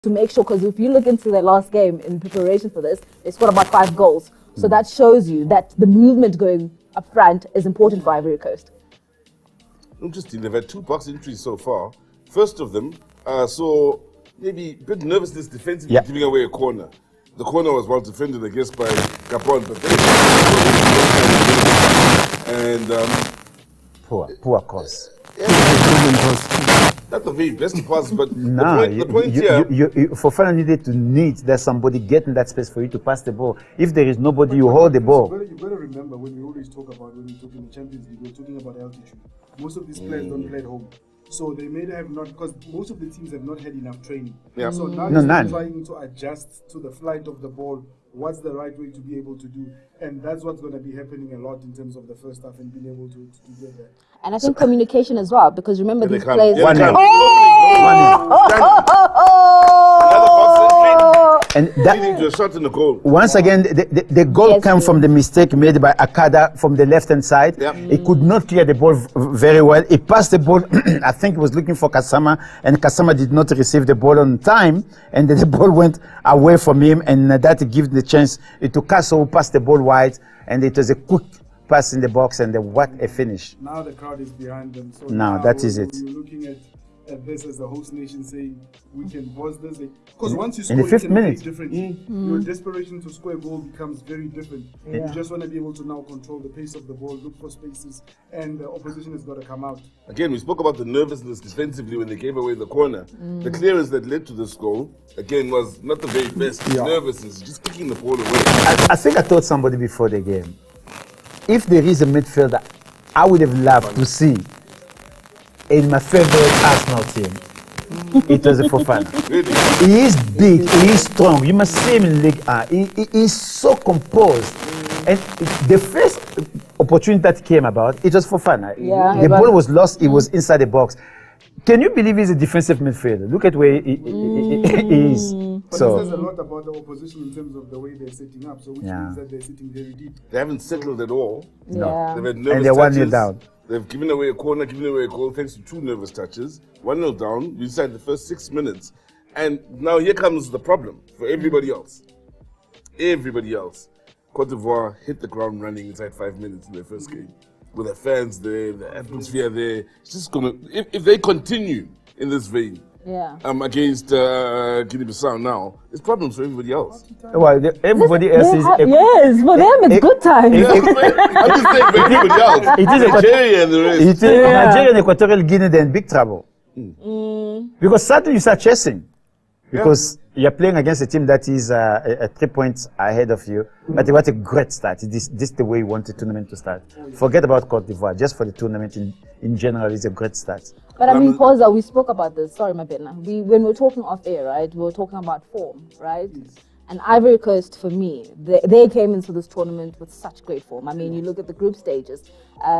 to make sure, because if you look into their last game in preparation for this, they scored about 5 goals. So that shows you that the movement going up front is important for Ivory Coast. Interesting, they've had 2 box entries so far. First of them, saw maybe a bit nervousness defensively, giving away a corner. The corner was well defended, I guess, by Gabon, but poor cross. Not the very best pass, but no, the point here... Fofana needed to there's somebody getting that space for you to pass the ball. If there is nobody, you hold the ball. You better remember, when we always talk about, when we talk in the Champions League, we're talking about altitude. Most of these players don't play at home. So they may have not, because most of the teams have not had enough training. Yeah. So now they're trying to adjust to the flight of the ball. What's the right way to be able to do? And that's what's going to be happening a lot in terms of the first half and being able to get there. And I think communication as well, because remember these players... And leading to a shot in the goal. Once again, the goal came from the mistake made by Akada from the left-hand side. Yep. He could not clear the ball very well. He passed the ball, I think he was looking for Kasama, and Kasama did not receive the ball on time, and the ball went away from him, and that gave the chance to Kasso, who passed the ball wide, and it was a quick pass in the box, and what a finish. Now the crowd is behind them. So now that is it. You're looking at this as the host nation saying, we can pause this. Because once you score in the 5th minute, your desperation to score a goal becomes very different. You just want to be able to now control the pace of the ball, look for spaces, and the opposition has got to come out. Again, we spoke about the nervousness defensively when they gave away the corner. The clearance that led to this goal, again, was not the very best. Nervousness, just kicking the ball away. I think I told somebody before the game, if there is a midfielder I would have loved to see in my favorite Arsenal team, it was a Fofana. Really? He is big, he is strong. You must see him in League A. He is so composed. And the first opportunity that came about, it was Fofana. The ball was lost, it was inside the box. Can you believe he's a defensive midfielder? Look at where he is. But So, it says a lot about the opposition in terms of the way they're setting up, so which means that they're sitting very deep. They haven't settled at all. Yeah. They've had nervous and they're 1-0 touches. down. They've given away a corner, given away a goal thanks to 2 nervous touches. 1-0 down. We inside the first 6 minutes. And now here comes the problem for everybody else. Everybody else. Cote d'Ivoire hit the ground running inside 5 minutes in their first game. With the fans there, the atmosphere there. It's just gonna, if they continue in this vein, against Guinea-Bissau now, there's problems for everybody else. Well, everybody else is... yes, for them it's good times. I'm just saying for everybody else. It is Nigeria and the rest. It is Nigeria and Equatorial Guinea, they're in big trouble. Because suddenly you start chasing. Because you're playing against a team that is 3 points ahead of you. But what a great start. This is the way you want the tournament to start. Forget about Cote d'Ivoire. Just for the tournament in general, it's a great start. But I mean, Posa, we spoke about this. Sorry, my bad. When we were talking off air, right? We were talking about form, right? And Ivory Coast, for me, they came into this tournament with such great form. I mean, you look at the group stages,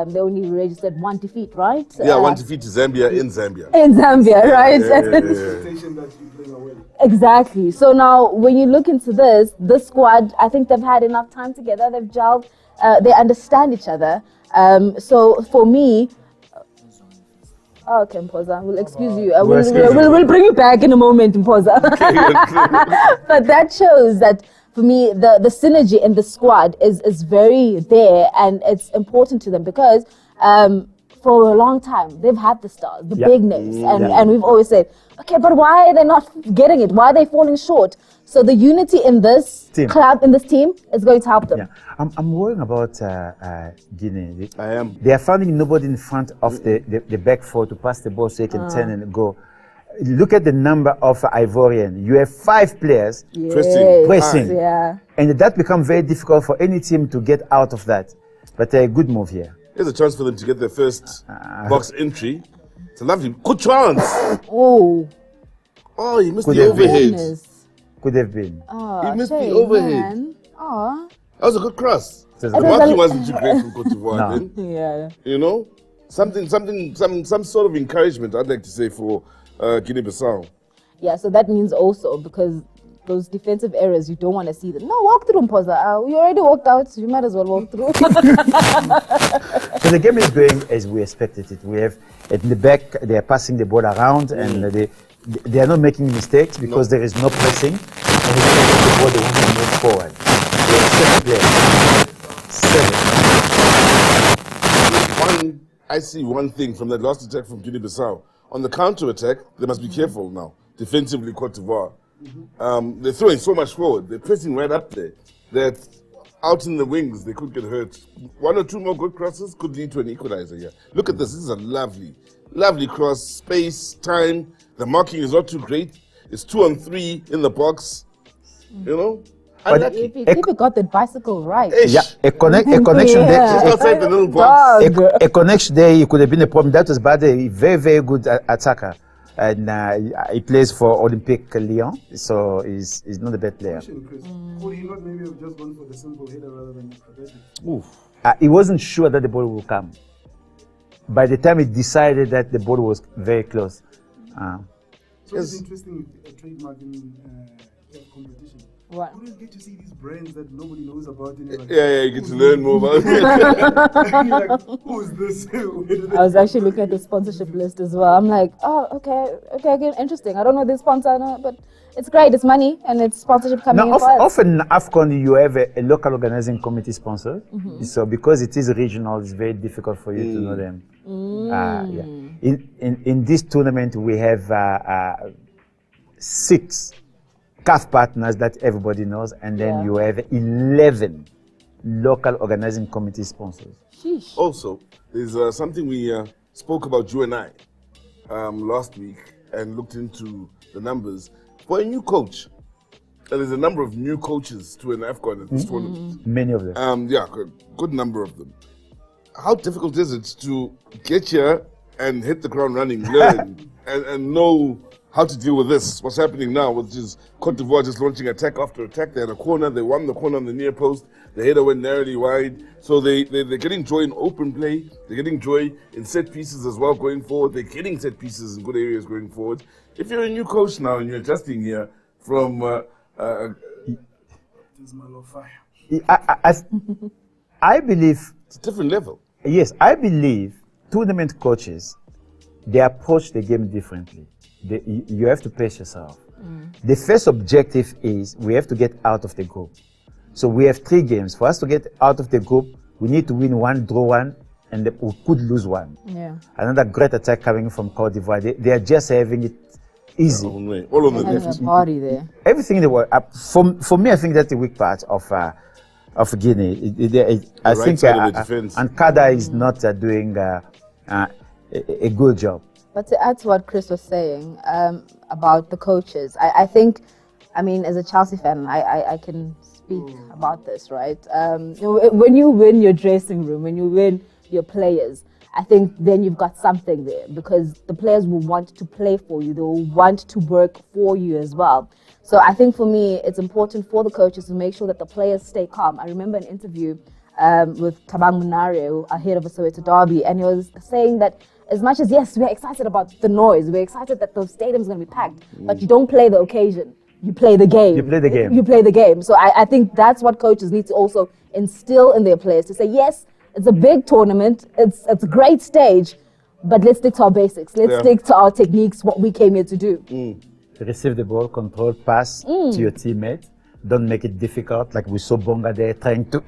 they only registered 1 defeat, right? 1 defeat to Zambia in Zambia. In Zambia, right? Expectation that you play away. Exactly. So now, when you look into this squad, I think they've had enough time together. They've gelled. They understand each other. So for me, okay, Mpoza, we'll excuse you. We'll bring you back in a moment, Mpoza. But that shows that, for me, the synergy in the squad is very there, and it's important to them because for a long time, they've had the stars, the big names, and we've always said, okay, but why are they not getting it? Why are they falling short? So the unity in this club, in this team, is going to help them. Yeah. I'm worrying about Guinea. I am. They are finding nobody in front of the back four to pass the ball so they can turn and go. Look at the number of Ivorian. You have 5 players pressing. Yeah. And that becomes very difficult for any team to get out of that. But a good move here. Here's a chance for them to get their first box entry. It's a lovely, good chance. Oh, he missed the overhead. Could have been. He missed the overhead. Oh. That was a good cross. The good marking wasn't too great from Cote d'Ivoire then. Yeah. You know? Some sort of encouragement, I'd like to say, for Guinea-Bissau. Yeah, so that means also, because those defensive errors, you don't want to see them. No, walk through, Mpoza. We already walked out, so you might as well walk through. So the game is going as we expected it. We have, at the back, they are passing the ball around, and they are not making mistakes because there is no pressing. And if they get the ball, they want to move forward. They are 7 players. 7. I see one thing from that last attack from Guinea-Bissau. On the counter-attack, they must be careful now. Defensively, Cote d'Ivoire. They're throwing so much forward. They're pressing right up there. That out in the wings, they could get hurt. 1 or 2 more good crosses could lead to an equalizer here. Look at this. This is a lovely, lovely cross. Space, time. The marking is not too great. It's 2 on 3 in the box. You know? If he got the bicycle right. Yeah, a connection there. Just outside the little box. A connection there, it could have been a problem. That was bad. A very, very good attacker. And he plays for Olympique Lyon, so he's not a bad player. Chris, could he not maybe have just gone for the simple header rather than acrobatic? He wasn't sure that the ball would come. By the time he decided that the ball was very close. So it's interesting trademark in competition. What? You get to see these brands that nobody knows about. Yeah, you get to learn more about it. Like, who's this? I was actually looking at the sponsorship list as well. I'm like, oh, okay, interesting. I don't know this sponsor, but it's great. It's money and it's sponsorship coming in for us. Often AFCON you have a local organizing committee sponsor. So because it is regional, it's very difficult for you to know them. In this tournament we have 6 CAF partners that everybody knows, and then you have 11 local organizing committee sponsors. Sheesh. Also, there's something we spoke about, you and I, last week, and looked into the numbers. For a new coach, and there's a number of new coaches to an AFCON at this tournament. Many of them. Yeah, good number of them. How difficult is it to get here and hit the ground running, learn, and know how to deal with this? What's happening now, which is Cote d'Ivoire just launching attack after attack. They had a corner, they won the corner on the near post, the header went narrowly wide. So they're getting joy in open play, they're getting joy in set pieces as well going forward, they're getting set pieces in good areas going forward. If you're a new coach now and you're adjusting here from... I believe... It's a different level. Yes, I believe tournament coaches, they approach the game differently. You have to pace yourself. The first objective is we have to get out of the group. So we have 3 games. For us to get out of the group, we need to win 1, draw 1, and we could lose 1. Yeah. Another great attack coming from Cote d'Ivoire. They are just having it easy. All on the left. A party there. Everything in the world. For me, I think that's the weak part of Guinea. I think Ankada is not doing a good job. But to add to what Chris was saying about the coaches, I think, as a Chelsea fan, I can speak about this, right? When you win your dressing room, when you win your players, I think then you've got something there because the players will want to play for you. They will want to work for you as well. So I think for me, it's important for the coaches to make sure that the players stay calm. I remember an interview with Tabang Munare, ahead of a Soweto derby, and he was saying that as much as, yes, we're excited about the noise, we're excited that the stadium's going to be packed, but you don't play the occasion. You play the game. You play the game. You play the game. So I think that's what coaches need to also instill in their players, to say, yes, it's a big tournament, it's a great stage, but let's stick to our basics. Let's stick to our techniques, what we came here to do. Receive the ball, control, pass to your teammate. Don't make it difficult, like we saw Bonga there trying to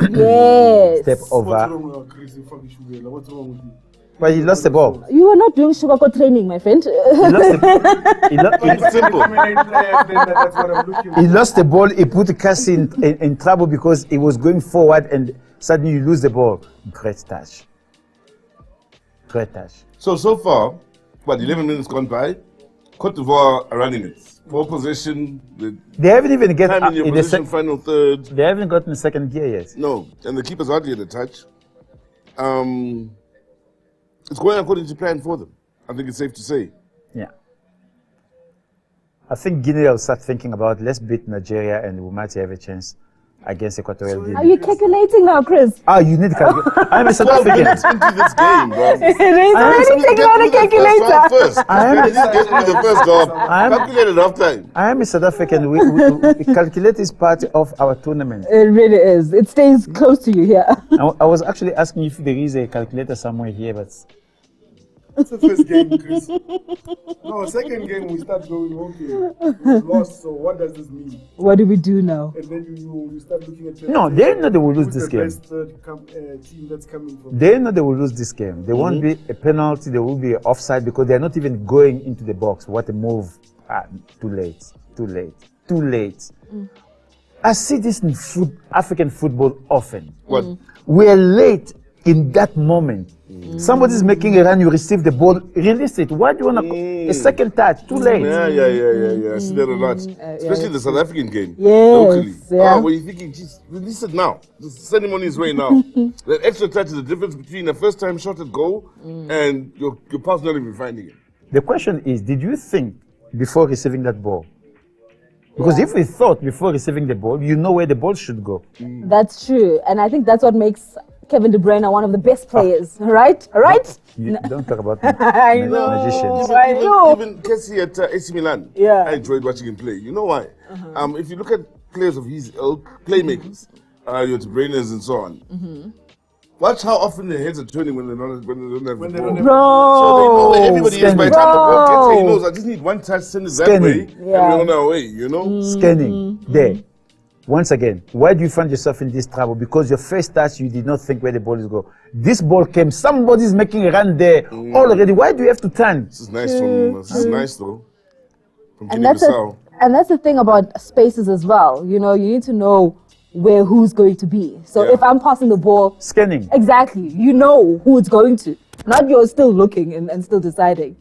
step over. What's wrong with Chris? What's wrong with you? But he lost the ball. You were not doing sugarcoat training, my friend. He lost the ball. He put Cassie in trouble because he was going forward and suddenly you lose the ball. Great touch. Great touch. So far, 11 minutes gone by, Cote d'Ivoire are running it. Pole position. They haven't even get time in your position, final third. They haven't gotten second gear yet. No, and the keeper's hardly at a touch. It's going according to plan for them. I think it's safe to say. Yeah. I think Guinea will start thinking about, let's beat Nigeria and we might have a chance against Equatorial Guinea. Are you calculating now, Chris? You need to calculate. I'm a South African. Minutes into this game, bro. It is already taking out a calculator. Calculate it half time. I am a South African. We calculate is part of our tournament. It really is. It stays close to you here. I was actually asking if there is a calculator somewhere here, but It's the first game, Chris. No, second game we start going, okay, we lost, so what does this mean? What do we do now? And then you start looking at No, they know they will lose who's this the game. best team that's coming from. They know they will lose this game. There won't be a penalty, there will be an offside because they're not even going into the box. What a move. Too late. I see this in African football often. What? We're late in that moment. Somebody's making a run, you receive the ball, release it. Why do you want a second touch? Too late. Yeah. I see that a lot. Especially the South African game. Yes, Locally. yeah. Where you're thinking, geez, release it now. Just send him on his way now. That extra touch is the difference between a first time shot at goal and your pass not even finding it. The question is, did you think before receiving that ball? Because if we thought before receiving the ball, you know where the ball should go. That's true. And I think that's what makes Kevin De Bruyne one of the best players, right? You don't talk about I know. magicians. I know. Even Kessie at AC Milan, Yeah. I enjoyed watching him play. You know why? If you look at players of his ilk, playmakers, your De Bruyne's and so on, watch how often their heads are turning when they don't have the ball. So they know where everybody is by the time the ball gets here. He knows, I just need one touch, send it that Scanning. way, and we're on our way, you know? Scanning there. Once again, why do you find yourself in this trouble? Because your first touch, you did not think where the ball is going. This ball came, somebody's making a run there already. Why do you have to turn? This is nice this is nice though. From And that's, and that's the thing about spaces as well. You know, you need to know where who's going to be. So if I'm passing the ball, Scanning. exactly, you know who it's going to. Not you're still looking and still deciding.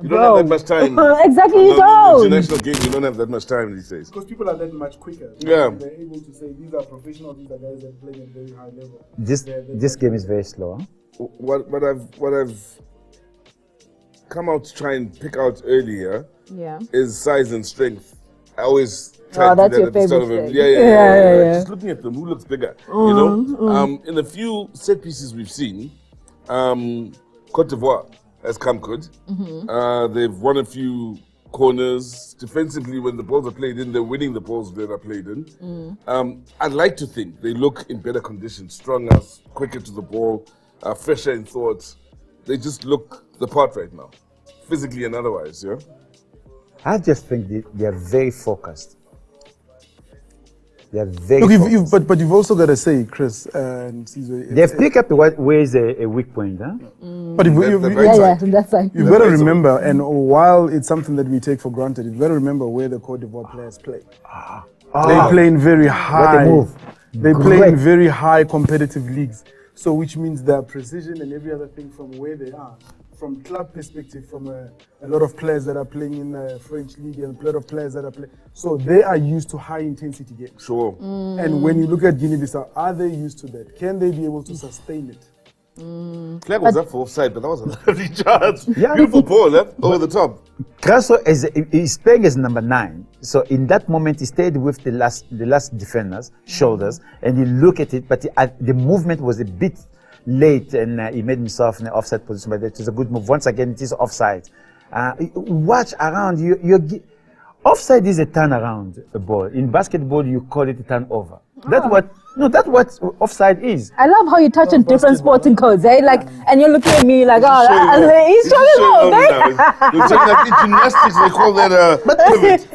You don't have that much time. Exactly, you don't. International game, you don't have that much time these days. Because people are that much quicker. Yeah. They're able to say these are professionals, these are guys that play at very high level. This game is very slow. Huh? What I've come out to try and pick out earlier is size and strength. I always try to that's do that your at the start of favorite it. thing. Yeah. Just looking at them, who looks bigger? You know? In the few set pieces we've seen, Cote d'Ivoire has come good. They've won a few corners. Defensively, when the balls are played in, they're winning the balls that are played in. I'd like to think they look in better condition, stronger, quicker to the ball, fresher in thought. They just look the part right now, physically and otherwise, yeah? I just think they are very focused. They are very focused. But you've also got to say, Chris and Caesar, They've picked up where is a weak point, huh? but you've That's right. got to remember, and while it's something that we take for granted, you've got to remember where the Cote d'Ivoire players play. They play in very high. What a move. They play in very high competitive leagues. So which means their precision and every other thing from where they are, from club perspective, from a lot of players that are playing in the French league and a lot of players that are playing. So they are used to high intensity games. Sure. And when you look at Guinea-Bissau, are they used to that? Can they be able to sustain it? Clark was up for offside, but that was a lovely chance. Yeah. Beautiful ball, over the top. Crasso is playing as number 9. So in that moment, he stayed with the last defenders' shoulders, and you look at it, but the movement was a bit late, and he made himself in an offside position, but it was a good move. Once again, it is offside. Watch around. Offside is a turnaround ball. In basketball, you call it a turnover. That's what offside is. I love how you touch on different sporting codes, eh? Like, and you're looking at me like, he's showing off, eh? You're saying that in gymnastics they call that pivot.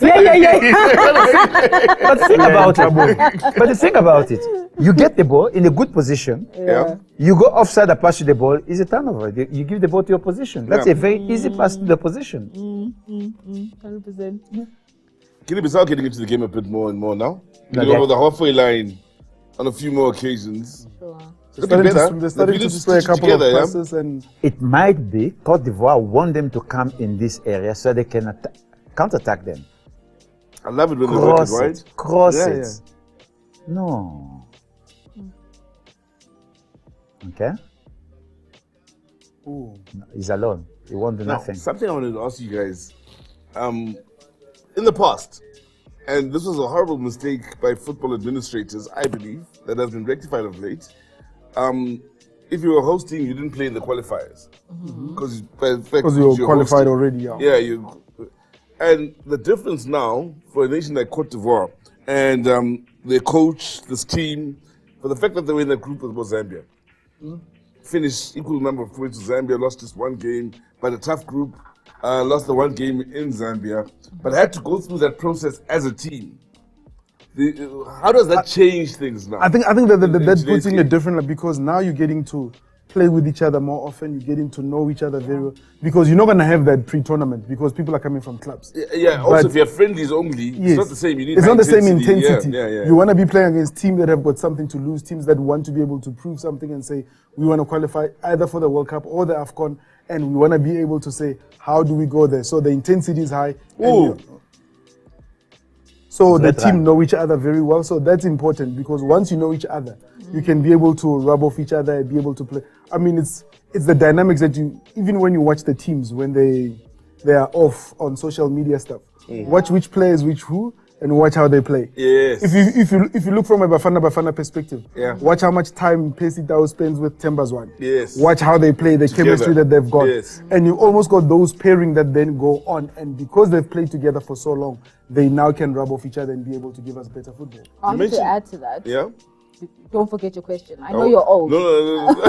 But the thing about it, you get the ball in a good position. Yeah. You go offside, and pass you the ball is a turnover. You give the ball to your position. That's a very easy pass to the position. 100%. Guinea-Bissau getting into the game a bit more and more now. No, Getting over the halfway line on a few more occasions. Sure. It's looking better. They're starting to play a couple of passes and It might be Cote d'Ivoire want them to come in this area so they can counterattack them. I love it when they work it, right? Cross Yeah, it. No. Okay? ooh. No, he's alone. He won't do Now, nothing. something I wanted to ask you guys. In the past, and this was a horrible mistake by football administrators, I believe, that has been rectified of late. If you were hosting, you didn't play in the qualifiers. Because You're qualified already. Yeah, and the difference now for a nation like Cote d'Ivoire and their coach, this team, for the fact that they were in that group with Zambia. finished equal number of points to Zambia, lost just one game, but a tough group, lost the one game in Zambia, but had to go through that process as a team. How does that change things now? I think that puts in a different, because now you're getting to play with each other more often, you're getting to know each other very well, because you're not going to have that pre-tournament because people are coming from clubs. Yeah, also if you're friendlies only, yes, it's not the same. You need it's not the same intensity. Yeah. You want to be playing against teams that have got something to lose, teams that want to be able to prove something and say, we want to qualify either for the World Cup or the AFCON, and we want to be able to say, how do we go there? So the intensity is high. So the team know each other very well. So that's important, because once you know each other, you can be able to rub off each other and be able to play. I mean, it's the dynamics that you, even when you watch the teams, when they are off on social media stuff, watch which players, which who, and watch how they play. Yes. If you look from a Bafana perspective, watch how much time Pacey Tao spends with Tembazwan. Yes. Watch how they play, the chemistry that they've got. Yes. And you almost got those pairing that then go on. And because they've played together for so long, they now can rub off each other and be able to give us better football. I want to add to that. Yeah. Don't forget your question. I know you're old. No. Is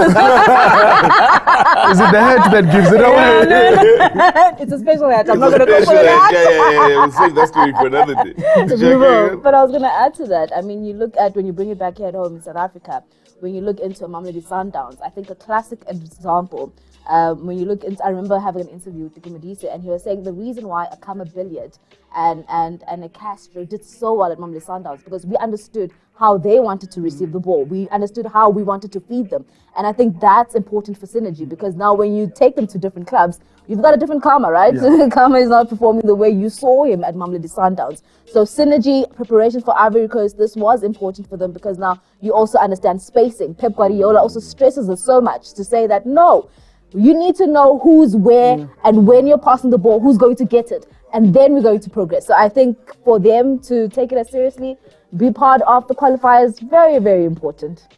it the hat that gives it away? No. It's a special hat. I'm not going to go for that. Yeah. We'll save that story for another day. We will. But I was going to add to that. I mean, you look at, when you bring it back here at home in South Africa, when you look into Mamelodi Sundowns, I think a classic example, when you look into, I remember having an interview with Medisa, and he was saying the reason why a Kama Billiard and a Castro did so well at Mamelodi Sundowns, because we understood how they wanted to receive the ball. We understood how we wanted to feed them. And I think that's important for synergy, because now when you take them to different clubs, you've got a different Karma, right? Yeah. Karma is not performing the way you saw him at Mamelodi Sundowns. So synergy, preparation for Ivory Coast, this was important for them, because now you also understand spacing. Pep Guardiola also stresses this so much to say that, no, you need to know who's where, and when you're passing the ball, who's going to get it. And then we're going to progress. So I think for them to take it as seriously, be part of the qualifiers, very, very important.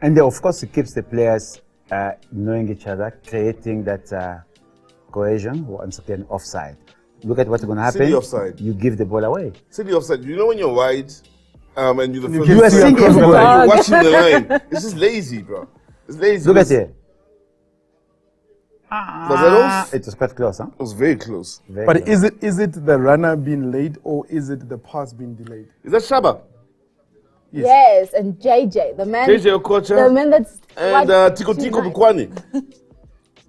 And then, of course, it keeps the players knowing each other, creating that cohesion. Once again, offside. Look at what's going to happen. City offside. You give the ball away. City offside. You know when you're wide, and you're the first. You are seeing everybody. You're watching the line. It's just lazy, bro. It's lazy. Look at it. Was that off? It was quite close, huh? It was very close. But is it the runner being late, or is it the pass being delayed? Is that Shaba? Yes, and JJ, the man. JJ Okocha. The man that's. And Tiko Bukwani.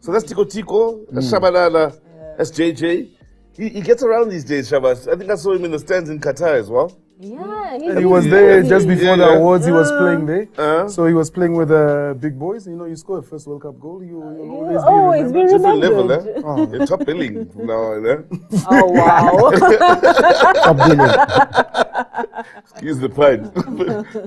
So that's Tiko, Shaba, that's JJ. He gets around these days, Shaba. I think I saw him in the stands in Qatar as well. Yeah, he was there just before the awards. He was playing there, so he was playing with the big boys. You know, you score a first World Cup goal, you always be remembered. Different level, You're top billing from now on, Oh wow! Top billing. Excuse the pun,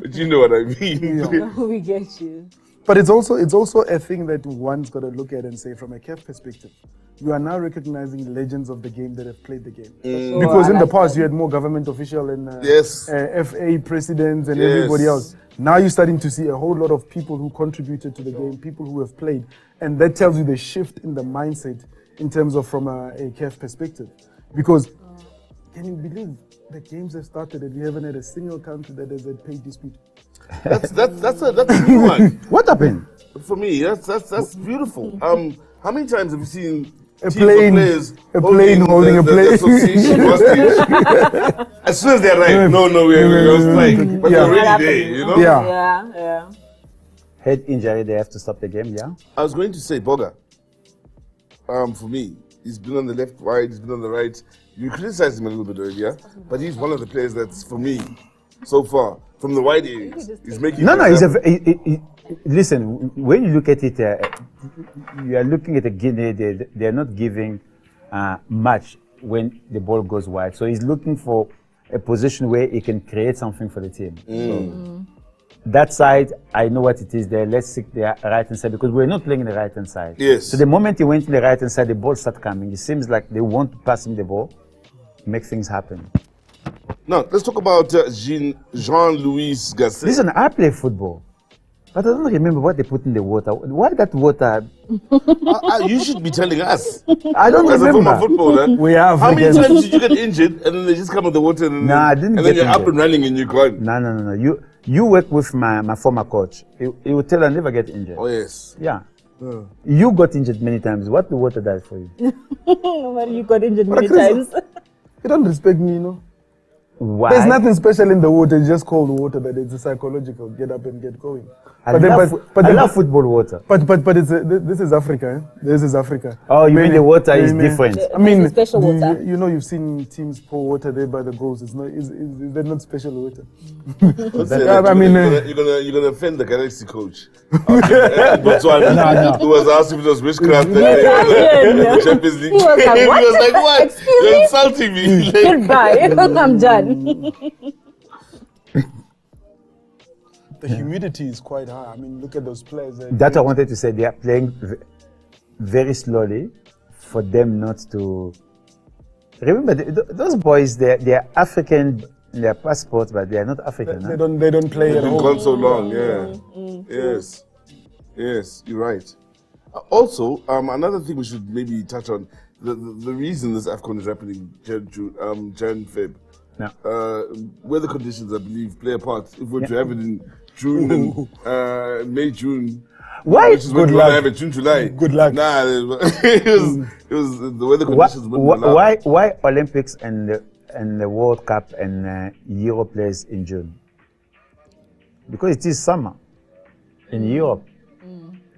but you know what I mean. Yeah. We get you. But it's also a thing that one's got to look at and say, from a CAF perspective, you are now recognizing legends of the game that have played the game. Because in the past, you had more government official and FA presidents and everybody else. Now you're starting to see a whole lot of people who contributed to the game, people who have played. And that tells you the shift in the mindset in terms of from a CAF perspective. Because can you believe the games have started and we haven't had a single country that has a pay dispute? That's a new one. What happened? For me, that's beautiful. How many times have you seen a plane holding a plane? As soon as they're right, no, we're flying. But they're already there, you know? Yeah. Head injury, they have to stop the game, yeah? I was going to say Boga. For me, he's been on the left wide, he's been on the right. You criticized him a little bit earlier, but he's one of the players that's, for me, so far, from the wide areas, he's making. Listen, when you look at it, you are looking at a Guinea, they are not giving much when the ball goes wide. So he's looking for a position where he can create something for the team. So that side, I know what it is there. Let's seek the right hand side, because we're not playing the right hand side. Yes. So the moment he went to the right hand side, the ball started coming. It seems like they want to pass him the ball, make things happen. Now, let's talk about Jean-Louis Gasset. Listen, I play football, but I don't remember what they put in the water. Why that water? You should be telling us. I don't remember. As a former footballer, we have. How many times did you get injured and then they just come with the water and, I didn't and get then you're injured. up and running and you're gone? No. You work with my former coach. He would tell her never get injured. Oh, yes. Yeah. You got injured many times. What the water does for you? Well, you got injured many times. You don't respect me, you know. Why? There's nothing special in the water. It's just cold water. That it's a psychological. Get up and get going. I love football water. But this is Africa. Eh? This is Africa. Oh, you mean the water is different? I mean, special water. You know, you've seen teams pour water there by the goals. It's not. They're not special water. I mean, you're gonna offend the Galaxy coach. Botswana, who was asked if it was witchcraft in the Champions League. He was like, what? He was like, what? Excuse You're me? insulting me. Goodbye. I'm done. The humidity is quite high. I mean, look at those players. That's what I wanted to say. They are playing very slowly for them not to. Remember, those boys, they are African in their passports, but they are not African. They don't play at They've home. gone so long, yeah. Yes, you're right. Also, another thing we should maybe touch on, the reason this AFCON is happening Jan, Feb. Yeah. Weather conditions, I believe, play a part. If we're to have it in June and May, June. Why? Which is when we're gonna have it June, July. Good luck. Nah, it was the weather conditions wouldn't allow. Why Olympics and the World Cup and Euro plays in June? Because it is summer in Europe.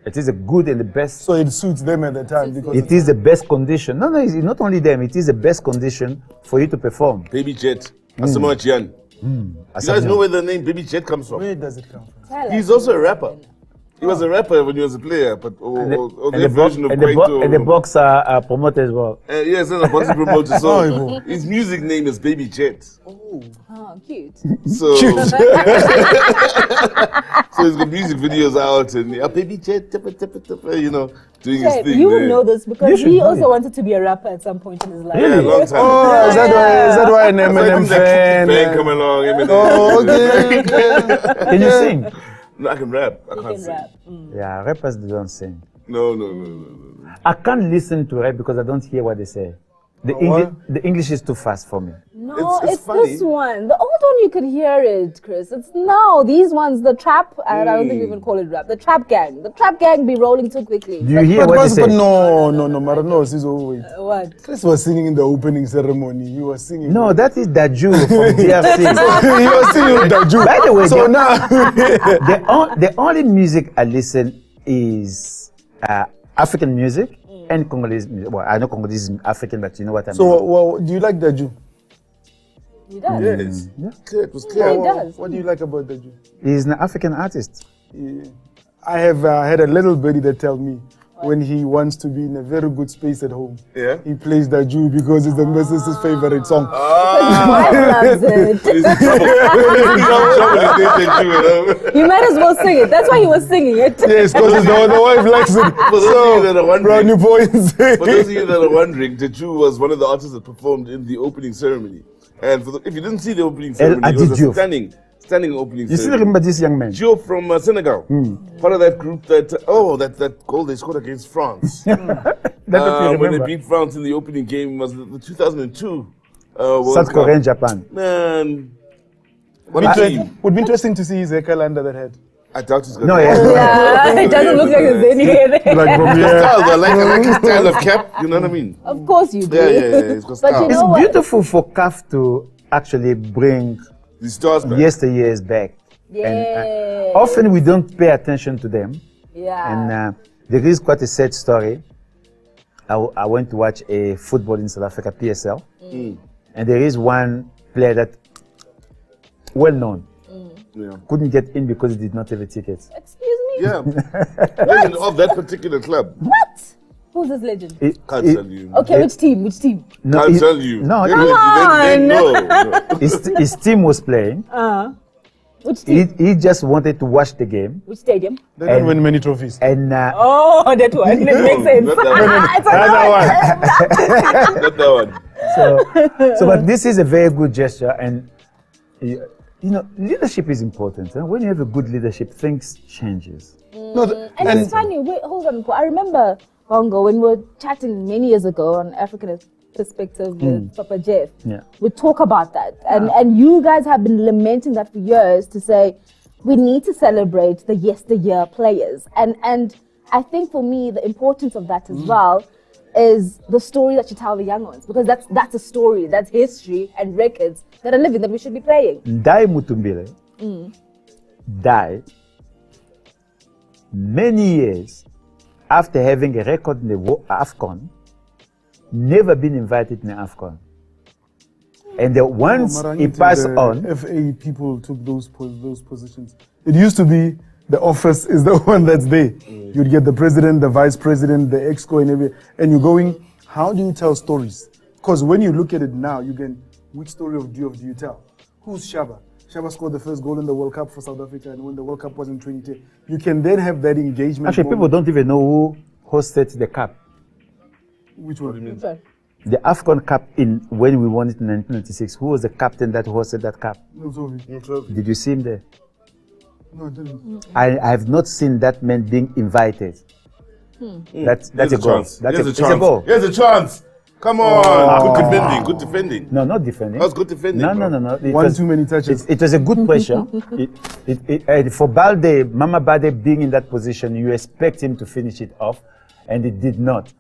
It is a good and the best. So it suits them at the time because it is the best condition. No, it's not only them. It is the best condition for you to perform. Baby Jet, Asamoah Gyan. You guys know where the name Baby Jet comes from? where does it come from? He's also a rapper. He was a rapper when he was a player, but the version of Kwaito. And the boxer promoter as well. Yes, and a boxing promoter. So his music name is Baby Jet. Oh, cute. So, so he's got music videos out and Baby Jet, you know, doing his thing. You would know this because he also wanted to be a rapper at some point in his life. Yeah, a long time. Oh, is that why an Eminem fan? Bang come along, Eminem. Oh, okay. Can you sing? No, I can rap. I can't Can sing. rap. Yeah, rappers don't sing. No. I can't listen to rap because I don't hear what they say. The English is too fast for me. No, It's it's funny. this one. The old one, you could hear it, Chris. It's now these ones, the trap, and I don't think we even call it rap. The trap gang. The trap gang be rolling too quickly. Do you hear what they say? But no, Marano, she's always. What? Chris was singing in the opening ceremony. He was singing. No, that is Daju from DRC. He was singing with Daju. By the way, so now the only music I listen is African music and Congolese music. Well, I know Congolese is African, but you know what I mean. So, do you like Daju? He does. Yes. Yeah. Clear, it was clear. He does. What do you like about Daju? He's an African artist. I have had a little birdie that tell me when he wants to be in a very good space at home, Yeah. he plays Daju because it's the missus' favorite song. His wife loves it. He's in trouble. You might as well sing it. That's why he was singing it. Yes, because the wife likes it. For those of you that are wondering, brownie points. For those of you that are wondering, Teju was one of the artists that performed in the opening ceremony. And if you didn't see the opening ceremony, it was a standing opening You still ceremony. remember this young man? Gio from Senegal, part of that group that goal they scored against France. That's what you When they remember. beat France in the opening game was the 2002 World South Cup. Korea and Japan. Man, what a team. Would be interesting to see his haircut under that head. I doubt he's going No, to yeah. Yeah, it doesn't look like there's any hair there. Like from here. I like his style of cap, you know what I mean? Of course you do. Yeah, it's got But style. you It's know what? beautiful for CAF to actually bring The stars back. yesteryears back. Yeah. And often we don't pay attention to them. Yeah. And there is quite a sad story. I went to watch a football in South Africa, PSL. And there is one player that, well known, couldn't get in because he did not have a ticket. Excuse me? Yeah. Legend of that particular club. What? Who's this legend? Can't tell you. Okay, which team? Which team? Can't tell you. No, Definitely. No. his team was playing. Which team? He just wanted to watch the game. Which stadium? They don't win many trophies. And Oh, that one. That makes sense. Not that one. It's Not that one. so, but this is a very good gesture, and you know, leadership is important. Huh? When you have a good leadership, things changes. And it's funny. Wait, hold on. I remember Bongo when we were chatting many years ago on African perspective with Papa Jeff, Yeah. we talk about that. And you guys have been lamenting that for years to say, we need to celebrate the yesteryear players. And I think for me, the importance of that as well is the story that you tell the young ones, because that's a story, that's history and records that are living, that we should be playing. Ndai Mutumbile died many years after having a record in the AFCON, never been invited in the AFCON. And once he passed on, FA people took those positions. It used to be the office is the one that's there. You'd get the president, the vice president, the exco, and everything. And you're going, how do you tell stories? Because when you look at it now, you can, which story do you tell? Who's Shaba? Shaba scored the first goal in the World Cup for South Africa, and when the World Cup was in 2010, you can then have that engagement. actually, people don't even know who hosted the cup. Which one? The AFCON Cup when we won it in 1996. Who was the captain that hosted that cup? No, Did you see him there? I didn't. I have not seen that man being invited. That's a goal. It's a goal. Here's a chance. Come on. Good defending. No, not defending. That was good defending. No. One too many touches. It was a good pressure. For Balde, Mama Balde being in that position, you expect him to finish it off, and it did not.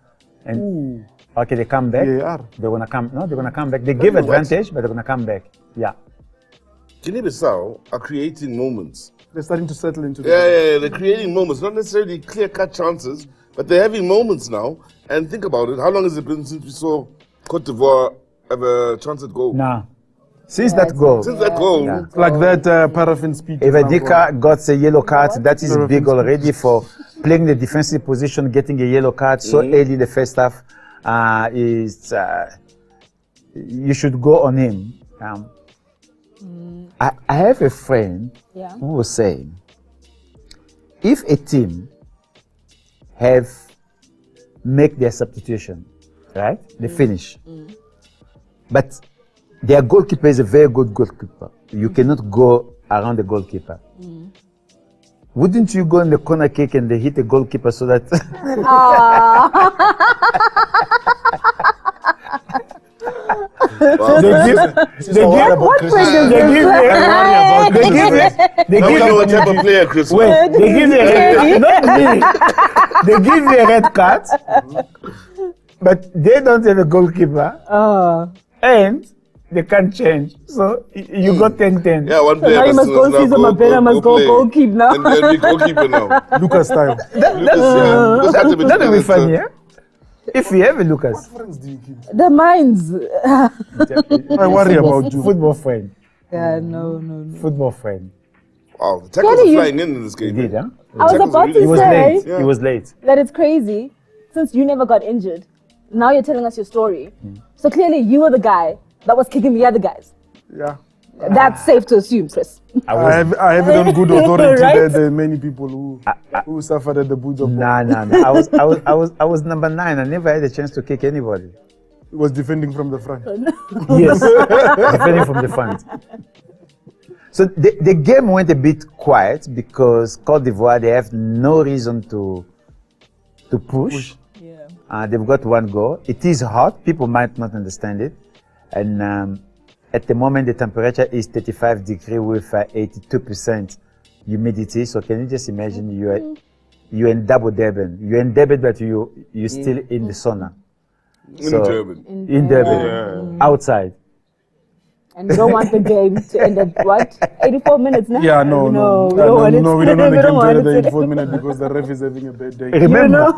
And okay, they come back. They're gonna come. No, they're gonna come back. They give advantage, but they're gonna come back. Yeah. Guinea-Bissau are creating moments. They're starting to settle into Yeah, they're creating moments, not necessarily clear-cut chances, but they're having moments now. And think about it, how long has it been since we saw Cote d'Ivoire have a chance at goal? Nah. Since that goal. Since that goal. like that paraffin speech. Evadika got a yellow card. That is big already for playing the defensive position, getting a yellow card so early in the first half. You should go on him. I have a friend who was saying, if a team make their substitution, right? They finish. But their goalkeeper is a very good goalkeeper. You cannot go around the goalkeeper. Wouldn't you go in the corner kick and they hit the goalkeeper so that... Wow. They give you what type of player, Chris. Wait, they give you a red card. They give you a red card, but they don't have a goalkeeper. And they can't change. So you got 10-10. Yeah, one player. Now you must go see some Mabena, must go goalkeep now. And then be goalkeeper now. Lucas style. That will be funny, yeah? If you have a Lucas. What friends do you keep? The minds. I worry about you. Football friend. Yeah, no. Football friend. Wow, the tackles are flying in this game. He did, huh? I was about to He was say late. He was late. that it's crazy. Since you never got injured, now you're telling us your story. So clearly you were the guy that was kicking the other guys. Yeah. That's safe to assume, Chris. I have it on good authority Right? that there are many people who suffered at the boots of Nah. I was number 9. I never had a chance to kick anybody. He was defending from the front. Yes, defending from the front. So the game went a bit quiet because Cote d'Ivoire, they have no reason to push. Yeah. They've got 1 goal. It is hot. People might not understand it. And at the moment, the temperature is 35 degrees with 82% humidity. So can you just imagine you're in double Durban. You're in Durban, but you're still in the sauna. In Durban. In Durban. Outside. And you don't want the game to end at what? 84 minutes now? Yeah, no. We don't want We it. don't want the We game don't to want end it. at 84 minutes because the ref is having a bad day. Remember,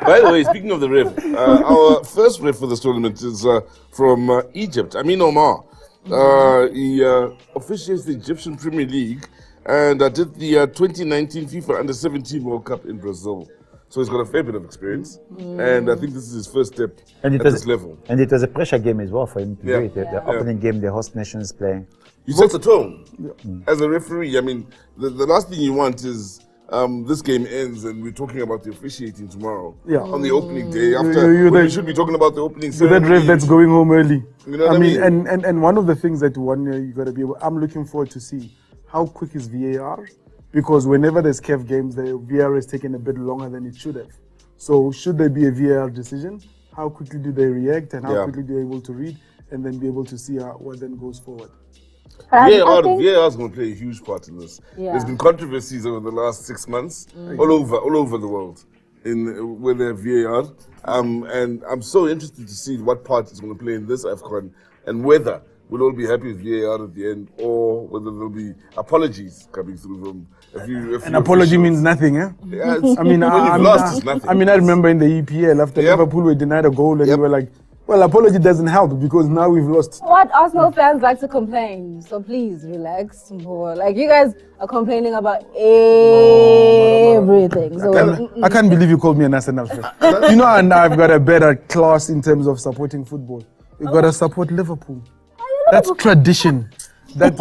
By the way, speaking of the ref, our first ref for this tournament is from Egypt, Amin Omar. He officiates the Egyptian Premier League and did the 2019 FIFA Under-17 World Cup in Brazil. So he's got a fair bit of experience, and I think this is his first step at this level. And it was a pressure game as well for him to do it. The opening game, the host nation is playing. You set the tone. As a referee, I mean, the last thing you want is this game ends and we're talking about the officiating tomorrow. Yeah. On the opening day, after we should be talking about the opening So that ref that's going home early. You know what I mean? And one of the things that you got to be able, I'm looking forward to see how quick is VAR, because whenever there's CAF games, the VAR is taking a bit longer than it should have. So should there be a VAR decision, how quickly do they react and how Yeah. quickly they're able to read, and then be able to see what then goes forward. I VAR think- is going to play a huge part in this. Yeah. There's been controversies over the last 6 months all over the world in with their VAR. And I'm so interested to see what part it's going to play in this AFCON and whether we'll all be happy with VAR at the end or whether there'll be apologies coming through from a few An apology officials. means nothing, eh? Yeah, it's, I mean, when you've lost, it's nothing. I mean, I remember in the EPL after Yep. Liverpool were denied a goal, and Yep. we were like, "Well, apology doesn't help because now we've lost." What Arsenal fans like to complain, so please relax more. Like you guys are complaining about everything. So I can't believe you called me an Arsenal fan. You know, and I've got a better class in terms of supporting football. You've got to support Liverpool. That's tradition. That's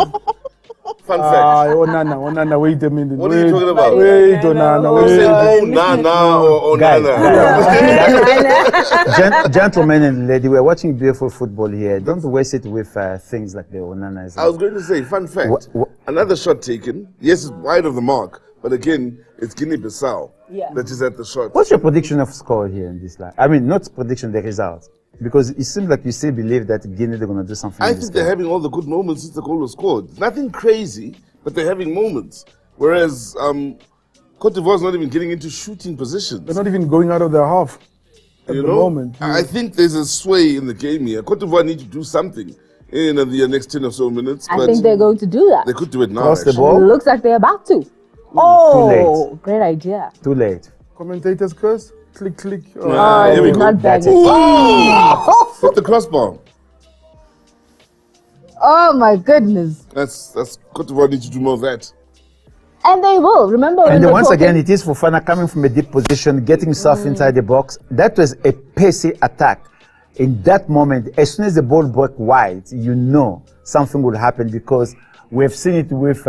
Fun fact. Onana, wait a minute. What are you talking about? Wait, Onana, I'm saying wait. Boo Nana or Guys, Onana. Gentlemen and lady, we're watching beautiful football here. Don't waste it with things like the Onanas. I was going to say, fun fact. Another shot taken. Yes, it's wide of the mark, but again, it's Guinea-Bissau Yeah. that is at the shot. What's your prediction of score here in this line? I mean, not prediction, the result. Because it seems like you still believe that Guinea, they're going to do something. I in this think they're game. having all the good moments since the goal was scored. Nothing crazy, but they're having moments. Whereas Cote d'Ivoire's not even getting into shooting positions. They're not even going out of their half at the moment. I think there's a sway in the game here. Cote d'Ivoire need to do something in the next 10 or so minutes. I but think they're going to do that. they could do it now. Cross the actually. ball. Looks like they're about to. Too Oh, great idea. Too late. Commentators curse. Click, click. Here we go. Not bad. Oh! Hit the crossbar. Oh my goodness. That's Cote d'Ivoire need to do more of that. And they will. Remember when And we then were once talking- again, it is Fofana coming from a deep position, getting himself inside the box. That was a pacey attack. In that moment, as soon as the ball broke wide, you know something will happen because we have seen it with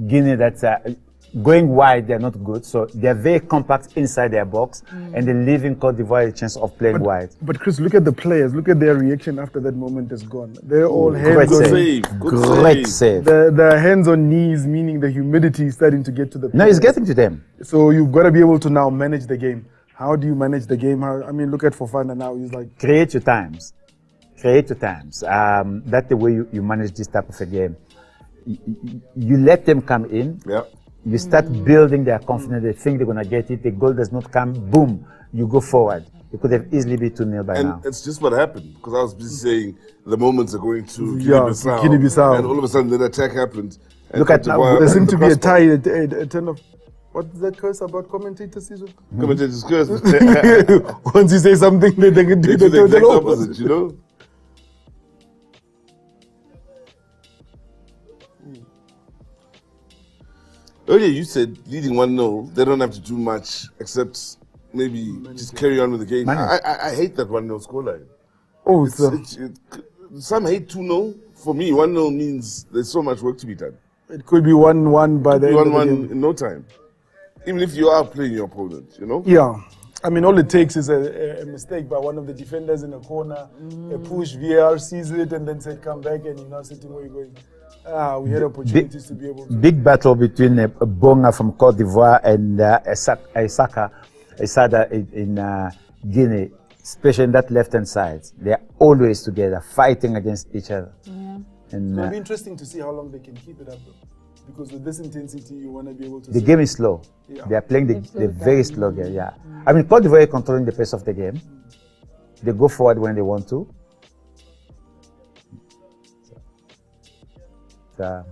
Guinea that going wide, they're not good. So they're very compact inside their box and they're leaving Cote d'Ivoire a chance of playing wide. But Chris, look at the players. Look at their reaction after that moment is gone. They're all Great hands on. save. Good Great save. save. The hands on knees, meaning the humidity is starting to get to the No, it's players. getting to them. So you've got to be able to now manage the game. How do you manage the game? I mean, look at Fofana now. He's like, Create your times. Create your times. That's the way you manage this type of a game. You let them come in. Yeah. You start building their confidence. They think they're going to get it. The goal does not come. Boom. You go forward. It could have easily been 2-0 by And now. it's just what happened because I was busy saying the moments are going to Yeah, Guinea-Bissau. Guinea-Bissau. And all of a sudden that attack happened. And Look at Cote d'Ivoire there hit seemed the to be a crossbar. tie, a turn of. What's that curse about commentators, Caesar? Commentators curse. Once you say something, they can do They the do the exact total opposite, opposite. you know? Earlier you said leading 1-0, they don't have to do much except maybe just carry on with the game. Manage. I hate that 1-0 scoreline. Oh, so Some hate 2-0. For me, 1-0 means there's so much work to be done. it could be 1-1 by the You end won of the one game. in no time. Even if you are playing your opponent, you know? Yeah. I mean, all it takes is a mistake by one of the defenders in a corner, a push, VAR sees it, and then said, come back, and you're now sitting where you're going. We had opportunities to be able to. Big battle between Bonga from Cote d'Ivoire and Esada in Guinea, especially in that left-hand side. They're always together, fighting against each other. And It'll be interesting to see how long they can keep it up, though. Because with this intensity, you want to be able to. the game is slow. Yeah. They are playing the slowed very down. slow game, yeah. I mean, Cote d'Ivoire is controlling the pace of the game. They go forward when they want to. So,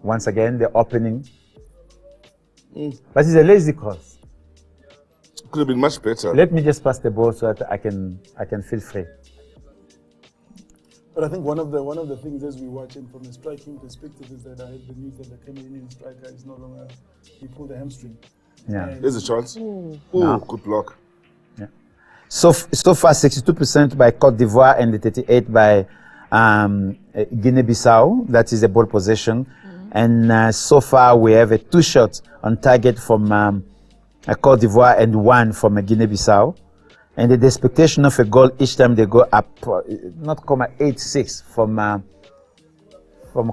once again, the opening. But it's a lazy cross. Could have been much better. Let me just pass the ball so that I can feel free. But I think one of the things as we watch it from a striking perspective is that I had the news that the Cameroonian striker is no longer, he pulled a hamstring. Yeah. And There's a chance. Ooh, good block. So far, 62% by Cote d'Ivoire and 38% by Guinea-Bissau. That is the ball possession. And so far, we have 2 shots on target from Cote d'Ivoire and 1 from Guinea-Bissau. And the expectation of a goal each time they go up, not 0.86 from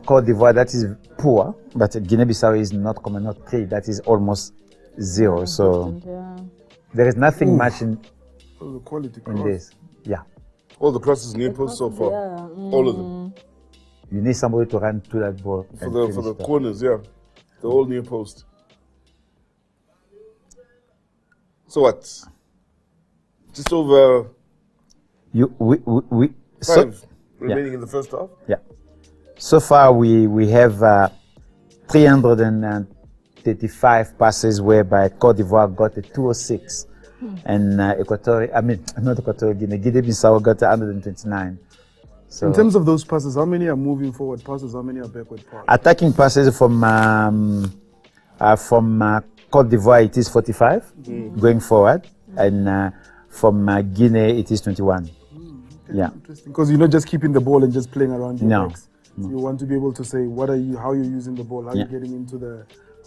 Cote d'Ivoire. That is poor, but Guinea-Bissau is not 0.03. That is almost 0. So. Yeah. There is nothing much in The quality cross. this. Yeah. All the crosses near post so far. All of them. You need somebody to run to that ball. For the corners, yeah. They're all near post. So what? Just over five remaining in the first half? Yeah. So far, we have 335 passes, whereby Cote d'Ivoire got a 206, and not Equatorial Guinea, Guinea-Bissau got 129. So In terms of those passes, how many are moving forward passes? How many are backward passes? attacking passes from Cote d'Ivoire, it is 45 going forward, and from Guinea, it is 21. Yeah. Interesting, because you're not just keeping the ball and just playing around your No. legs. You want to be able to say how you're using the ball, how you're getting into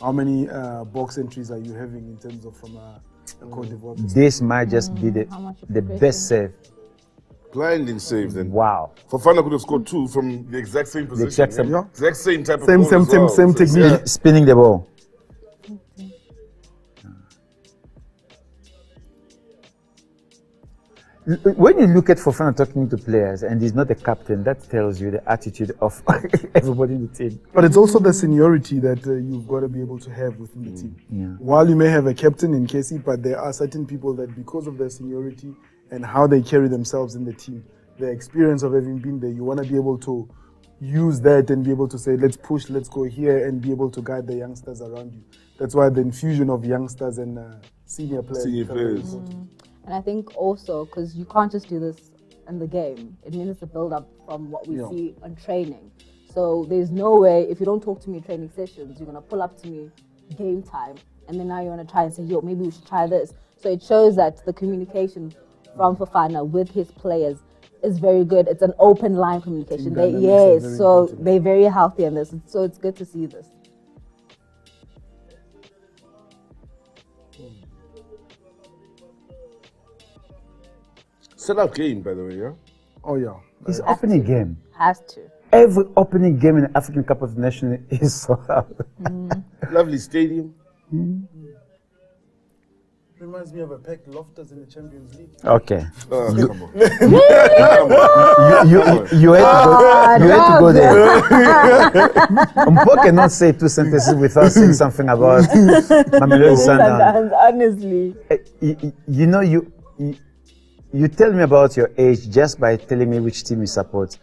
how many box entries are you having in terms of from a Cote d'Ivoire perspective. This might just be the best save. Blinding save then. Wow. Fofana could have scored 2 from the exact same position. exact same- yeah? Exact same type of Same ball as well. same technique. Spinning the ball. When you look at Fofana talking to players and he's not a captain, that tells you the attitude of everybody in the team. But it's also the seniority that you've got to be able to have within the team. Yeah. While you may have a captain in Casey, but there are certain people that because of their seniority and how they carry themselves in the team, the experience of having been there, you want to be able to use that and be able to say, let's push, let's go here, and be able to guide the youngsters around you. That's why the infusion of youngsters and senior players. Senior becomes very players. important. And I think also, because you can't just do this in the game, it needs to build up from what we see on training. So there's no way, if you don't talk to me in training sessions, you're going to pull up to me game time, and then now you want to try and say, yo, maybe we should try this. So it shows that the communication from Fofana with his players is very good. It's an open line communication. Team dynamics are very So important. they're very healthy in this. So it's good to see this. Sellout game, by the way, yeah? Oh, yeah. It's opening game. Has to. Every opening game in the African Cup of Nations is sold out. Lovely stadium. Reminds me of a packed Loftus in the Champions League. Okay. Come on. You had to go there. Mpo cannot say 2 sentences without saying something about Mamelodi Sundowns. Honestly. You know, you tell me about your age just by telling me which team you support.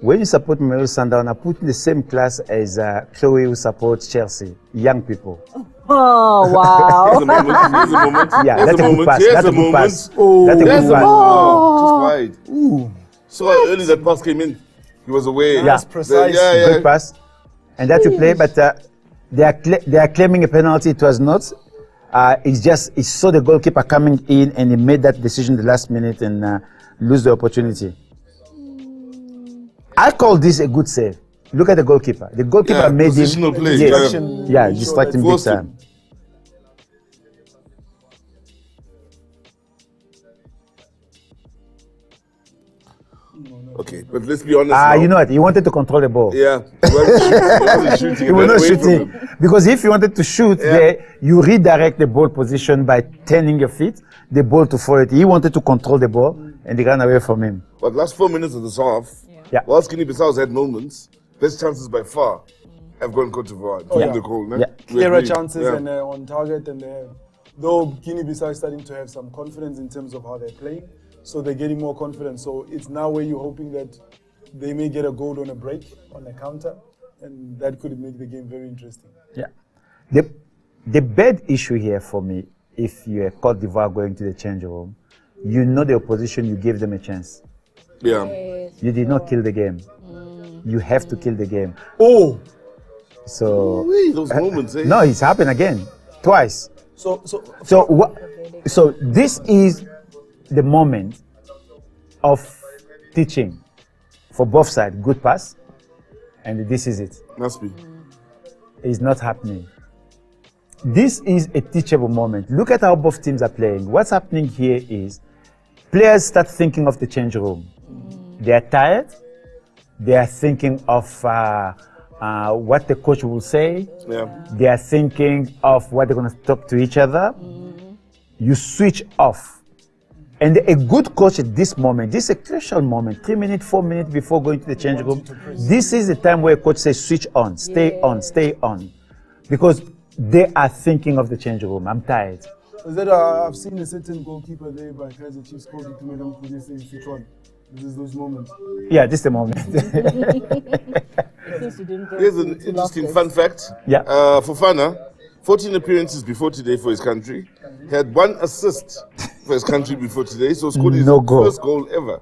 When you support Mamelodi Sundowns, I put in the same class as Chloe who supports Chelsea, young people. Oh, wow. Here's a moment. Yeah, Here's that's a good moment. pass. Here's That's a a good moment. pass. Oh, That's a there's good a pass. moment. Just wide. So how early that pass came in. He was away. Yeah. Precise. Yeah. Good pass. And that you play, but they are claiming a penalty. It was not. He saw the goalkeeper coming in and he made that decision the last minute and lose the opportunity. I call this a good save. Look at the goalkeeper. The goalkeeper made him. Positional play. Yes. Yeah. Yeah, distracting big Forced him. time. Okay, but let's be honest now. You know what? He wanted to control the ball. Yeah. He wasn't shooting. He was not away from shooting. him. Because if you wanted to shoot there, you redirect the ball position by turning your feet, the ball to forward. He wanted to control the ball and they ran away from him. But last 4 minutes of this half, Yeah. whilst Guinea-Bissau's had moments, best chances by far have gone Cote d'Ivoire. yeah. The goal, no? Yeah. We Clearer agree. chances Yeah. and on target, and though Guinea-Bissau is starting to have some confidence in terms of how they're playing, so they're getting more confidence. So it's now where you're hoping that they may get a goal on a break, on a counter, and that could make the game very interesting. Yeah. The bad issue here for me, if you're Cote d'Ivoire going to the change room, you know the opposition, you give them a chance. Yeah. You did not kill the game. You have to kill the game. Oh! So Wee, those moments, eh? no, it's happened again, twice. So So this is the moment of teaching for both sides. Good pass, and this is it. Must be. It's not happening. This is a teachable moment. Look at how both teams are playing. What's happening here is players start thinking of the change room. They are tired. They are thinking of what the coach will say. Yeah. They are thinking of what they're going to talk to each other. you switch off. And a good coach at this moment, this is a crucial moment, 3 minutes, 4 minutes before going to the change room. This is the time where a coach says, switch on, stay on, stay on. Because they are thinking of the change room. I'm tired. Is that I've seen a certain goalkeeper there by Kaiser Chiefs called it to me, don't put this in Fut-Afrique. This is those moments. Yeah, this is the moment. Here's an interesting fun fact. Yeah. Fofana, 14 appearances before today for his country. He had 1 assist for his country before today, so scored his first goal ever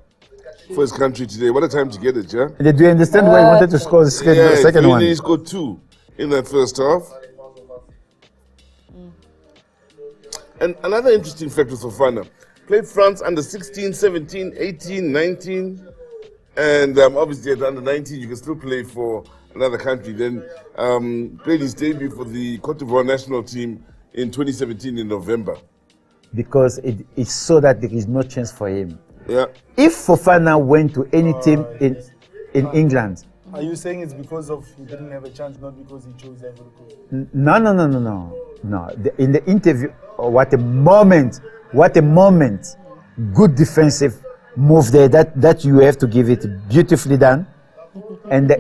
for his country today. What a time to get it, yeah? Did you understand why he wanted to score the second one? He scored 2 in that first half. And another interesting fact with Fofana, played France under 16, 17, 18, 19, and obviously at under 19 you can still play for another country. Then played his debut for the Cote d'Ivoire national team in 2017 in November. Because it saw that there is no chance for him. Yeah. If Fofana went to any team in England. Are you saying it's because of he didn't have a chance, not because he chose Ivory Coast? No. In the interview, what a moment. Good defensive move there that you have to give it beautifully done. And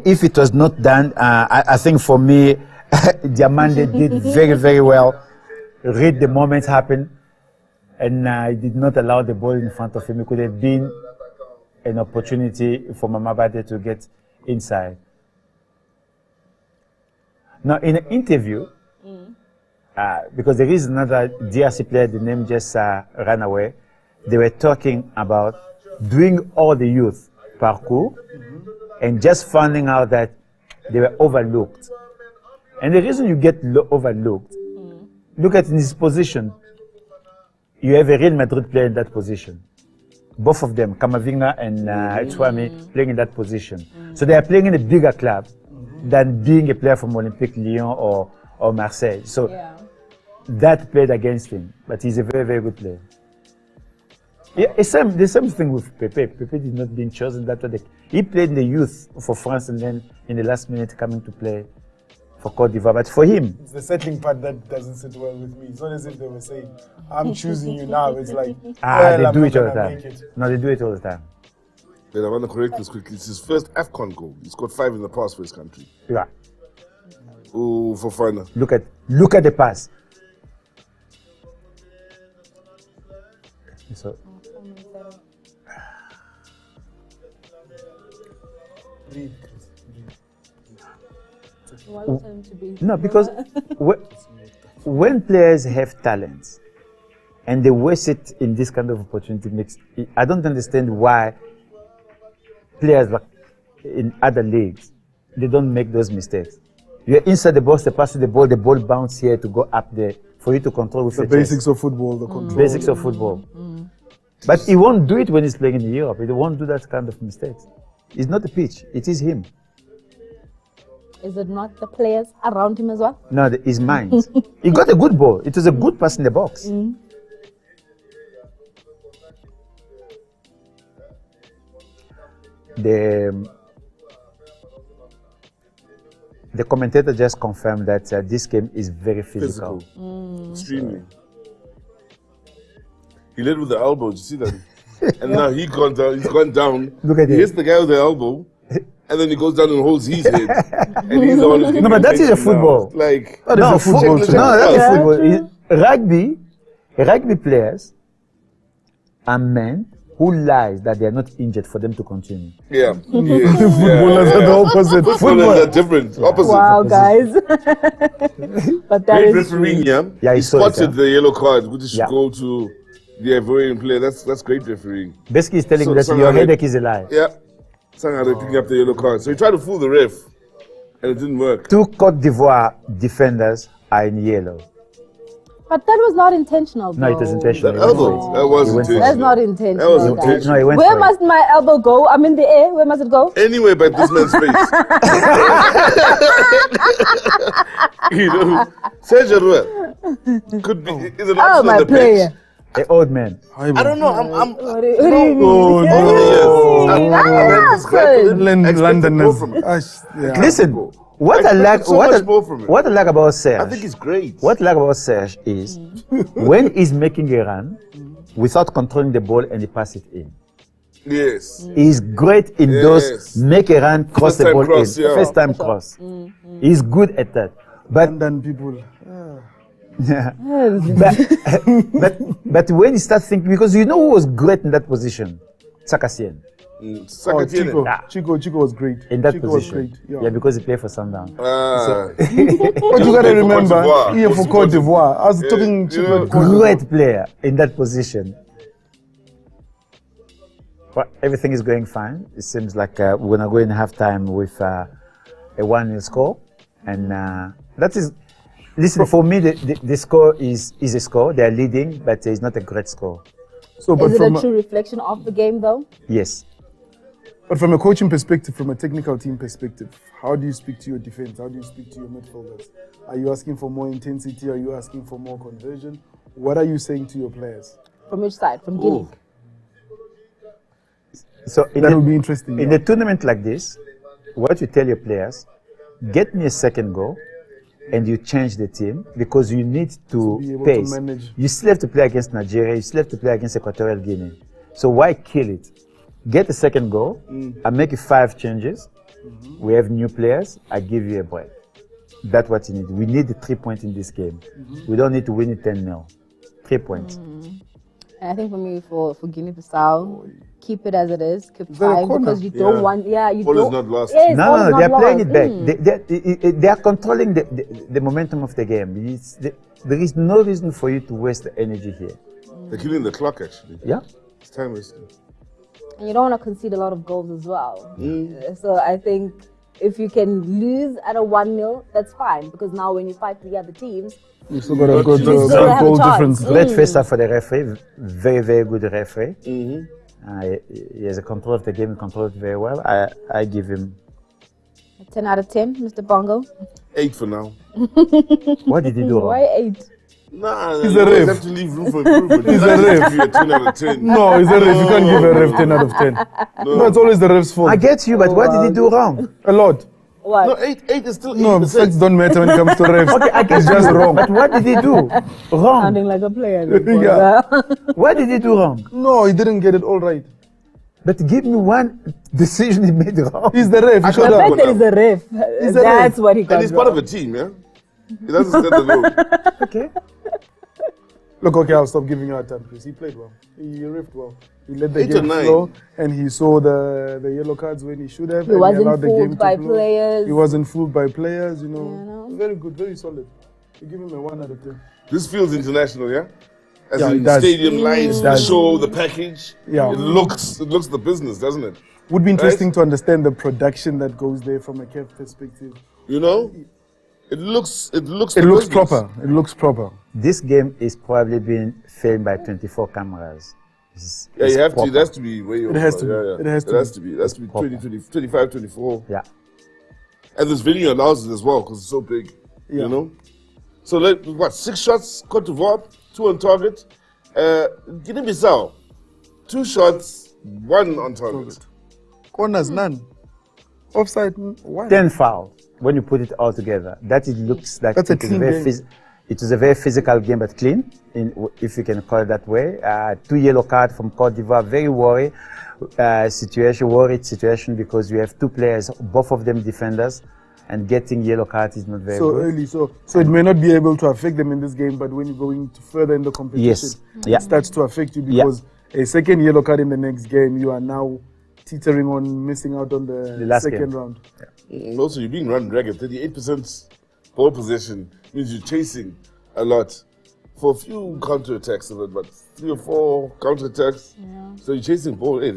if it was not done, I think for me, Diamande did very, very well. Read the moment happen, and he did not allow the ball in front of him. It could have been an opportunity for Mamabade to get inside. Now, in an interview, because there is another DRC player, the name just ran away, they were talking about doing all the youth parkour and just finding out that they were overlooked. And the reason you get overlooked, look at his position. You have a Real Madrid player in that position. Both of them, Kamavinga and Chouameni, playing in that position. So they are playing in a bigger club than being a player from Olympique Lyon or Marseille. So that played against him, but he's a very, very good player. Yeah, the same thing with Pepe. Pepe did not being chosen that way. He played in the youth for France and then in the last minute coming to play for Cote d'Ivoire. But for him, it's the settling part that doesn't sit well with me. It's not as if they were saying, I'm choosing you now. It's like, they do it all the time. No, they do it all the time. But I want to correct this quickly. It's his first AFCON goal. He scored 5 in the past for his country. Yeah. Oh, Fofana. Look at the pass. So. No, because when players have talents and they waste it in this kind of opportunity, I don't understand why players like in other leagues, they don't make those mistakes. You're inside the box, they pass the ball bounces here to go up there for you to control with the basics of football, the control. Basics of football. But he won't do it when he's playing in Europe. He won't do that kind of mistakes. It's not the pitch, it is him. Is it not the players around him as well? No, his mind. He got a good ball. It was a good pass in the box. The commentator just confirmed that this game is very physical. Extremely. He led with the elbow. Did you see that? And now he's gone down. Look at he hits the guy with the elbow. And then he goes down and holds his head. And he's the one who's no, but that is a football. Like, that is football. Rugby players are men who lies that they are not injured for them to continue. Yeah. Footballers are the opposite. Footballers are different. Opposite. Wow, guys. But that great is refereeing, he spotted the yellow card, which should go to the Ivorian player. That's great refereeing. Basically, he's telling that your headache is a lie. Yeah. Sangare picking up the yellow card. So he tried to fool the ref, and it didn't work. 2 Cote d'Ivoire defenders are in yellow. But that was not intentional, though. No, it was intentional. That elbow, that was intentional. That's not intentional. That was intentional. No, he went Where must my elbow go? I'm in the air. Where must it go? Anywhere but this man's face. Sergio Roel could be. Is an option on the player. pitch. An old man. I don't know. What do you mean? London. Listen, What I like, so much more from him. what I like about Serge, I think he's great. what I like about Serge is when he's making a run without controlling the ball and he pass it in. Yes. He's great in those make a run, cross First the time ball cross, in. yeah. First time cross. He's good at that. But And then people. but when you start thinking, because you know who was great in that position? Sakasien. Oh, Chico was great. In that Chico position. was great. Yeah, because he played for Sundown. But you gotta remember, here for Cote d'Ivoire. I was talking Chico. you know, Great player in that position. Well, everything is going fine. It seems like we're gonna go in halftime with a 1-0 score, and that is. Listen, for me, the score is a score. They are leading, but it's not a great score. So, but Is it from a true reflection of the game, though? Yes. But from a coaching perspective, from a technical team perspective, how do you speak to your defense? How do you speak to your midfielders? Are you asking for more intensity? Are you asking for more conversion? What are you saying to your players? From which side? From Guinea? So That would be interesting. in a tournament like this, what you tell your players, get me a second goal, and you change the team because you need to be able pace. to manage. You still have to play against Nigeria. You still have to play against Equatorial Guinea. So why kill it? Get a second goal. I make 5 changes. We have new players. I give you a break. That's what you need. We need the 3 points in this game. We don't need to win it 10-0. 3 points. And I think for me, for Guinea-Bissau, keep it as it is. Keep Is that a 5 corner? because you don't want. Yeah, you Ball is don't. not lost. Yes, ball is No, not they're playing lost. it back. They are controlling the momentum of the game. There is no reason for you to waste the energy here. They're killing the clock, actually. Yeah? It's time wasting. And you don't want to concede a lot of goals as well. So I think if you can lose at a 1-0, that's fine because now when you fight the other teams, You still got a good still have a goal chance. difference. Great first half for the referee. Very, very good referee. He has a control of the game. He controls it very well. I give him. 10 out of 10, Mr. Bongo. 8 for now. What did he do Why wrong? 8? Nah, He's you a always ref. have to leave room for improvement. He's a ref. Give you a 10 out of 10. No, it's a ref. You can't give a ref 10 out of 10. No, it's always the ref's fault. I get you, but what did he do wrong? A lot. What? No, 8 is still 80%. No, facts don't matter when it comes to refs. Okay, I get It's just you, wrong. But what did he do wrong? Sounding like a player. Yeah. What did he do wrong? No, he didn't get it all right. But give me one decision he made wrong. He's the ref. He I showed The can't up. fact that he's a ref, He's a that's ref. what he got And he's part wrong. of a team, yeah? He doesn't stand alone. Okay. Look, okay, I'll stop giving you a time, Chris. He played well. He riffed well. He let the 8 or game 9. flow, and he saw the yellow cards when he should have. He and wasn't allowed the fooled game to by flow. players. He wasn't fooled by players, you know. You know? Very good, very solid. You give him a 1 out of 10. This feels international, yeah? As Yeah, in it does. stadium lights, It the does. show, the package. Yeah. It looks the business, doesn't it? Would be interesting to understand the production that goes there from a CAF perspective. You know? It looks It the looks business. proper. It looks proper. This game is probably being filmed by 24 cameras. Yeah, you have to. proper. It has to be way over. has to be. Yeah, yeah. It has to It has to be. It has to be 20, 20, 25, 24. Yeah. And this video allows it as well because it's so big. Yeah. You know? So, 6 shots, Cote d'Ivoire, 2 on target. Guinea-Bissau, 2 shots, 1 on target. Corners, none. Offside, 1. 10 foul when you put it all together. That it looks like That's a it is clean very game. it was a very physical game, but clean, if you can call it that way. 2 yellow cards from Cote d'Ivoire, very worried situation because you have 2 players, both of them defenders, and getting yellow cards is not very So good. early, so it may not be able to affect them in this game, but when you're going to further in the competition, Yes. Yeah. it starts to affect you Yeah. because a second yellow card in the next game, you are now teetering on missing out on the last second game. round. Also, you're being run ragged. 38% ball possession means you're chasing a lot. For a few counter-attacks, about 3 or 4 counter-attacks. Yeah. So you're chasing ball. Hey,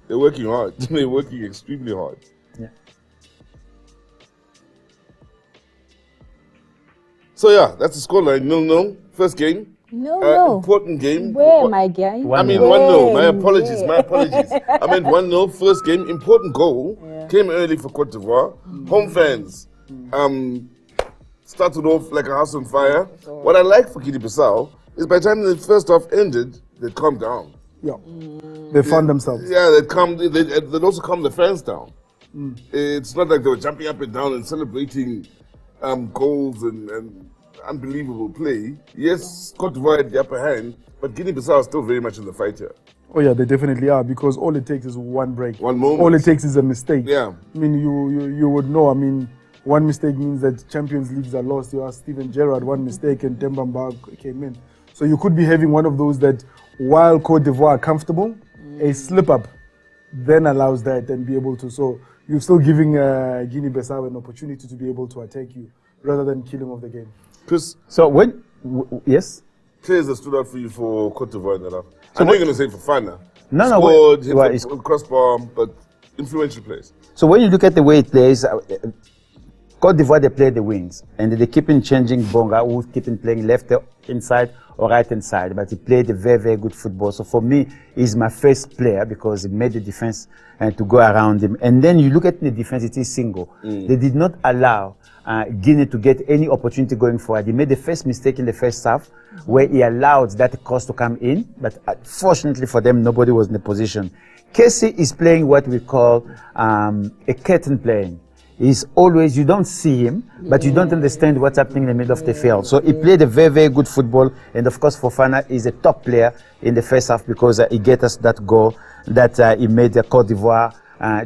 they're working hard. They're working extremely hard. Yeah. So yeah, that's the scoreline. 0-0. First game. No. Important game. Where, my guy? I mean, 1-0. My apologies. I meant 1-0. First game. Important goal. Came early for Cote d'Ivoire. Home fans started off like a house on fire. What I like for Guinea-Bissau is by the time the first half ended, they'd calm down. Yeah, they found themselves. Yeah, they'd also calm the fans down. It's not like they were jumping up and down and celebrating goals and unbelievable play. Yes, Cote d'Ivoire had the upper hand, but Guinea-Bissau is still very much in the fight here. Oh yeah, they definitely are, because all it takes is one break. One moment. All it takes is a mistake. Yeah. I mean, you would know. I mean, one mistake means that Champions Leagues are lost. You ask Steven Gerrard, one mistake and Demba Ba came in. So you could be having one of those that, while Cote d'Ivoire are comfortable, a slip-up then allows that and be able to. So you're still giving Guinea-Bissau an opportunity to be able to attack you rather than killing off the game. Chris, So yes? players that stood out for you for Cote d'Ivoire in that half. I know you're going to say Fofana. No, Scored, hit well, the crossbar, but influential players. So when you look at the way it plays, Cote d'Ivoire, they play the wings, and they keep on changing Bonga, who keep on playing left inside or right hand side, but he played a very, very good football. So for me, he's my first player because he made the defense to go around him. And then you look at the defense, it is single. They did not allow Guinea to get any opportunity going forward. He made the first mistake in the first half where he allowed that cross to come in, but fortunately for them, nobody was in the position. Casey is playing what we call a curtain playing. He's always, you don't see him, but you don't understand what's happening in the middle of the field. So he played a very, very good football. And of course, Fofana is a top player in the first half because he get us that goal that he made the Cote d'Ivoire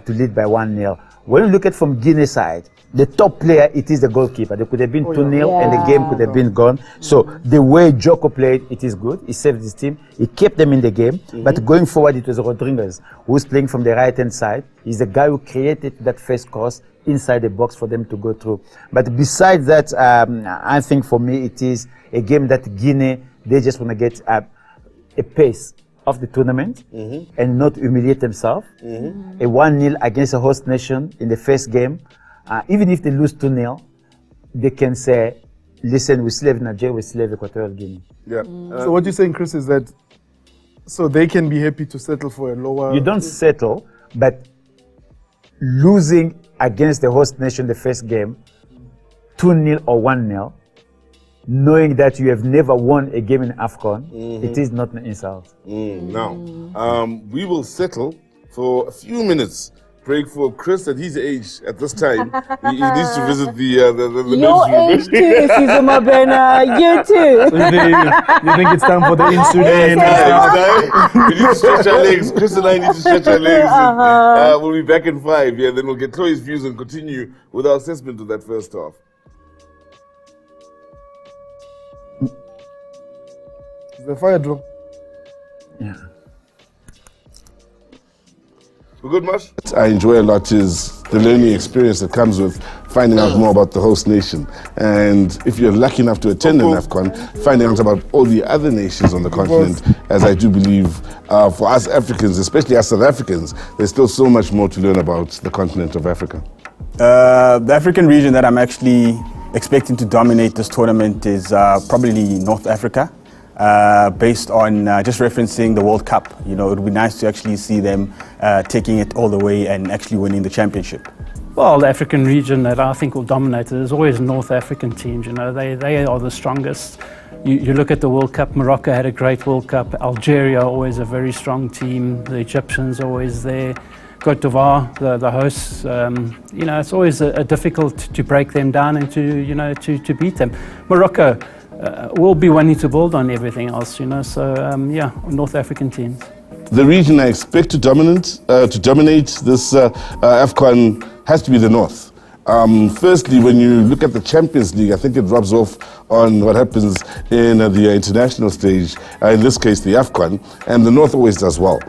to lead by 1-0. When you look at from Guinea side, the top player, it is the goalkeeper. There could have been 2-0 and the game could have been gone. So the way Joko played, it is good. He saved his team. He kept them in the game. But going forward, it was Rodriguez, who's playing from the right-hand side. He's the guy who created that first cross inside the box for them to go through. But besides that, I think for me, it is a game that Guinea, they just want to get a pace of the tournament and not humiliate themselves. A 1-0 against a host nation in the first game. Even if they lose 2-0, they can say, listen, we still have Nigeria, we still have Equatorial Guinea. Yeah. So what you're saying, Chris, is that so they can be happy to settle for a lower... You don't settle, but losing against the host nation the first game, 2-0 or 1-0, knowing that you have never won a game in AFCON, it is not an insult. Now, we will settle for a few minutes. Break for Chris at his age at this time. He needs to visit the Your newsroom. age too, Caesar Mabena. You too. You think it's time for the insulin? We need to stretch our legs. Chris and I need to stretch our legs. And, we'll be back in 5. Yeah, then we'll get Chloe's views and continue with our assessment of that first half. Is the fire drill? Yeah. We're good, Mash? I enjoy a lot is the learning experience that comes with finding out more about the host nation. And if you're lucky enough to attend an AFCON, finding out about all the other nations on the continent, as I do believe for us Africans, especially us South Africans, there's still so much more to learn about the continent of Africa. The African region that I'm actually expecting to dominate this tournament is probably North Africa. Based on just referencing the World Cup. You know, it would be nice to actually see them taking it all the way and actually winning the championship. Well, the African region that I think will dominate, there's always North African teams, you know, they are the strongest. You look at the World Cup, Morocco had a great World Cup, Algeria always a very strong team, the Egyptians always there, Cote d'Ivoire, the hosts, you know, it's always difficult to break them down and to beat them. Morocco, we'll be wanting to build on everything else, you know. So yeah, North African teams. The region I expect to dominate this AFCON has to be the North. Firstly, when you look at the Champions League, I think it rubs off on what happens in the international stage, in this case the AFCON, and the North always does well.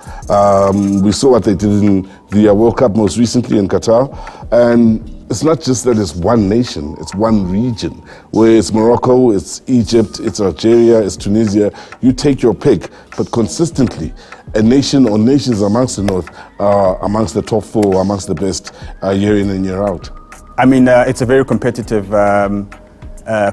We saw what they did in the World Cup most recently in Qatar, and it's not just that it's one nation, it's one region, where it's Morocco, it's Egypt, it's Algeria, it's Tunisia. You take your pick, but consistently, a nation or nations amongst the North are amongst the top 4, amongst the best year in and year out. I mean, it's a very competitive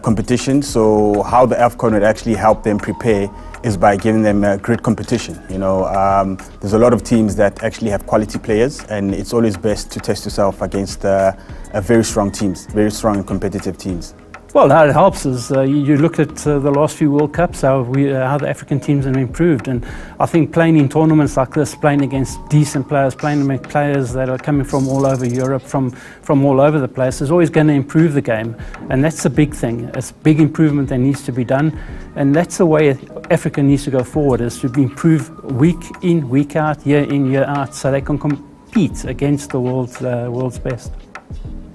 competition, so how the AFCON would actually help them prepare is by giving them a great competition. You know, there's a lot of teams that actually have quality players, and it's always best to test yourself against very strong teams, very strong and competitive teams. Well, how it helps is you look at the last few World Cups, how the African teams have improved, and I think playing in tournaments like this, playing against decent players, playing against players that are coming from all over Europe, from all over the place, is always going to improve the game, and that's a big thing. It's a big improvement that needs to be done, and that's the way Africa needs to go forward, is to improve week in, week out, year in, year out, so they can compete against the world's best.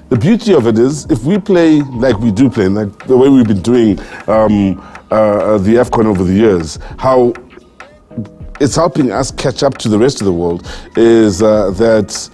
The beauty of it is, if we play like we do play, like the way we've been doing the AFCON over the years, how it's helping us catch up to the rest of the world is that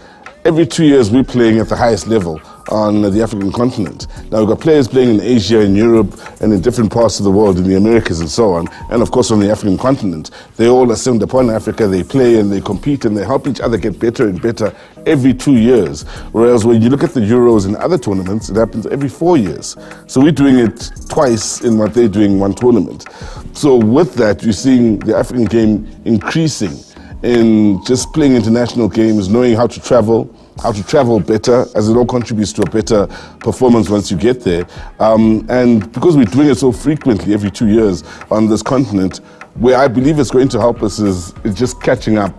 every 2 years we're playing at the highest level on the African continent. Now we've got players playing in Asia, in Europe, and in different parts of the world, in the Americas and so on, and of course on the African continent. They all assemble upon Africa, they play and they compete and they help each other get better and better every 2 years. Whereas when you look at the Euros and other tournaments, it happens every 4 years. So we're doing it twice in what they're doing in one tournament. So with that, you're seeing the African game increasing in just playing international games, knowing how to travel better, as it all contributes to a better performance once you get there. And because we're doing it so frequently every 2 years on this continent, where I believe it's going to help us is just catching up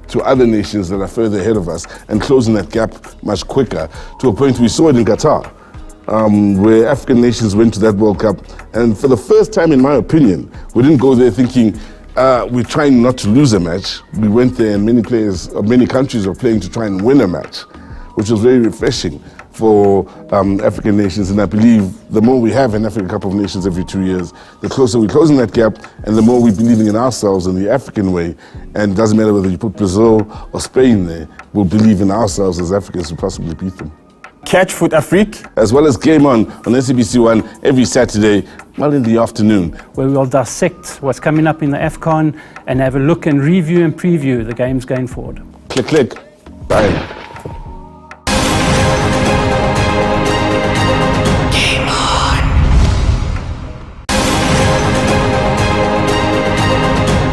to other nations that are further ahead of us and closing that gap much quicker, to a point we saw it in Qatar, where African nations went to that World Cup. And for the first time, in my opinion, we didn't go there thinking, we're trying not to lose a match. We went there and many countries were playing to try and win a match, which was very refreshing for African nations. And I believe the more we have an African Cup of Nations every 2 years, the closer we're closing that gap and the more we're believing in ourselves in the African way. And it doesn't matter whether you put Brazil or Spain there, we'll believe in ourselves as Africans to possibly beat them. Catch Fut-Afrique, as well as Game On SABC One every Saturday, well in the afternoon, where we'll dissect what's coming up in the AFCON and have a look and review and preview the games going forward. Click, click, bye. Game on.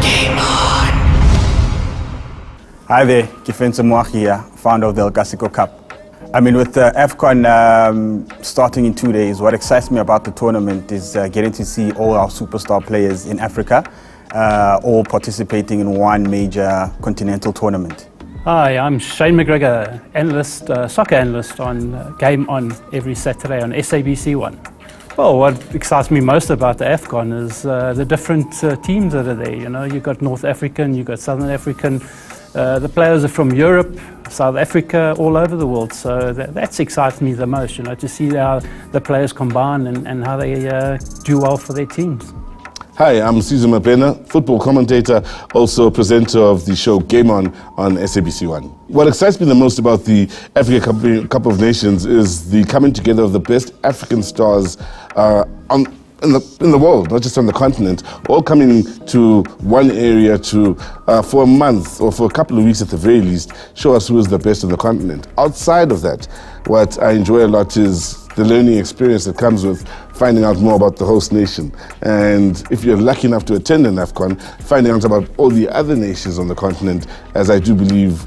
Game on. Hi there, Kifense Moaki here, founder of the El Clasico Cup. I mean, with the AFCON starting in 2 days, what excites me about the tournament is getting to see all our superstar players in Africa all participating in one major continental tournament. Hi, I'm Shane McGregor, analyst, soccer analyst on Game On every Saturday on SABC One. Well, what excites me most about the AFCON is the different teams that are there. You know, you've got North African, you've got Southern African. The players are from Europe, South Africa, all over the world. So that excites me the most, you know, to see how the players combine and how they do well for their teams. Hi, I'm Caesar Mapena, football commentator, also presenter of the show Game On SABC One. What excites me the most about the Africa Cup of Nations is the coming together of the best African stars in the world, not just on the continent, all coming to one area to, for a month or for a couple of weeks at the very least, show us who is the best on the continent. Outside of that, what I enjoy a lot is the learning experience that comes with finding out more about the host nation. And if you're lucky enough to attend an AFCON, finding out about all the other nations on the continent, as I do believe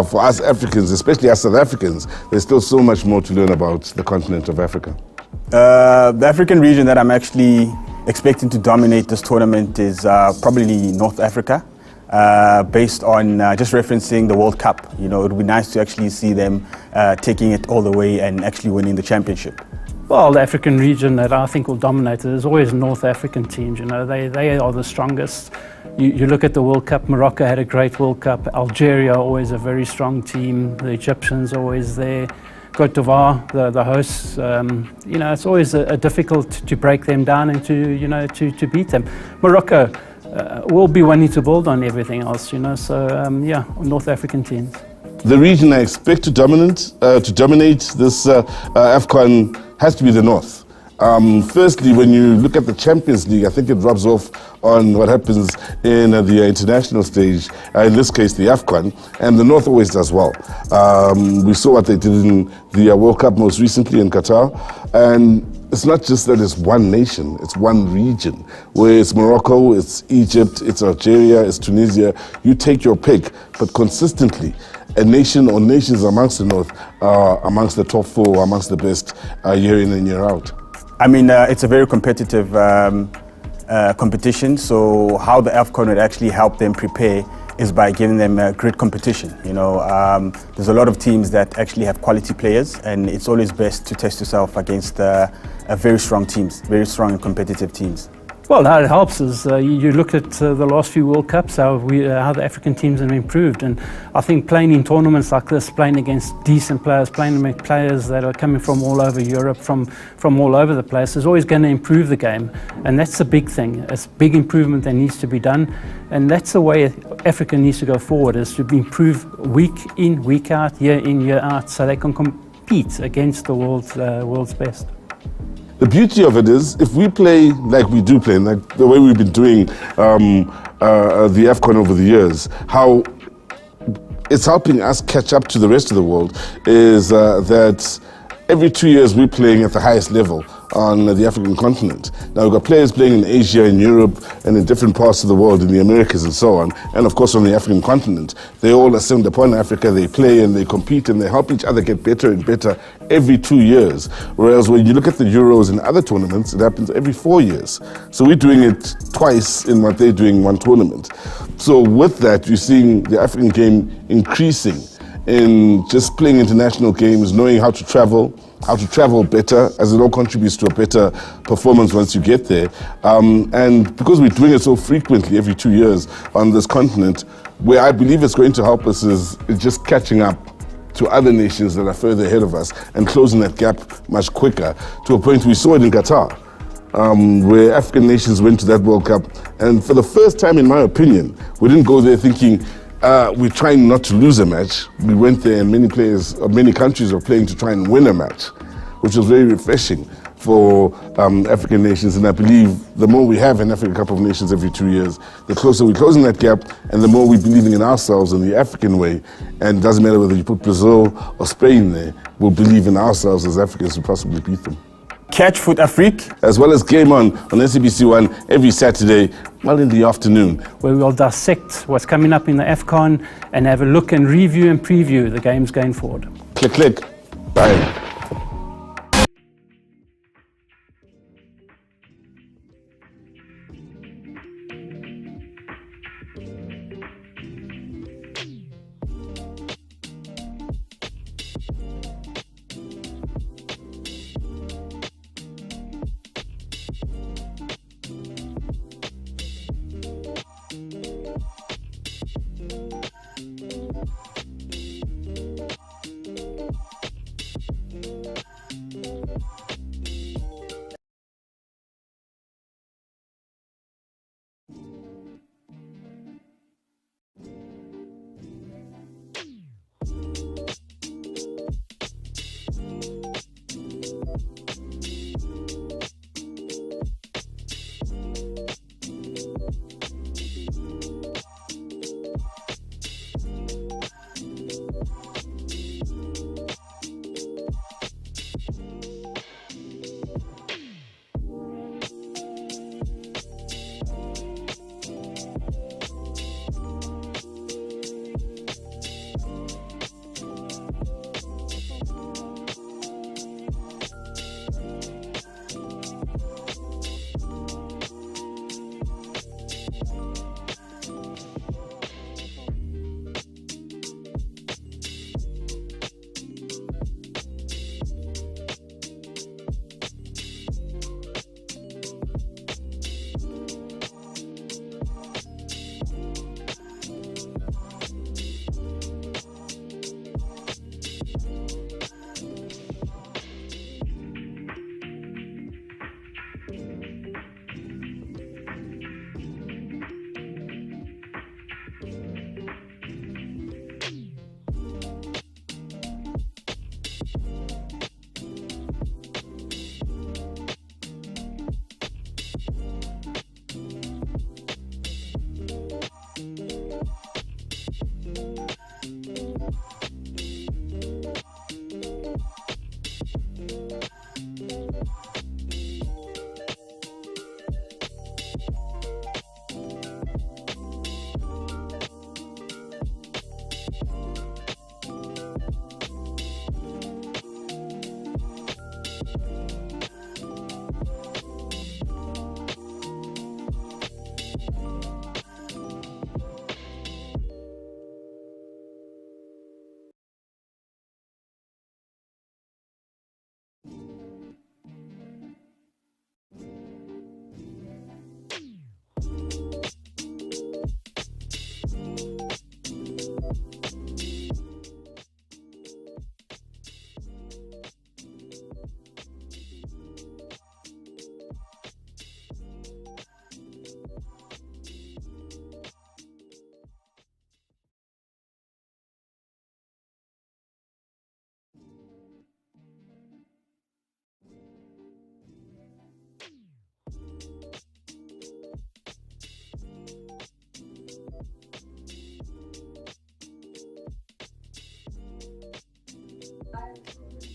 for us Africans, especially us South Africans, there's still so much more to learn about the continent of Africa. The African region that I'm actually expecting to dominate this tournament is probably North Africa, based on just referencing the World Cup. You know, it would be nice to actually see them taking it all the way and actually winning the championship. Well, the African region that I think will dominate it is always North African teams. You know, they are the strongest. You look at the World Cup, Morocco had a great World Cup. Algeria, always a very strong team. The Egyptians always there. Cote d'Ivoire, the hosts, you know, it's always difficult to break them down and to beat them. Morocco will be wanting to build on everything else, you know, so yeah, North African teams. The region I expect to dominate this AFCON has to be the North. Firstly, when you look at the Champions League, I think it rubs off on what happens in the international stage, in this case the AFCON, and the North always does well. We saw what they did in the World Cup most recently in Qatar, and it's not just that it's one nation, it's one region, where it's Morocco, it's Egypt, it's Algeria, it's Tunisia. You take your pick, but consistently, a nation or nations amongst the North are amongst the top four, amongst the best year in and year out. I mean, it's a very competitive competition. So how the AFCON would actually help them prepare is by giving them a great competition. You know, there's a lot of teams that actually have quality players, and it's always best to test yourself against very strong teams, very strong and competitive teams. Well, how it helps is you look at the last few World Cups, how the African teams have improved, and I think playing in tournaments like this, playing against decent players, playing against players that are coming from all over Europe, from all over the place, is always going to improve the game, and that's a big thing. It's a big improvement that needs to be done, and that's the way Africa needs to go forward, is to improve week in, week out, year in, year out, so they can compete against the world's best. The beauty of it is, if we play like we do play, like the way we've been doing the AFCON over the years, how it's helping us catch up to the rest of the world is that every 2 years we're playing at the highest level on the African continent. Now we've got players playing in Asia, in Europe, and in different parts of the world, in the Americas and so on, and of course on the African continent. They all assemble upon Africa, they play and they compete and they help each other get better and better every 2 years. Whereas when you look at the Euros and other tournaments, it happens every 4 years. So we're doing it twice in what they're doing in one tournament. So with that, you're seeing the African game increasing in just playing international games, knowing how to travel better, as it all contributes to a better performance once you get there. And because we're doing it so frequently every 2 years on this continent, where I believe it's going to help us is just catching up to other nations that are further ahead of us and closing that gap much quicker, to a point we saw it in Qatar, where African nations went to that World Cup. And for the first time, in my opinion, we didn't go there thinking, we're trying not to lose a match. We went there and many countries were playing to try and win a match, which was very refreshing for African nations. And I believe the more we have an African Cup of Nations every 2 years, the closer we're closing that gap and the more we're believing in ourselves in the African way. And it doesn't matter whether you put Brazil or Spain there, we'll believe in ourselves as Africans to possibly beat them. Catch Fut-Afrique, as well as Game On SABC One every Saturday, well in the afternoon, where we'll dissect what's coming up in the AFCON and have a look and review and preview the games going forward. Click, click, bye.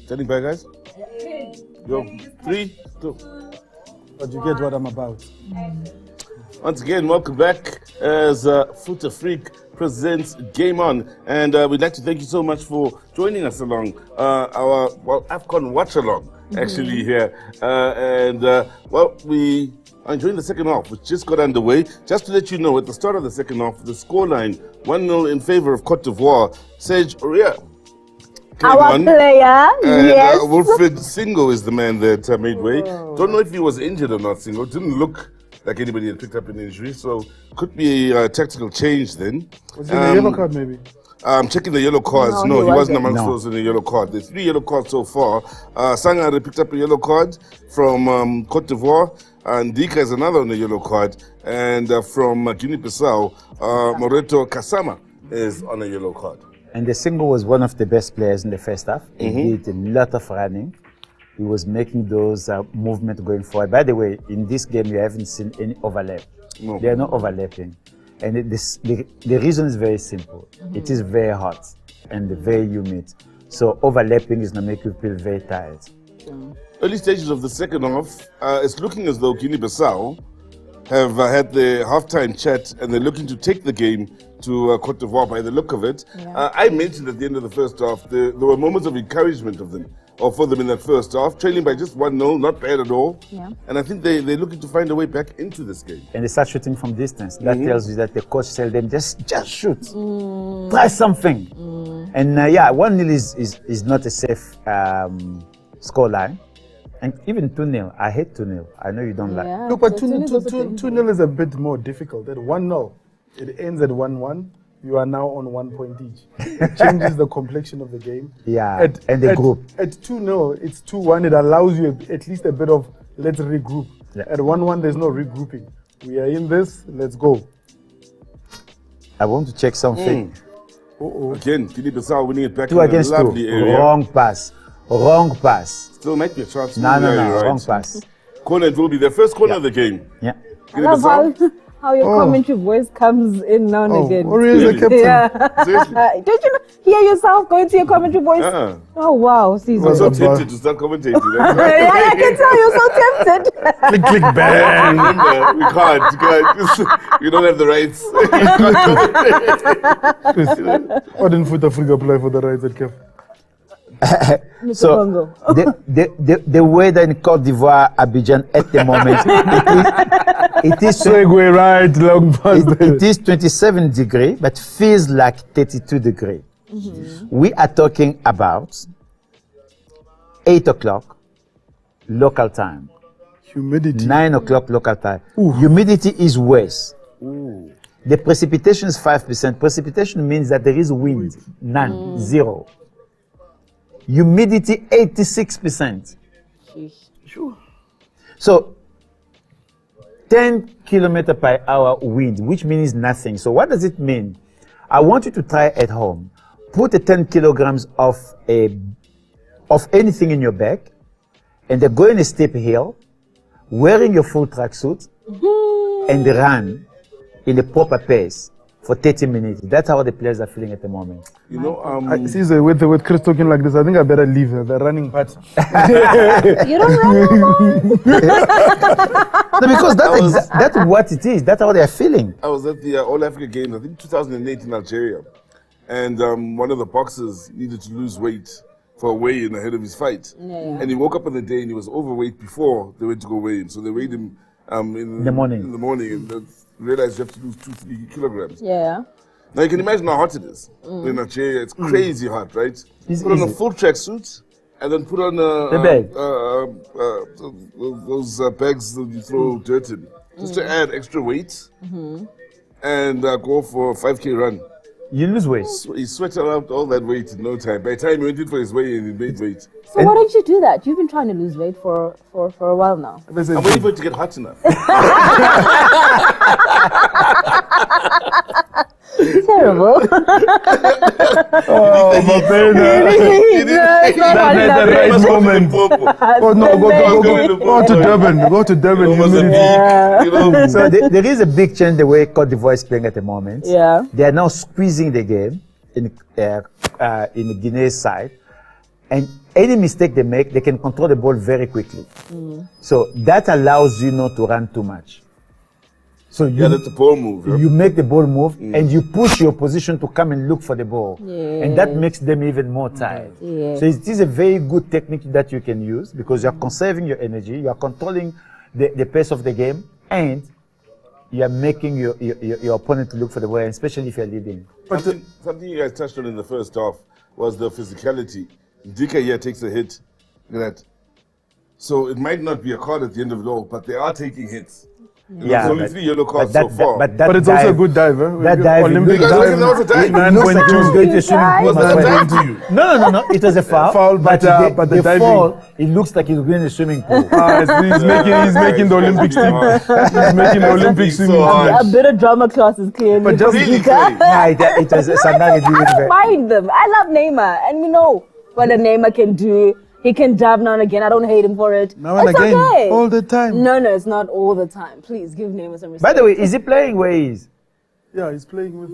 Standing by, guys? Yo, 3, 2. But you get what I'm about. Once again, welcome back as Fut-Afrique presents Game On. And we'd like to thank you so much for joining us along our AFCON watch-along, actually, here. We are enjoying the second half, which just got underway. Just to let you know, at the start of the second half, the scoreline, 1-0 in favor of Cote d'Ivoire. Serge Aurier came Our on, player, and yes. Wilfred Singo is the man that made way. Don't know if he was injured or not, Singo. Didn't look like anybody had picked up an injury, so could be a tactical change then. Was it a yellow card, maybe? I'm checking the yellow cards. No, No, he wasn't wasn't. amongst those in the yellow card. There's 3 yellow cards so far. Sangare picked up a yellow card from Cote d'Ivoire. And Dika is another on the yellow card. And from Guinea-Bissau, Moreto Kasama is on a yellow card. And the single was one of the best players in the first half. He did a lot of running. He was making those movements going forward. By the way, in this game, you haven't seen any overlap. No. They are not overlapping. And the reason is very simple. It is very hot and very humid. So overlapping is going to make you feel very tired. Early stages of the second half, it's looking as though Guinea-Bissau have had the halftime chat and they're looking to take the game to Cote d'Ivoire by the look of it. I mentioned at the end of the first half, there were moments of encouragement of them, or for them in that first half, trailing by just 1-0, not bad at all. Yeah. And I think they're looking to find a way back into this game. And they start shooting from distance. That tells you that the coach tells them, just shoot. Try something. And 1-0 is not a safe scoreline. And even 2-0, I hate 2-0. I know you don't like. Yeah, No, but so 2-0 is a bit more difficult. At 1-0, it ends at 1-1. You are now on 1 point each. It changes the complexion of the game. Yeah, and the group. At 2-0, it's 2-1. It allows you at least a bit of let's regroup. Yeah. At 1-1, there's no regrouping. We are in this, let's go. I want to check something. Again, Guinea-Bissau winning it back 2 in a against 2. lovely area. Wrong pass. Still might be a chance. No, Right. wrong pass. Corner, it will be their first corner of the game. Yeah. I love how your commentary voice comes in now and again. Aurier is the captain. Yeah. Seriously? Don't you hear yourself going to your commentary voice? Oh wow, Caesar. I'm so tempted to start commentating. Yeah, I can tell you're so tempted. Click, click, bang. Remember, we can't. We don't have the rights. Why didn't Fut-Afrique apply for the rights at CAF? So Congo. the weather in Cote d'Ivoire, Abidjan at the moment, it is Segue right, long pass. it is 27 degrees, but feels like 32 degrees. We are talking about 8 o'clock local time, Humidity. 9 o'clock local time. Humidity is worse. The precipitation is 5%. Precipitation means that there is wind, none, 0. Humidity 86%. So 10 kilometer per hour wind, which means nothing. So what does it mean? I want you to try at home. Put a 10 kilograms of anything in your bag, and then go in a steep hill, wearing your full tracksuit, and run in a proper pace for 30 minutes. That's how the players are feeling at the moment. You know, See, with Chris talking like this, I think I better leave the running part. You don't run no more. No, because that's what it is. That's how they are feeling. I was at the All Africa Games, I think 2008 in Algeria, and one of the boxers needed to lose weight for a weigh-in ahead of his fight. And he woke up on the day and he was overweight before they went to go weigh him. So they weighed him in the morning. and realized you have to lose 2-3 kilograms. Yeah. Now you can imagine how hot it is in Algeria. It's crazy hot, right? It's put on a easy. full track suit and then put on The bag. those bags that you throw dirt in, just to add extra weight and go for a 5K run. You lose weight. So he sweated out all that weight in no time. By the time he went in for his weigh-in, he made weight. So why don't you do that? You've been trying to lose weight for a while now. I'm waiting for it to get hot enough. Terrible. Oh, my That's the right moment. Oh no, go to Durban. Go to Durban. Humidity. You know, So there is a big change the way Cote d'Ivoire is playing at the moment. Yeah. They are now squeezing the game in the Guinea side. And any mistake they make, they can control the ball very quickly. So that allows you not to run too much. So you, let the ball move. you make the ball move and you push your opposition to come and look for the ball. And that makes them even more tired. So it is a very good technique that you can use because you are conserving your energy, you are controlling the pace of the game, and you are making your opponent to look for the ball, especially if you are leading. But something you guys touched on in the first half was the physicality. Dika here takes a hit. Look at that. So it might not be a card at the end of it all, but they are taking hits. There's only 3 yellow cards so far. But it's also a good dive. That dive, Olympic that was a dive. It looks like he was going to swimming pool. Was that a dive to you? No. It was a foul. But the diving, fall, it looks like he's going to swimming pool. He's making the Olympics team. He's making the Olympics team. A bit of drama classes clearly. But just really It was something I don't mind them. I love Neymar, and we know what a Neymar can do. He can dive now and again. I don't hate him for it. Now and it's again, okay. all the time. No, it's not all the time. Please give Neymar some respect. By the way, is he playing where he is? Yeah, he's playing with.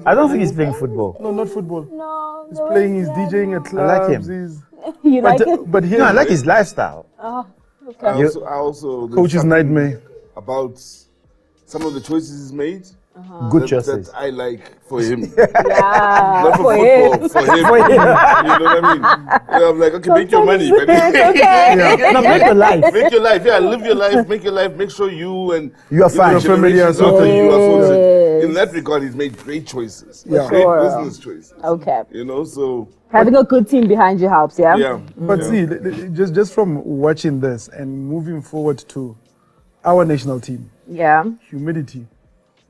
I don't think he's playing football. No, not football. No, He's playing. He's DJing at clubs. I like him. You like it? But here, No, I like his lifestyle. Oh, okay. I also coach's nightmare. about some of the choices he's made. Good That choices. I like for him. Yeah, Not for football, for him. You know what I mean? Yeah, I'm like, okay, make your money, baby. okay. No, make your life. Make your life, live your life, make your life, make sure you and You are fine. your family are generations after sorted. you are sorted. In that regard, he's made great choices, great Sure. business choices. Okay. You know, so Having a good team behind you helps, yeah? yeah. But see, just from watching this and moving forward to our national team, Yeah. humidity.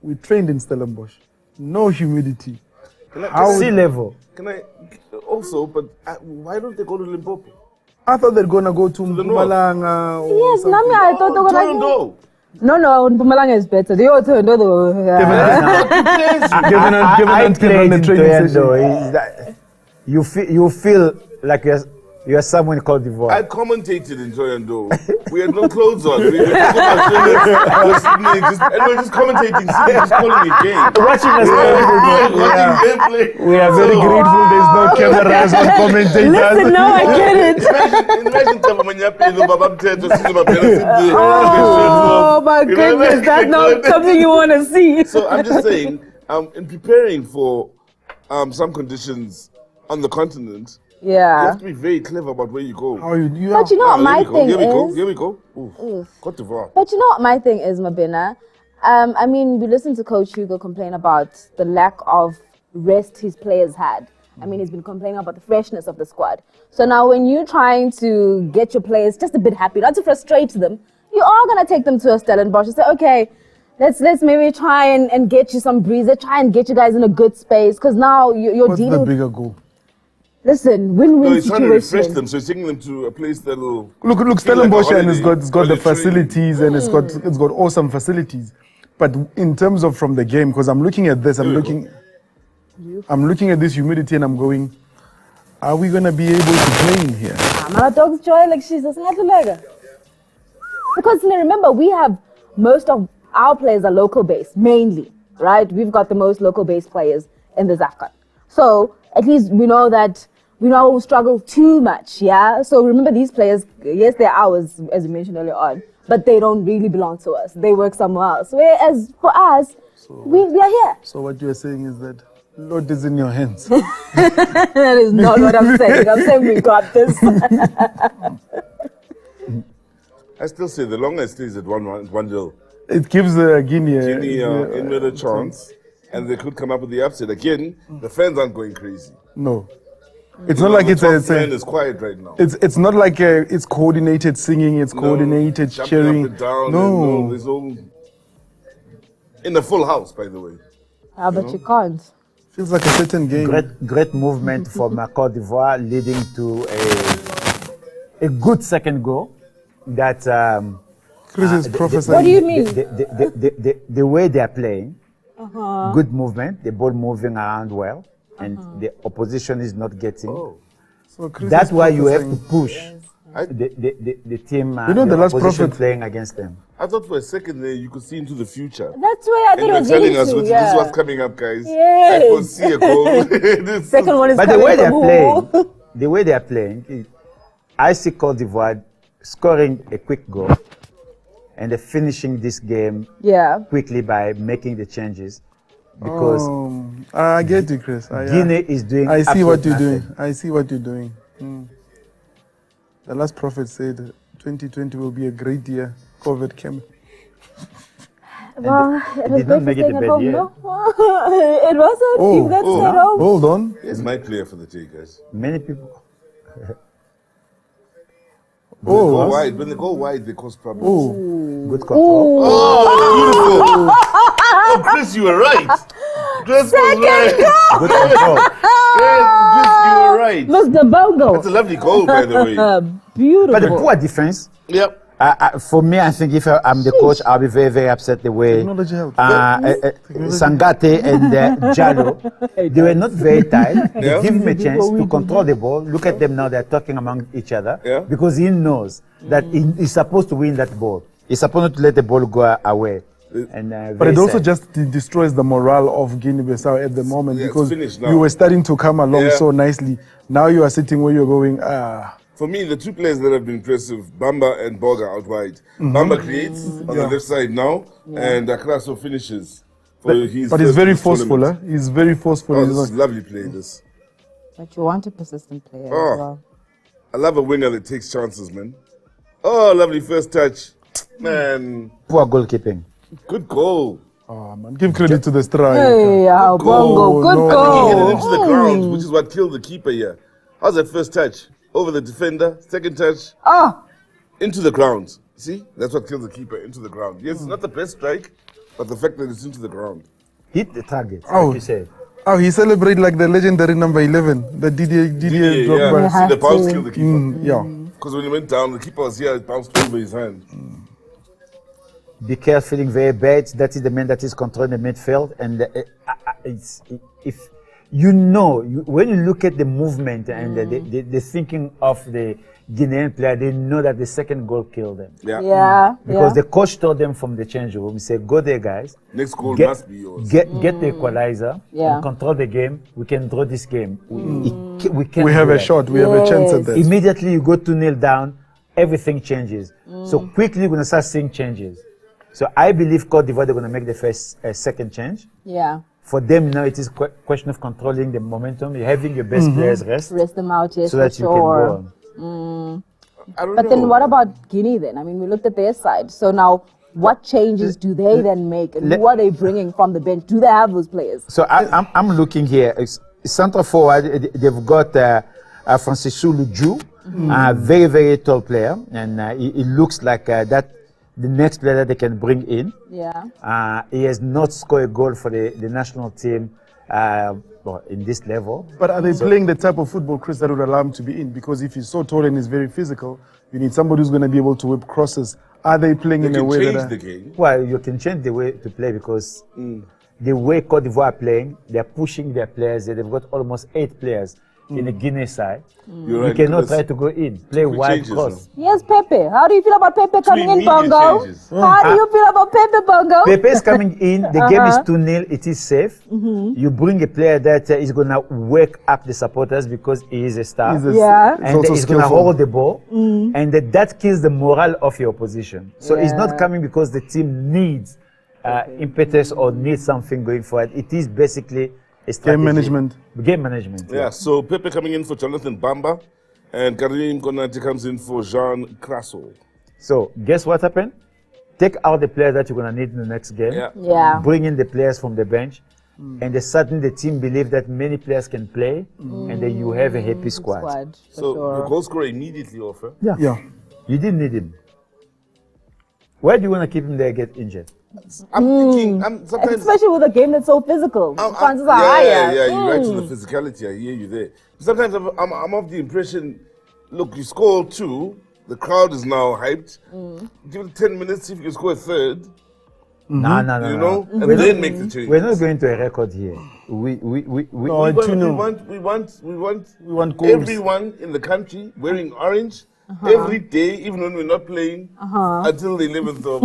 We trained in Stellenbosch. No humidity. Sea level. Can I also? But why don't they go to Limpopo? I thought they're gonna go to the north. Mpumalanga or Yes, Nami, I thought they were like. Tondo. No, Mpumalanga is better. They all turned though. given I played the in training session. Toyando. You feel like you're somewhere in Cote I d'Ivoire. commentated in Toyando. We had no clothes on. We were just commentating, just calling a game. Watching us play. We are very grateful there's no cameras or commentators. Listen, now I get it. Imagine Oh my goodness, that's not something you want to see. So I'm just saying, in preparing for some conditions on the continent, you Yeah. have to be very clever about where you go. How you But you know what my thing Here we go. is? Here we go. Ooh, Cote d'Ivoire. But you know what my thing is, Mabena? I mean, we listened to Coach Hugo complain about the lack of rest his players had. I mean, he's been complaining about the freshness of the squad. So now when you're trying to get your players just a bit happy, not to frustrate them, you are going to take them to a Stellenbosch and say, okay, let's maybe try and get you some breeze. Let's try and get you guys in a good space. Because now you're What's dealing the with... bigger goal? Listen, win-win No, he's trying to refresh situation. them, so he's taking them to a place that will Look, feel like a Stellenbosch and it's holiday. got the Holiday training. facilities and it's got awesome facilities. But in terms of from the game, because I'm looking at this, I'm looking at this humidity and I'm going, are we gonna be able to play in here? My dog's joy, like she's just not like. Because remember, we have most of our players are local based, mainly, right? We've got the most local based players in this AFCON. So at least we know that we don't struggle too much, yeah? So remember, these players, yes, they're ours, as you mentioned earlier on, but they don't really belong to us. They work somewhere else. Whereas for us, we are here. So what you're saying is that Lord is in your hands. That is not what I'm saying. I'm saying we got this. I still say the longer it stays at 1-0, It gives Guinea in a chance, and they could come up with the upset. Again, the fans aren't going crazy. No. It's not like it's a... fan is quiet right now. It's not like it's coordinated singing, it's coordinated Jumping cheering. up and down. No. There's all in the full house, by the way. But you can't. Feels like a certain game. Great movement from Cote d'Ivoire, leading to a good second goal. That Chris is prophesying. What do you mean? the way they are playing, good movement, the ball moving around well, and the opposition is not getting. So Chris That's is why you have to prophesying. push the team, You know, the last opposition prophet- playing against them. I thought for a second there you could see into the future. That's where I And think you it were was telling getting us to, this is what's coming up, guys. Yes. I foresee a goal. This Second one is But the coming way they're from playing, who? the way they're playing, I see Cote d'Ivoire scoring a quick goal and they're finishing this game Yeah. quickly by making the changes because I get you, Chris. Guinea is doing. I see what absolute you're nothing. doing. I see what you're doing. The last prophet said 2020 will be a great year. COVID came. Well, it was did not great make for it staying the at bed home, yet. no? It was a team that stayed home. Hold on. Here's my player for the day, guys. Many people. Go wide. When they go wide, they cause problems. Good control. Oh, beautiful. Oh, Chris, you were right. Chris was right. Good control. Chris, you were right. Mr. Bongo. That's a lovely goal, by the way. Beautiful. But the poor defense. Yep. For me, I think if I'm the coach, I'll be very, very upset the way Technology helps. Sangate and Jallo, they were not very tight. They Yeah. give him a chance to control the ball. Look at them now; they're talking among each other Yeah. because he knows that he's supposed to win that ball. He's supposed not to let the ball go away. And But very it also sad. just destroys the morale of Guinea-Bissau at the moment Yeah, it's because finished now. you were starting to come along Yeah. so nicely. Now you are sitting where you're going, For me, the two players that have been impressive, Bamba and Boga out wide. Bamba creates on the left side now, and Akraso finishes. For his But he's first very tournament. forceful, eh? He's very forceful. Oh, He's this is not- lovely play, this. But you want a persistent player Oh. as well. I love a winger that takes chances, man. Oh, lovely first touch. Man, poor goalkeeping. good goal. Oh, man. Give credit to the striker. Hey, Bongo, good no. goal. He hit it into the ground, which is what killed the keeper here. How's that first touch? Over the defender, second touch, Oh, into the ground. See? That's what killed the keeper, into the ground. Yes, it's not the best strike, but the fact that it's into the ground. Hit the target, Oh. like you said. Oh, he celebrated like the legendary number 11, the Didier Yeah, Drogba. see, the have bounce to. killed the keeper. Yeah. Because when he went down, the keeper was here, it bounced over his hand. Be careful, feeling very bad. That is the man that is controlling the midfield, and if you know, when you look at the movement and the thinking of the Guinean player, they know that the second goal killed them. yeah. Because yeah. the coach told them from the change room, he said, go there, guys. Next goal Get, must be yours. get the equalizer Yeah. and control the game. We can draw this game. We can We have do a that. shot. We have a chance at Yes. that. Immediately you go 2-0 down, everything changes. So quickly you're going to start seeing changes. So I believe Cote d'Ivoire, they're going to make the second change. Yeah. For them now, it is question of controlling the momentum, having your best players rest, Rest them out, yes, so for that you can sure. go on. I don't But know. then what about Guinea then? I mean, we looked at their side. So now, what changes do they then make? And who are they bringing from the bench? Do they have those players? So I'm looking here. Centre forward, they've got Francisco Luju, very, very tall player. And it looks like that the next player that they can bring in. Yeah. He has not scored a goal for the national team in this level. But are they playing the type of football, Chris, that would allow him to be in? Because if he's so tall and he's very physical, you need somebody who's going to be able to whip crosses. Are they playing They in a can way change that... the game. Well, you can change the way to play because the way Cote d'Ivoire are playing, they're pushing their players. They've got almost 8 players in the Guinea side. You're You right, cannot because try to go in, play quick wide changes cross. Yes, Pepe. How do you feel about Pepe coming in, immediate Bongo? changes. How do you feel about Pepe, Bongo? Pepe is coming in, the game is 2-0, it is safe. You bring a player that is going to wake up the supporters because he is a star. Yeah. He's And also he's going to skillful. hold the ball, and that kills the morale of your opposition. So he's not coming because the team needs impetus or needs something going forward. It is basically a strategy. Game management. Yeah, so Pepe coming in for Jonathan Bamba, and Karim Konate comes in for Jean Crasso. So guess what happened? Take out the players that you're going to need in the next game. Yeah. Yeah. Bring in the players from the bench. And suddenly the team believe that many players can play, and then you have a happy squad. For So sure. the goal scorer immediately off. Yeah. You didn't need him. Why do you want to keep him there, get injured? I'm thinking, sometimes. Especially with a game that's so physical. Chances are yeah, higher. you're right to the physicality. I hear you there. Sometimes I'm of the impression, look, you score 2, the crowd is now hyped. Give it 10 minutes, see if you can score a third. No. You know, and We're then not- make the change. We're not going to a record here. We We want, we want We want goals. everyone in the country wearing orange Every day, even when we're not playing, until the 11th of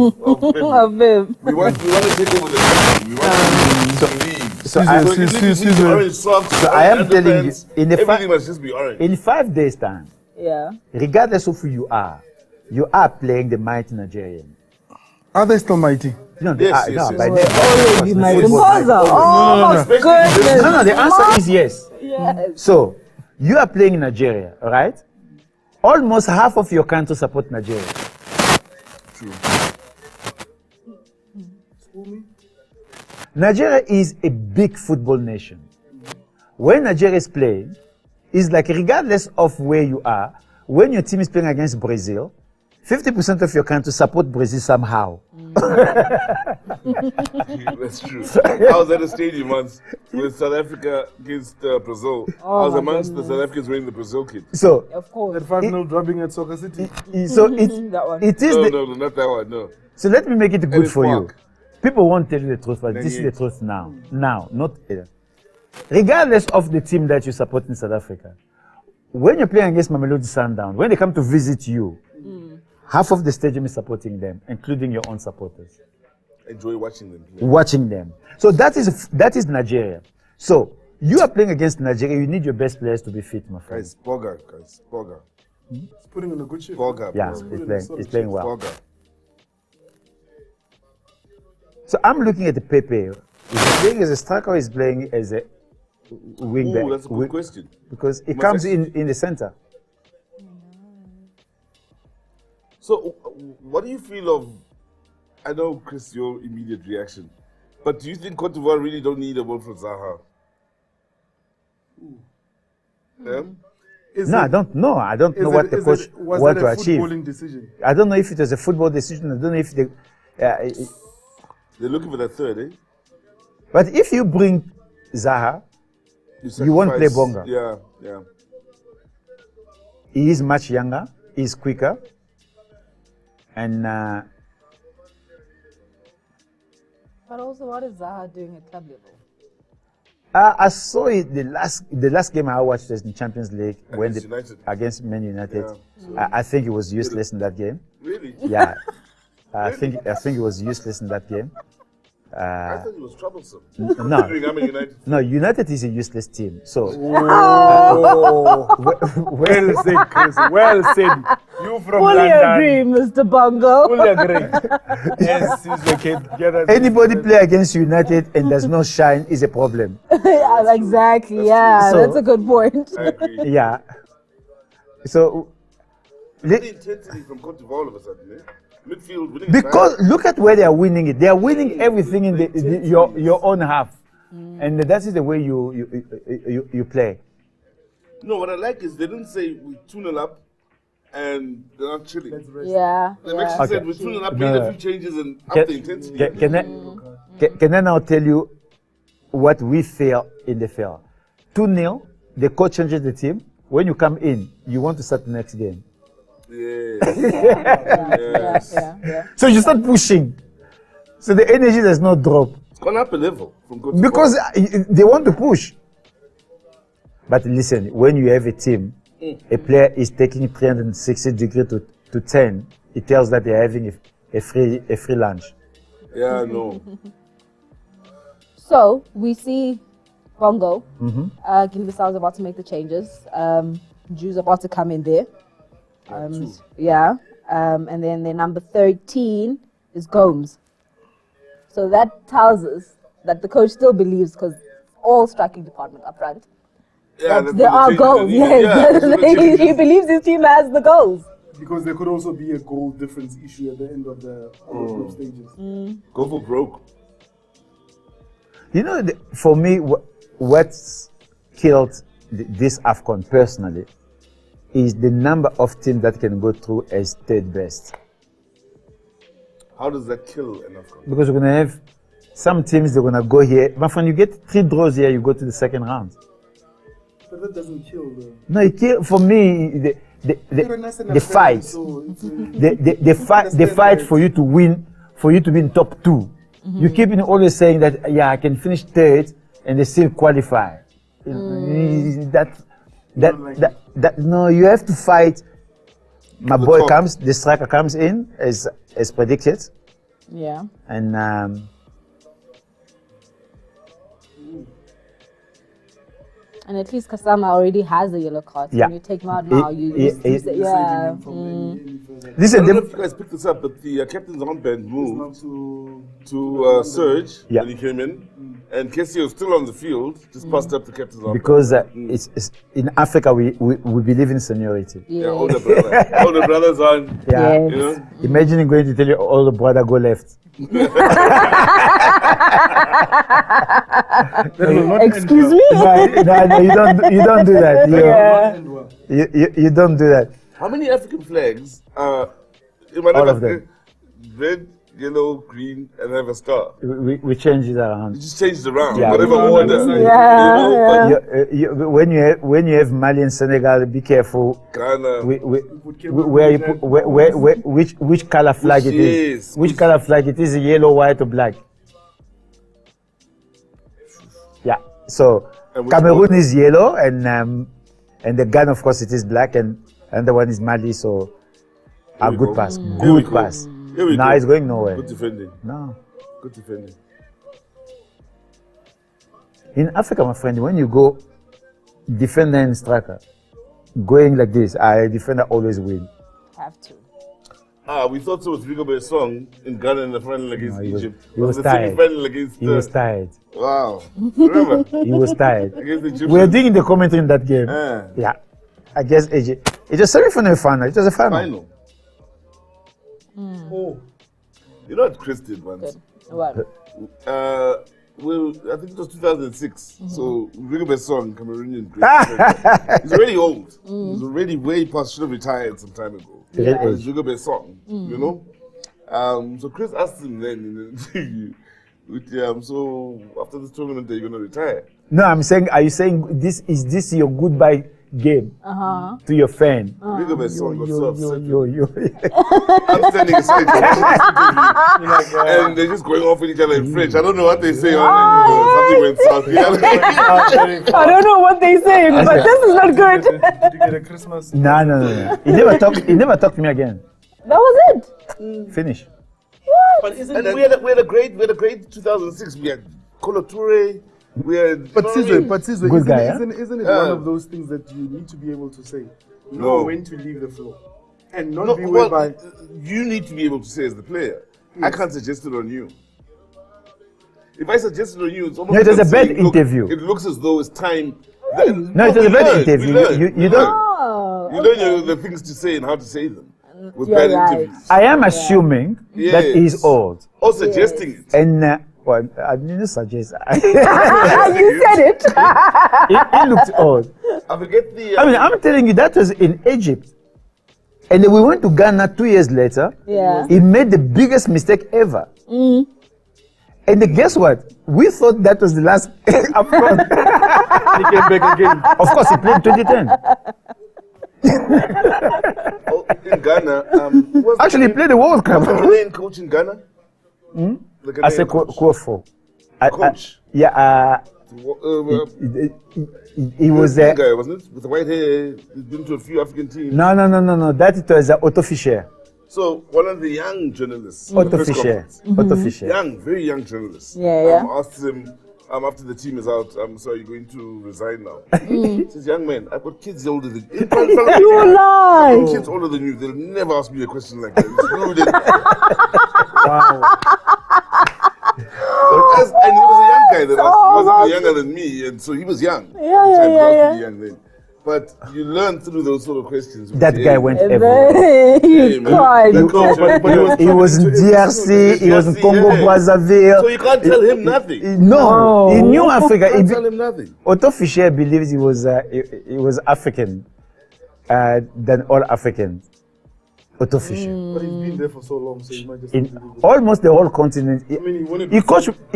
February. Of him. We want to take over the country. We want to leave. So I am telling you, everything must just be orange. in 5 days' time, Yeah. regardless of who you are playing the mighty Nigerian. Are they still mighty? No, Yes, no, yes, by yes. then- Always my Football imposter. Oh, goodness. No, the answer is yes. Yes. So, you are playing in Nigeria, all right? Almost half of your country support Nigeria. True. Nigeria is a big football nation. When Nigeria is playing, it's like regardless of where you are, when your team is playing against Brazil, 50% of your country support Brazil somehow. That's true. I was at a stadium once with South Africa against Brazil. I was amongst the South Africans wearing the Brazil kit. So, Of course. That 5-0 drubbing at Soccer City. so it, That one. it is No, the, no, not that one, no. so let me make it good Ellis for you. Park. People won't tell you the truth, but this is the truth now. Now, not regardless of the team that you support in South Africa. When you're playing against Mamelodi Sundowns, when they come to visit you, half of the stadium is supporting them, including your own supporters. Enjoy watching them play. Watching them. So that is Nigeria. So you are playing against Nigeria. You need your best players to be fit, my friend. Guys, Boga. He's putting in a good shift. Boga. Yeah, bro. he's playing well. Boga. So I'm looking at the Pepe. Is he playing as a striker or is playing as a wing back? Ooh, that's a good question. Because it Must comes actually- in the center. So, what do you feel of, I know, Chris, your immediate reaction, but do you think Cote d'Ivoire really don't need a Wilfred Zaha? Yeah? No, I don't know. I don't know what the coach want to achieve. Footballing decision? I don't know if it was a football decision. I don't know if they. They're looking for that third, eh? But if you bring Zaha, you won't play sacrifice- Bonga. Yeah. He is much younger. He's quicker. And But also, what is Zaha doing at club level? I saw it the last game I watched was in Champions League against Man United. Yeah. I think it was useless in that game. Really? Yeah, I think it was useless in that game. I thought it was troublesome. No. Considering I'm a United. No, United is a useless team. So Well said, Chris. Well said. You from Fully London. agree, Mr. Bongo. Fully agree. Yes, he's okay. anybody play against United and does not shine is a problem. Yeah, exactly. Yeah, So- that's a good point. I agree. Yeah. So The intensity from Cote d'Ivoire all of a sudden, eh? Midfield winning. because look at where they are winning it. They are winning everything in your own half, and that is the way you play. No, what I like is they didn't say we 2-0 up and they're not chilling. Yeah. They've yeah. actually said Okay. we're 2-0 up, No, made no. a few changes and up Can, the intensity. can I now tell you what we feel in the field? 2-0, the coach changes the team. When you come in, you want to start the next game. Yes. Yeah. So you start pushing. So the energy does not drop. It's gone up a level from Cote d'Ivoire. Because they want to push. But listen, when you have a team, a player is taking 360 degrees to 10, it tells that they're having a free lunch. Yeah, no. So we see Bongo, Guinea-Bissau is about to make the changes. Jews about to come in there. Yeah. And then their number 13 is Gomes. So that tells us that the coach still believes, because all striking department up front, Yeah, that there are goals. Yes, he believes his team has the goals. Because there could also be a goal difference issue at the end of the group stages. Go for broke. You know, for me, what's killed this AFCON personally is the number of teams that can go through as third best. How does that kill an AFCON? Because we're going to have some teams, they're going to go here. But when you get 3 draws here, you go to the second round. But that doesn't kill the... No, it kill, for me, the fight. The fight for you to win, for you to be in top 2. You keep always saying that, yeah, I can finish third and they still qualify. No, you have to fight. My the boy top. comes, the striker comes in as predicted, Yeah. and And at least Kasama already has a yellow card. So Yeah. when you take him out now, you yeah. yeah. Listen, I don't know if you guys picked this up, but the captain's armband moved to Serge Yeah. when he came in, and Kessie was still on the field, just passed up the captain's armband. because it's in Africa we believe in seniority. Yeah, older brother. Older brothers on. Yeah. Yes. You know? Imagine going to tell your older brother go left. Excuse me? No, you don't do that. Yeah. You don't do that. How many African flags are All of them. red, yellow, green, and have a star? We change it around. You just changed it around, Yeah. whatever order. Yeah, You know, yeah. When you have Mali and Senegal, be careful. but Ghana. Where you put, which color flag it is? Yes. Which color flag it is? Yellow, white, or black? Yeah. So And which Cameroon order? is yellow, and the Ghana, of course, it is black, and the one is Mali. So a we good go. pass, Here we good go. pass. Here we Now go. it's going nowhere. Good defending. No. Good defending. In Africa, my friend, when you go defender and striker, going like this, a defender always win. Have to. We thought so with Rigobert's song in Ghana in the final against No, he was- Egypt. he was the tired. semi-final against He was tired. Wow. Remember? He was tired. Against the Egyptians. We were doing the commentary in that game. Ah. Yeah. Against Egypt. It was semi-final, final. It was a final. Final. Oh. You know what Chris did once? What? Well, I think it was 2006. So Rigobert's song, Cameroonian great. He's already old. He's already way past, should have retired some time ago. Yeah. But it's Rigobert's song, you know? So Chris asked him then in the interview, so after this tournament, are you going to retire? No, I'm saying, are you saying is this your goodbye game to your fan? Rigobert's song got so upset. Yo. I'm standing aside to watch this interview, and they're just going off with each other in French. I don't know what they say. Something went south. I don't know what they say, but this is not good. Did you get a Christmas? No. He never talked to me again. That was it. Finish. And we had a great 2006. We had Kolo Toure. We had. But you know what I Sizwe, mean? Good guy, isn't it Yeah. one of those things that you need to be able to say? No. Know when to leave the floor. And not No, be well, whereby you need to be able to say as the player. I can't suggest it on you. If I suggest it on you, it's almost No, it was like a bad saying, look, interview. It looks as though it's time. No, it was a bad interview. You don't. Oh. You learn the things to say and how to say them with You're bad right. interviews. I am assuming that Yes. he's old. Or suggesting it. And well, I didn't suggest. You said it. He looked old. I forget the. I mean, I'm telling you, that was in Egypt. And then we went to Ghana 2 years later. Yeah. He made the biggest mistake ever. And then guess what? We thought that was the last AFCON. he came back again. Of course, he played 2010. in Ghana, who was Actually, he played the World Cup. the Ghanaian coach in Ghana? The I said Ghanaian Kuofo. coach. Yeah, he was that there. guy, wasn't it? With the white hair, he's been to a few African teams. No. That it was Otto Fischer. So one of the young journalists, Otto press Fischer. conference, Otto Fischer. young, very young journalist. Yeah. Asked him after the team is out, so are you going to resign now? He says, young man, I've got kids older than you. You lie. Kids older than you, they'll never ask me a question like that. It's rude. And he was a young guy that was even younger than me, and so he was young. Which I was young then. But you learn through those sort of questions. That guy went And everywhere. then Hey, you man. cried. That coach, but He was in DRC, he was in Congo Brazzaville. So you can't tell him nothing. No, he knew Africa. You can't tell him nothing. Otto Fischer believes he was African than all Africans. Otto Fischer. But he's been there for so long, so he might just. In almost the whole continent. I mean, he wanted. He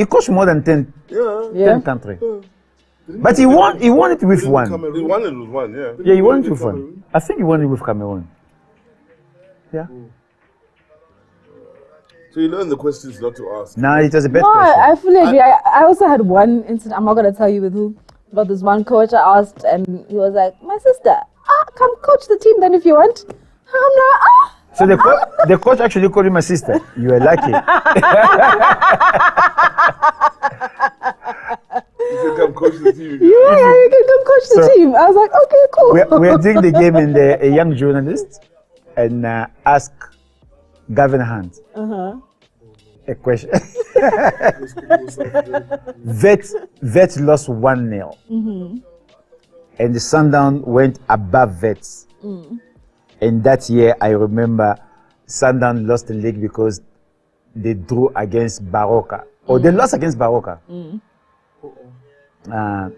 coached more than 10 Yeah. countries. But he won it with one. He won it with one, yeah. Yeah, he won it with one. I think he won it with Cameroon. Yeah. So you learn the questions not to ask. Nah, it was a bad No, question. I fully agree. I also had one incident. I'm not gonna tell you with who, but this one coach I asked, and he was like, "My sister, come coach the team then if you want." I'm like, So the coach actually called him a sister. You were lucky. You can come coach the team. yeah, you can come coach the team. I was like, okay, cool. We're doing the game, and a young journalist and ask Gavin Hunt a question. Vet lost 1-0. And the Sundown went above Vets. And that year, I remember Sundown lost the league because they drew against Baroka. Or they lost against Baroka.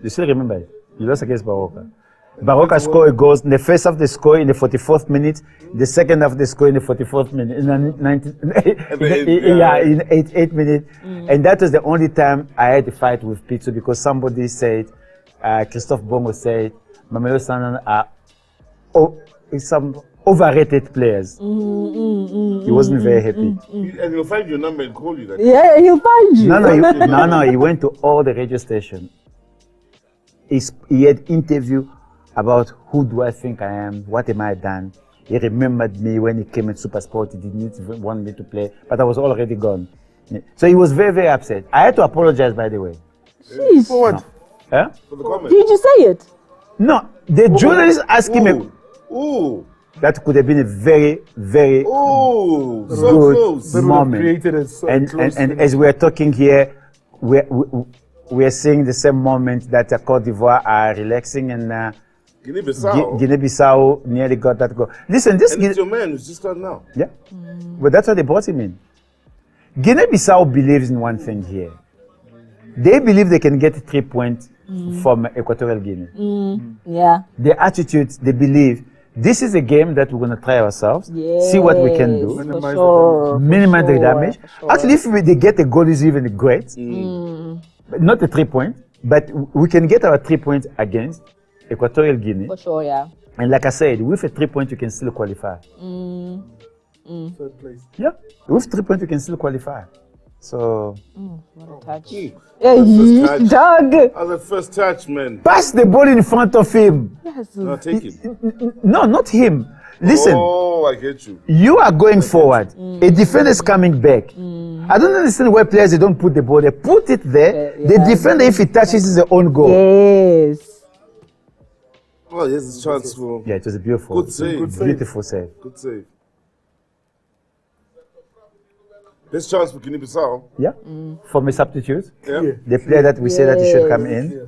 You still remember it? You lost against Baroka. Baroka scored a goal. In the first half, they scored in the 44th minute. The second half, they scored in the 44th minute. In the 8 minutes. And that was the only time I had to fight with Pizzo because somebody said, Christophe Bongo said, Mamelodi Sundowns are some overrated players. He wasn't very happy. And he'll find your number and call you. That Yeah, he'll find you. No, he went to all the radio stations. He had interview about who do I think I am, what am I done. He remembered me when he came in Super Sport. He didn't even want me to play, but I was already gone. So he was very, very upset. I had to apologize, by the way. Jeez. For what? Huh? for the comment. Did you say it? No, the journalist asked him. Ooh. That could have been a very, very Ooh. So good close. That would have moment. created a so And close as we're talking here, we're seeing the same moment that Côte d'Ivoire are relaxing and Guinea-Bissau. Guinea-Bissau nearly got that goal. Listen, this And it's your man who's just starting now. yeah, but that's what they brought him in. Guinea-Bissau believes in one thing here. They believe they can get 3 points from Equatorial Guinea. Yeah. Their attitude, they believe this is a game that we're going to try ourselves, see what we can do. For sure. Minimize the damage. For sure. Actually, if they get a goal, is even great. But not a 3 point, but we can get our 3 points against Equatorial Guinea. For sure, yeah. And like I said, with a 3 point, you can still qualify. third place. Yeah, with 3 points, you can still qualify. So What a touch. Hey, Yeah, touch. dog. Oh, the first touch, man. pass the ball in front of him. Yes. No, take it. No, not him. Listen, Oh, I get you. you are going forward. A defender is coming back. I don't understand why players they don't put the ball there. Put it there. Yeah, The yeah. defender, if he touches, is the own goal. Yes. Oh, yes, a chance for Yeah, it was a beautiful, Good save. Good save. beautiful save. good save. Best chance for Guinea-Bissau. Yeah, from a substitute, Yeah. Yeah. the player that we said that he should come in. Yeah.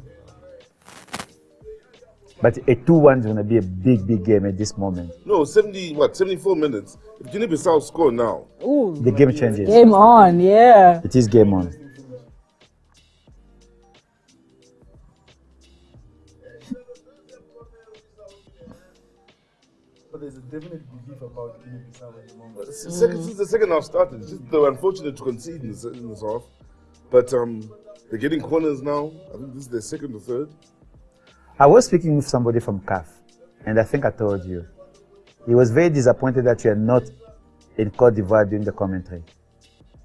But a 2-1 is going to be a big, big game at this moment. No, 74 minutes. If Guinea-Bissau score now, Ooh. The game changes. Game on, yeah. It is game on. But there's a definite belief about Guinea-Bissau at the moment. since the second half started, it's just they were unfortunate to concede in this half. But they're getting corners now. I think this is their second or third. I was speaking with somebody from CAF, and I think I told you. He was very disappointed that you are not in Côte d'Ivoire doing the commentary.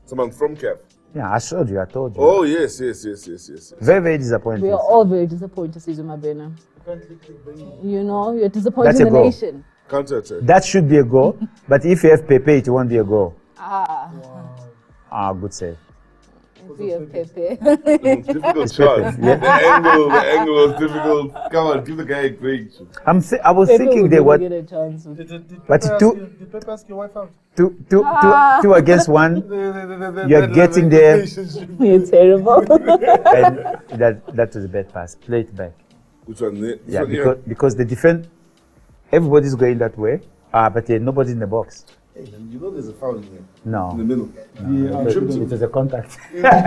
Someone from CAF. Yeah, I told you. Oh, yes. Very, very disappointed. We are all very disappointed, Sizwe Mabena. You know, you're disappointing That's a the goal. nation. Counter attack. That should be a goal, but if you have Pepe, it won't be a goal. Ah, Good save. we have Pepe. Difficult shot. The angle was difficult. Come on, give the guy a break. I was Pepe thinking would they never were get a chance. But Did Pepe ask your wife out? two against one. You're getting there, You're terrible. and that was a bad pass. Play it back. Which one? This Yeah, one, because the defense, everybody's going that way, but nobody's in the box. Hey, man, you know there's a foul in here. In the No, middle. Yeah, it was a contact.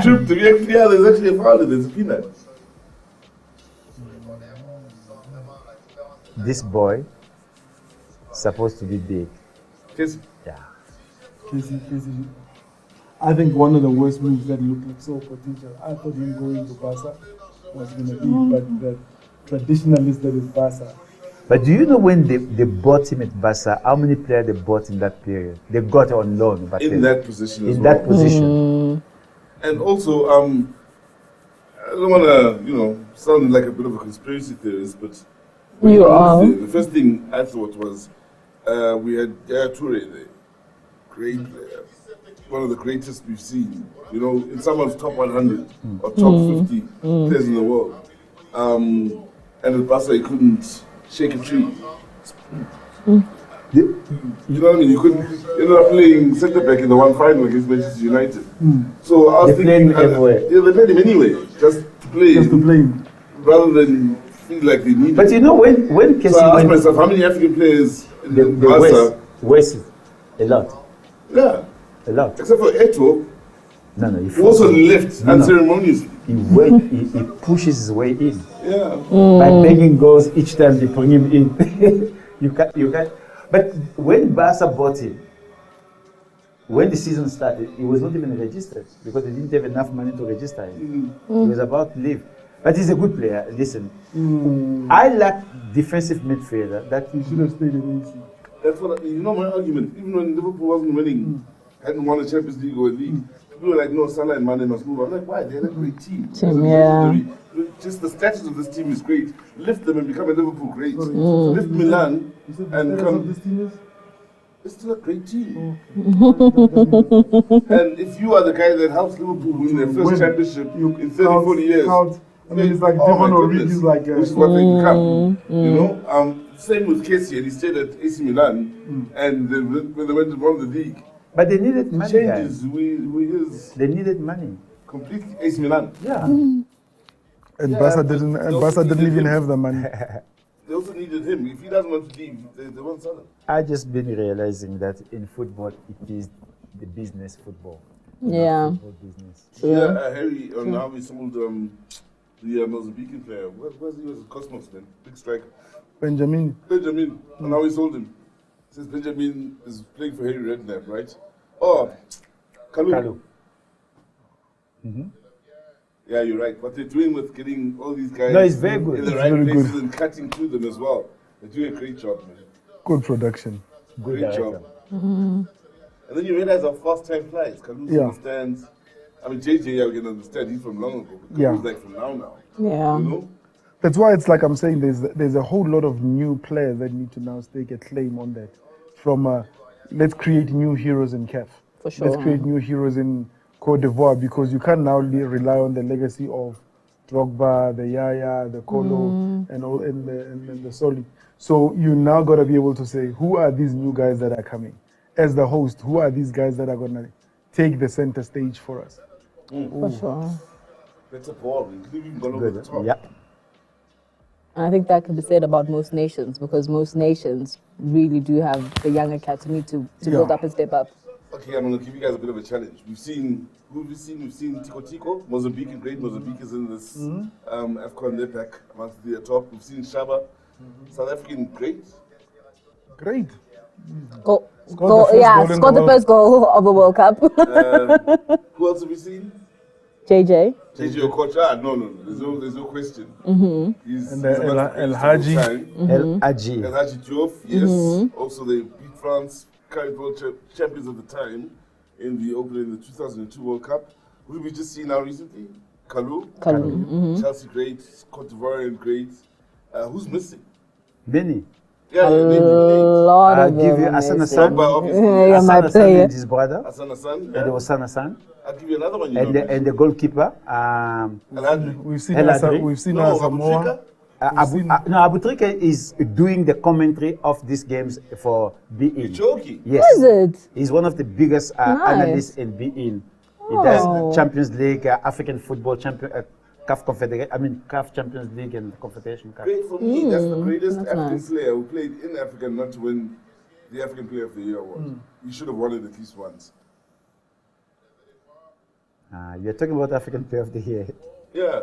Trip, to be clear, there's actually a foul in there. There's a peanut. This boy supposed to be big. Kiss. Yeah. Casey. I think one of the worst moves that looked like so potential. I thought him going to Barca was going to be, but the traditionalist that is Barca. But do you know when they bought him at Barca, how many players they bought in that period? They got on loan. But In that position as in well. that position. And also, I don't want to, sound like a bit of a conspiracy theorist, but You are. the first thing I thought was We had Toure there. Great player. One of the greatest we've seen. You know, in someone's top 100 or top 50 players in the world. And at Barca, he couldn't shake a tree. You know what I mean? You couldn't end up playing centre back in the one final against Manchester United. So I was thinking, they played him anyway, just to play him, rather than feel like they need him. But you know, when Kessie So I asked went, myself, how many African players in the Barca? West, a lot, Yeah, a lot. except for Eto'o, No, who also left unceremoniously. He pushes his way in. Yeah. By begging goals each time they bring him in. you can't. But when Barca bought him, when the season started, he was not even registered because they didn't have enough money to register him. He was about to leave. But he's a good player. Listen, I lack defensive midfielder that He should have stayed in AC. That's what you know. My argument, even when Liverpool wasn't winning, hadn't won a Champions League or a league, people were like, "No, Salah and Mane must move." I'm like, "Why? They're a great team. Just the status of this team is great. Lift them and become a Liverpool great. Lift Milan and become. This team is? It's still a great team. And if you are the guy that helps Liverpool win their first championship in 30, 40 years, I mean, it's like Devon Origi is like, which is what they become. You know, same with Kessie, and he stayed at AC Milan, and when they went to won the league, But they needed money. changes. Guys. They needed money. Completely AC Milan. Yeah. And Barca didn't. And Barca didn't even have the money. They also needed him. If he doesn't want to leave, they won't sell him. I just been realizing that in football it is the business football. Yeah. Football business. Yeah, Harry on how we sold the Mozambican player. Where's he? Was Cosmos then? Big striker. Benjamin. Benjamin. And now we sold him. Since Benjamin is playing for Harry Redknapp, right? Oh, Kalu. Yeah, you're right. What they're doing with getting all these guys No, it's very good. in the It's right very places good. and cutting through them as well. They're doing a great job, man. Good production. Good Great director. job. And then you realize how fast time flies. Kalu's Yeah. understands. I mean, JJ, I can understand. He's from long ago. But Yeah. Kalu's like from now. Yeah. You know? That's why it's like I'm saying there's a whole lot of new players that need to now stake a claim on that. From let's create new heroes in CAF. For sure. Let's create new heroes in Cote d'Ivoire because you can't now rely on the legacy of Drogba, the Yaya, the Kolo, and all and the Soli. So you now got to be able to say who are these new guys that are coming. As the host, who are these guys that are gonna take the center stage for us? For sure. That's a ball. You could even go over the top. Yeah. And I think that can be said about most nations because most nations really do have the young academy to build up and step up. Okay, I'm going to give you guys a bit of a challenge. We've seen Tico Tico, Mozambique, great Mozambique is in this AFCON left back amongst the top. We've seen Shaba, South African, great. Great. Scored the first goal of the World Cup. Who else have we seen? JJ. JJ Okocha? No. There's no question. He's And El Hadji. El Hadji. El Hadji Diouf, yes. Also, they beat France, current world champions at the time, in the 2002 World Cup. Who have we just seen now recently? Kalu. Chelsea, great. Cote d'Ivoire, great. Who's missing? Many. Yeah, A maybe. lot of I'll give you them. Hassan amazing. Hassan. Drogba, obviously. Yeah, my Hassan Hassan player. and his brother. Hassan Hassan. And there was Hassan. I'll give you another one. And the goalkeeper. Al Hadji. We've seen El Asa, Hadri. we've seen No, Samoa. Abutrika. Abu Trika is doing the commentary of these games for BE. You're joking. Yes. Is it? He's one of the biggest Nice. analysts in BE. He Oh. does Champions League, African Football Champion, CAF Champions League and Confederation Cup. Great for me. That's the greatest that's African nice. player who played in Africa not to win the African Player of the Year award. He should have won it at least once. You're talking about African Player of the Year. Yeah.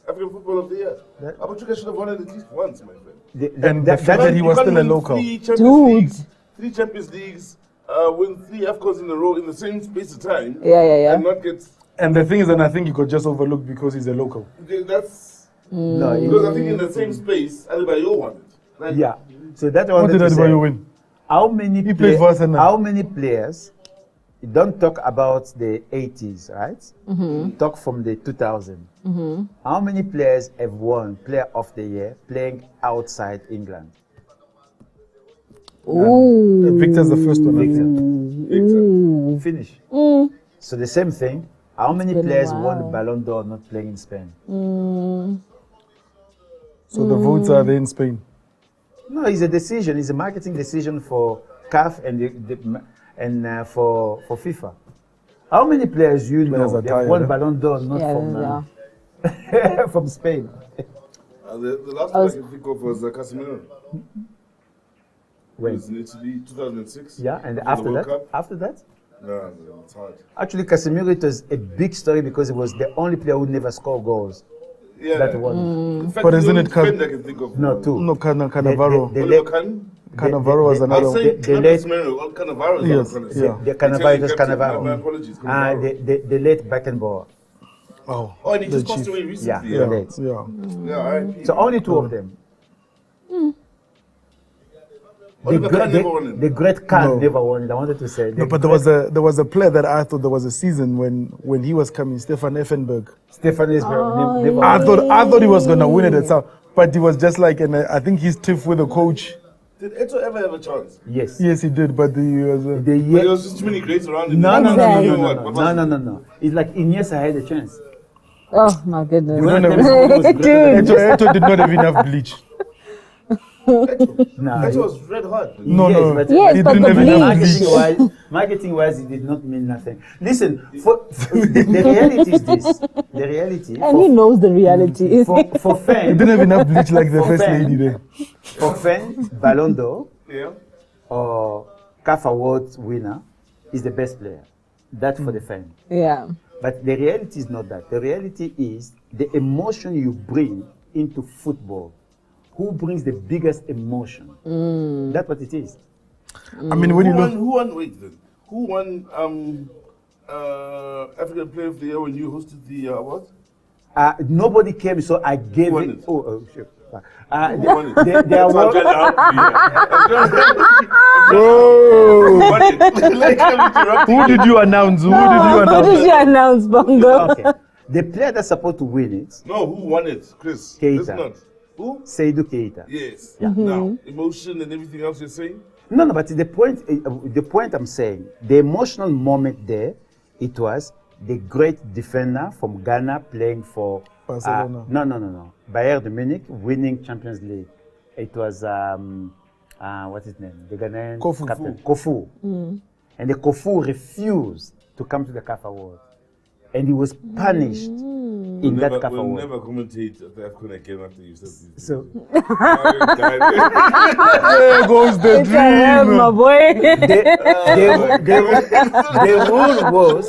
African Football of the Year. That- Abutrika should have won it at least once, my friend. And the fact that he was You can't still a win local. 3 Champions Dude. Leagues, 3 Champions Leagues, win 3 AFCONs in a row in the same space of time. Yeah. And not get. And the thing is, and I think he got just overlooked because he's a local. That's. No, Because I think in the same space, Adebayo won it. Like, yeah. So that was What did Adebayo win? How many He played for Arsenal. How many players? Don't talk about the 80s, right? Talk from the 2000s. How many players have won Player of the Year playing outside England? Ooh. Victor's the first one. I think. Ooh. Finish. So the same thing. How many been a players while. won Ballon d'Or not playing in Spain? So the votes are there in Spain. No, it's a decision. It's a marketing decision for CAF and for FIFA. How many players you know Players are they have tired, won eh? Ballon d'Or not from Spain? The last one I can think of was Casemiro. When? It was in Italy, 2006. Yeah, and It was after the World that, Cup. after that, No, it's hard. actually Casemiro it was a big story because he was the only player who never scored goals. Yeah. That won. In fact, But the isn't only it Cas- defender I can think of. No, two. No, Cannavaro. They Oliver let- Kahn? Cannavaro was they- another I'll one. say They let- Casemiro. Cannavaro is Yes, what I'm trying to yeah. say. The Cannavaro, it was Italian captain. Cannavaro. My apologies. Ah, Cannavaro. they let Beckenbauer. Oh, Oh, and he the just passed chief. away Yeah, recently. yeah. Yeah, Late. Yeah. yeah, R.I.P. So only two of them. Oliver Kahn never won it. The great Khan No. never won it. I wanted to say. No, but there was a player that I thought there was a season when he was coming, Stefan Effenberg. Stefan Esberg never I won. thought he was gonna win it at some, but he was just like, and I think he's tiff with the coach. Did Eto ever have a chance? Yes. Yes, he did, but he was. The But there year. was just too many greats around him. No, no, no, no, Exactly. no, What no, was no, it? no, no, no. It's like Iniesta had a chance. Oh my goodness. You don't know. Dude. Eto did not have enough bleach. No, Eto was red hot. No, yes, no. but, Yes, he but didn't the have enough bleach. bleach. Marketing-wise, it did not mean nothing. Listen, the reality is this. The reality And he knows the reality. for He fans, didn't have enough bleach like the For first fans. lady there. for fans, Ballon d'Or Yeah. or CAF Awards winner is the best player. That's for the fan. Yeah. But the reality is not that. The reality is the emotion you bring into football. Who brings the biggest emotion? That's what it is. I mean, when you look, Who won? Wait, then. Who won African Player of the Year when you hosted the award? Nobody came, so I gave won it. it? Oh, shit. Who won it? The So I'm award. trying to help you. oh, Who won it? Like, I'm interrupting who did you announce? Who did you What announce? did you announce, Bongo? Okay. The player that's supposed to win it, No, who won it? Chris. Keita. Listen not. Who? Seydou Keita. Yes. Mm-hmm. Now, emotion and everything else you're saying? No, but the point I'm saying, the emotional moment there, it was the great defender from Ghana playing for Barcelona. No. Bayern de Munich winning Champions League. It was what's his name? The Ghanaian Kofu. captain Kofu. And the Kofu refused to come to the CAF Award, and he was punished in that CAF We'll Award. never commentate at the AFCON again after you said this. So There goes the It's a hell, my dream. boy. the rule was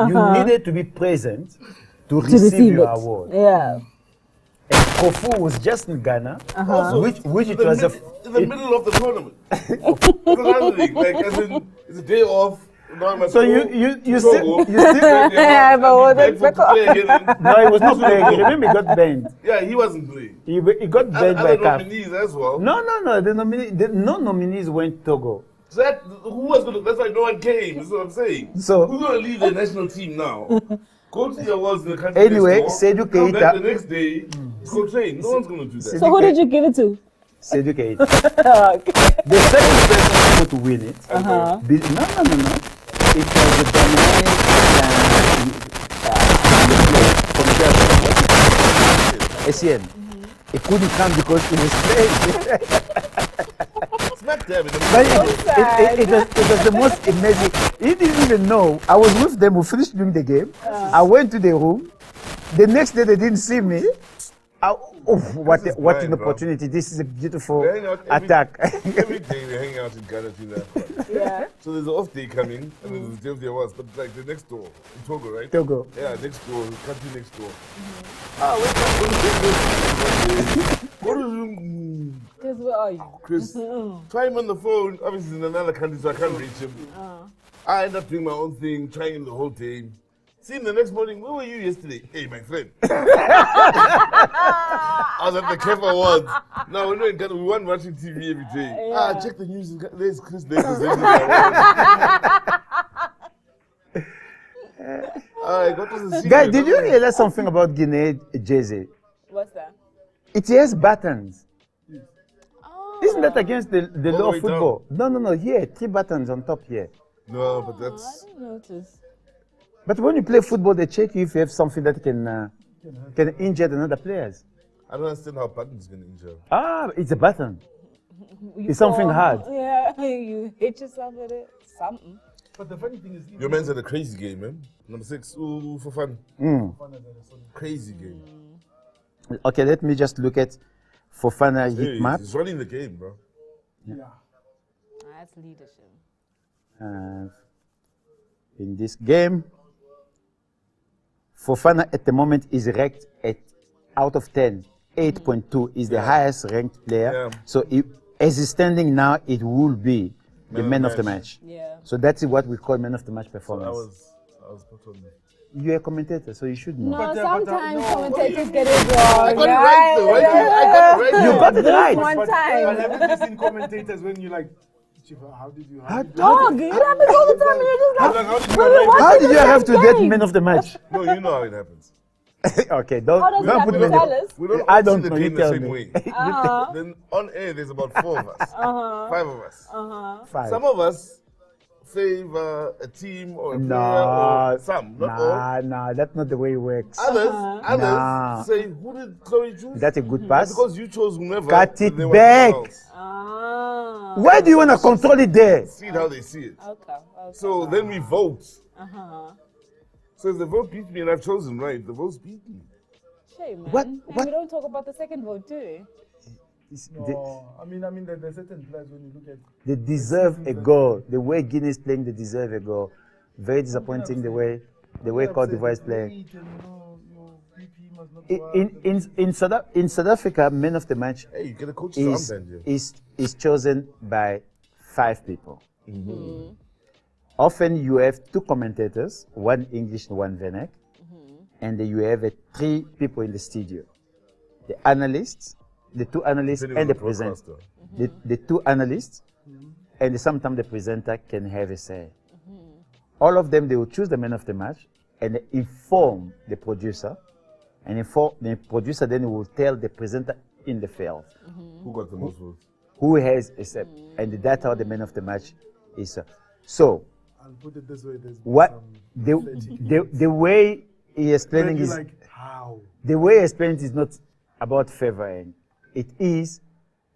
you needed to be present to To receive receive your it. award. Yeah. And Kofu was just in Ghana, which it was in the middle of the tournament. Like, as in, it's a day off. Now I'm at So school, you Togo. still Yeah, but what the Beg for to play again. no, he was not playing. Remember, he got banned. Yeah, he wasn't playing. He got banned by Other CAF. nominees as well. No. No nominees went Togo. So who was going to? That's why no one came. That's what I'm saying. So- who's going to leave the national team now? Go to the awards in the country. Anyway, next door, Seydou come back Keita- the next day. Go train. No one's going to do that. So who did you give it to? Seydou Keita. Okay. The second person supposed to win it. Uh-huh. No. It was the Ghanaian from SCN. He couldn't come because he was playing. Smack dab in the But middle. it was the most amazing. He didn't even know. I was with them. We finished doing the game. I went to the room. The next day they didn't see me. What is an fine, bro. opportunity. This is a beautiful They hang out attack. Every day they hang out in Ghana to that. Yeah. So there's an off day coming, and then there's the day of the awards, but like the next door in Togo, right? Togo. Yeah, next door, country next door. What is Chris, where are you? Chris? Try him on the phone. Obviously, he's in another country, so I can't reach him. I end up doing my own thing, trying him the whole day. See him the next morning. Where were you yesterday? Hey, my friend. I was at the CAF Awards. No, we're not in Ghana. We weren't watching TV every day. Check the news. There's Chris Davis. What was the secret? Guys, did you realize something about Guinea jersey? What's that? It has buttons. Isn't that against the All law the of way football? No. Here, 3 buttons on top here. No, but I that's. didn't notice. But when you play football, they check you if you have something that can injure another players. I don't understand how buttons can injure. It's a button. You It's something fall- hard. Yeah, you hit yourself with it. Something. But the funny thing is, Your man's had a crazy game, man. Number 6, ooh, for fun. Crazy game. Okay, let me just look at Fofana Hey, heat map. he's running the game, bro. That's leadership. In this game, Fofana at the moment is ranked at out of 10. 8.2 is the highest ranked player. Yeah. So as it's standing now, it will be the man of the match. Yeah. So that's what we call man of the match I performance. was put on. You're a commentator, so you should know. No, But, sometimes no. commentators get it wrong. I got it right, though. I got it right. You got it right. One But time. haven't you seen commentators when you like, Chief, how did you? Oh, it happens all the time. You're just like, How did you when we rate watch How the did you have to game. get man of the match? No, you know how it happens. Okay, don't How does it don't happen? put me. Tell us. We don't I all don't see know. the You game the tell same me. way. Then on air, there's about 4 of us. 5 of us. Fine. Some of us favor a team or a player No, or some, not all. nah, that's not the way it works. Others Nah. say, who did Chloe choose? That's a good And pass. because you chose whomever. Cut it they want back. someone else. Ah. Why do you want to control it there? See it how they see it. Okay. So then we vote. So if the vote beats me and I've chosen right, the votes beat me. Shame, man. What- And what- we don't talk about the second vote, do we? No, I mean, there's certain players when you look at. They deserve a goal. The way Guinea is playing, they deserve a goal. Very disappointing the way Cote d'Ivoire is playing. In South Africa, man of the match Hey, you get a coach's is armband here. is chosen by 5 people. Often you have 2 commentators, one English and one Venek, and then you have 3 people in the studio: the analysts, the 2 analysts, Depending and on the the presenter. broadcaster. The 2 analysts, and sometimes the presenter can have a say. All of them, they will choose the man of the match and inform the producer, and inform the producer then will tell the presenter in the field Who got the most votes? who has a say, and that's how the man of the match is. So I'll put it this way: there's what some the way he is when explaining you is like how. the way he explains is not about favoring. It is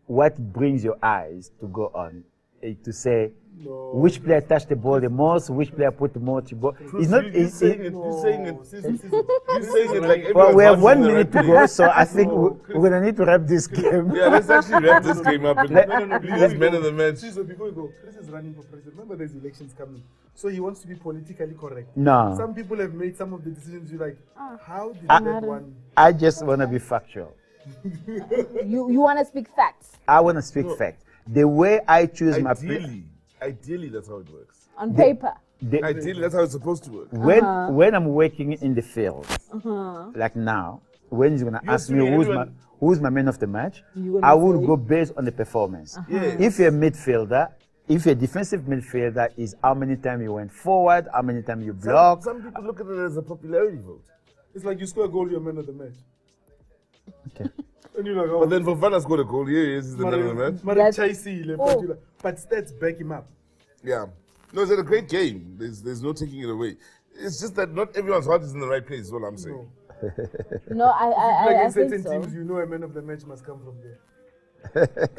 what brings your eyes to go on to say which player touched the ball the most, which player put the most ball. It's not. You're saying it. You're saying it like Well, we have everyone's 1 watching the minute to right go, place. so I think we're gonna need to wrap this game. Yeah, let's actually wrap this game up and leave this man of the match. So before we go, Chris is running for president. Remember, there's elections coming, so he wants to be politically correct. No, Some people have made some of the decisions. You're like, how did I- that one? I just wanna be factual. You want to speak facts I wanna speak fact. The way I choose my Ideally, that's how it works. on paper. Ideally, that's how it's supposed to work. when I'm working in the field, like now, when he's gonna ask me assuming who's my man of the match, You gonna I will say? go based on the performance. Yes. If you're a midfielder, if you're a defensive midfielder, is how many times you went forward, how many times you block. Some people look at it as a popularity vote. It's like you score a goal, you're man of the match. Okay. And you're like, oh, But then Fofana scored a goal. Yeah, he's the man of the match. That's- but stats back him up. Yeah. No, it's a great game. There's no taking it away. It's just that not everyone's heart is in the right place, is what I'm saying. No, I Like in think certain so. teams, you know a man of the match must come from there.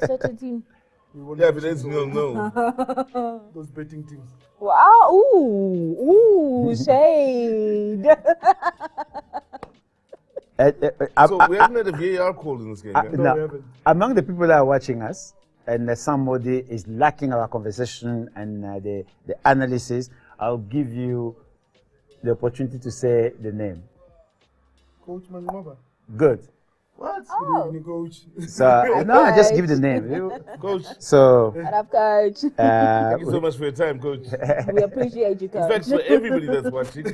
Certain team. We won't Yeah, have but to there's know no. those betting teams. Wow, ooh, shade. So we haven't had a VAR call in this game. yeah? Now, we haven't. among the people that are watching us, and somebody is lacking our conversation and the analysis, I'll give you the opportunity to say the name. Coach Manumaba. Good. What? Oh. Good evening, coach. So no, I just give the name. Coach, So What up, coach? thank you so much for your time, Coach. We appreciate you, In fact, coach. for everybody that's watching,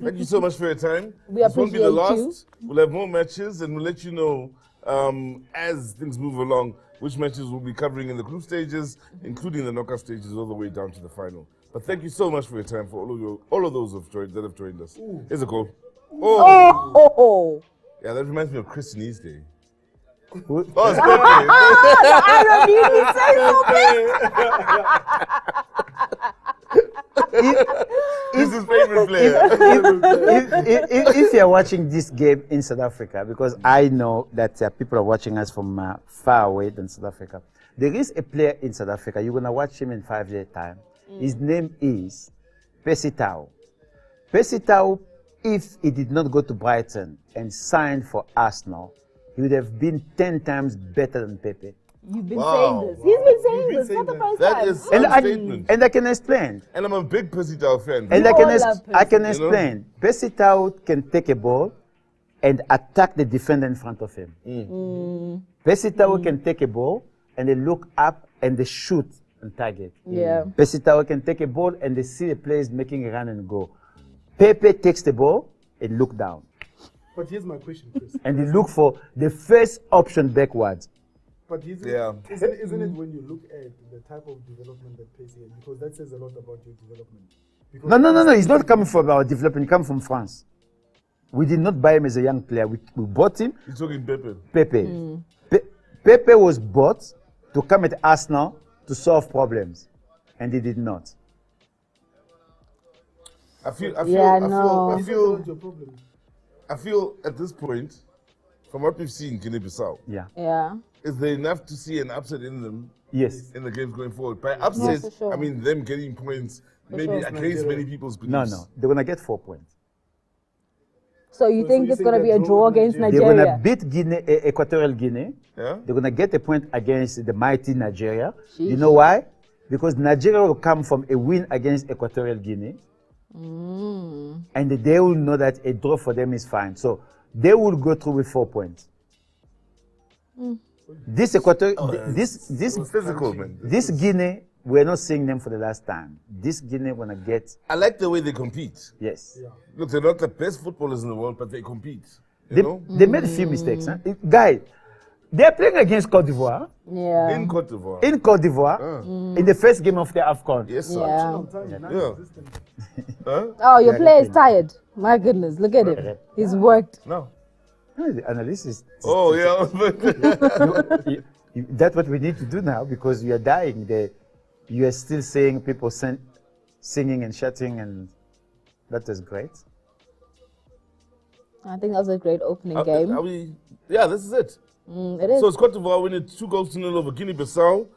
thank you so much for your time. We This won't be the appreciate you. last. We'll have more matches and we'll let you know as things move along which matches we'll be covering in the group stages, including the knockout stages all the way down to the final. But thank you so much for your time, for all of those that have joined us. Here's a call. Oh! Oh, Yeah, that reminds me of Christianese Day. Who- Oh, Scotty. The irony, This is his favorite player. if you're watching this game in South Africa, because I know that people are watching us from far away than South Africa, there is a player in South Africa. You're gonna watch him in 5 years' time. His name is Pesitao. Pesitao, if he did not go to Brighton and signed for Arsenal, he would have been 10 times better than Pepe. You've been Wow. saying this. He's been saying been this. saying Not the that. first That time. is And a I, statement. and I can explain. And I'm a big Pesitao fan. And We I all can, love I can Pesitao. explain. Pesitao can take a ball and attack the defender in front of him. Pesitao can take a ball and they look up and they shoot on target. Yeah. Pesitao can take a ball and they see the players making a run and go. Pepe takes the ball and look down. But here's my question, Chris. And they look for the first option backwards. But isn't it when you look at the type of development that plays here, because that says a lot about your development. Because No. He's not coming from our development. He comes from France. We did not buy him as a young player. We bought him. He's talking Pepe. Pepe. Pepe was bought to come at Arsenal to solve problems, and he did not. I feel what's your problem? I feel at this point, from what we've seen in Guinea-Bissau, Yeah. Yeah. is there enough to see an upset in them Yes. in the games going forward? By upset, for sure. I mean them getting points, maybe sure. against many people's beliefs. No. They're gonna get 4 points. So you think you it's think going to they're be a draw drawing against Nigeria? They're Nigeria? gonna beat Guinea, Equatorial Guinea. Yeah? They're gonna get a point against the mighty Nigeria. You Sheesh. know why? Because Nigeria will come from a win against Equatorial Guinea, and they will know that a draw for them is fine. So they will go through with 4 points. This It's physical, man. this Guinea, we're not seeing them for the last time. This Guinea gonna get I like the way they compete. yes. Look, they're not the best footballers in the world, but they compete. You know? They made a few mistakes. Huh? Guy, they're playing against Cote d'Ivoire. Yeah. In Cote d'Ivoire. In Cote d'Ivoire, in the first game of the AFCON. Yes, sir. Yeah. Sometimes Yeah. non-existent. Oh, your Yeah, player is definitely. tired. My goodness, look at him. He's worked. No. The analysis. Oh, yeah. That's what we need to do now because you are dying. You are still seeing people singing and shouting, and that is great. I think that was a great opening game. Are we, yeah, this is it. It is. So it's Cote d'Ivoire winning 2-0 over Guinea-Bissau.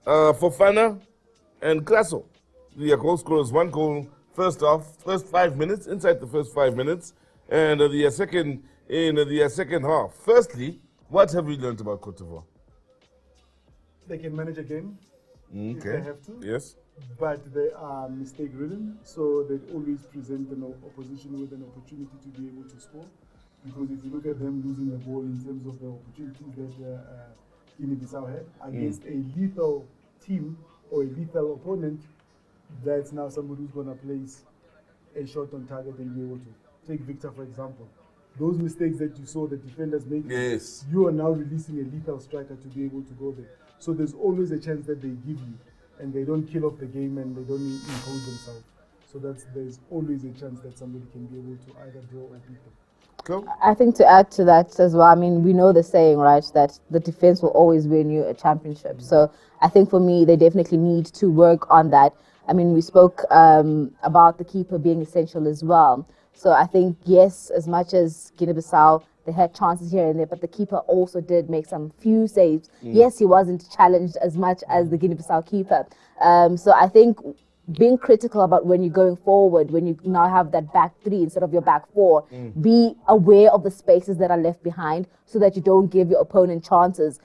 Fofana and Grasso, the goal scorers, 1 goal first 5 minutes, inside the first 5 minutes, and the second in the second half. Firstly, what have we learned about Cote d'Ivoire? They can manage a game if Okay. they have to, Yes. but they are mistake-ridden, so they always present an opposition with an opportunity to be able to score. Because if you look at them losing the ball in terms of the opportunities that Guinea-Bissau had against a lethal team or a lethal opponent, that's now somebody who's going to place a shot on target and be able to. Take Victor, for example. Those mistakes that you saw the defenders make, Yes. you are now releasing a lethal striker to be able to go there. So there's always a chance that they give you, and they don't kill off the game and they don't impose themselves. So there's always a chance that somebody can be able to either draw or beat them. Cool. I think to add to that as well, I mean, we know the saying, right, that the defense will always win you a championship. So I think for me, they definitely need to work on that. I mean, we spoke about the keeper being essential as well. So I think, yes, as much as Guinea-Bissau, they had chances here and there, but the keeper also did make some few saves. Yes, he wasn't challenged as much as the Guinea-Bissau keeper. So I think being critical about when you're going forward, when you now have that back three instead of your back four, be aware of the spaces that are left behind so that you don't give your opponent chances.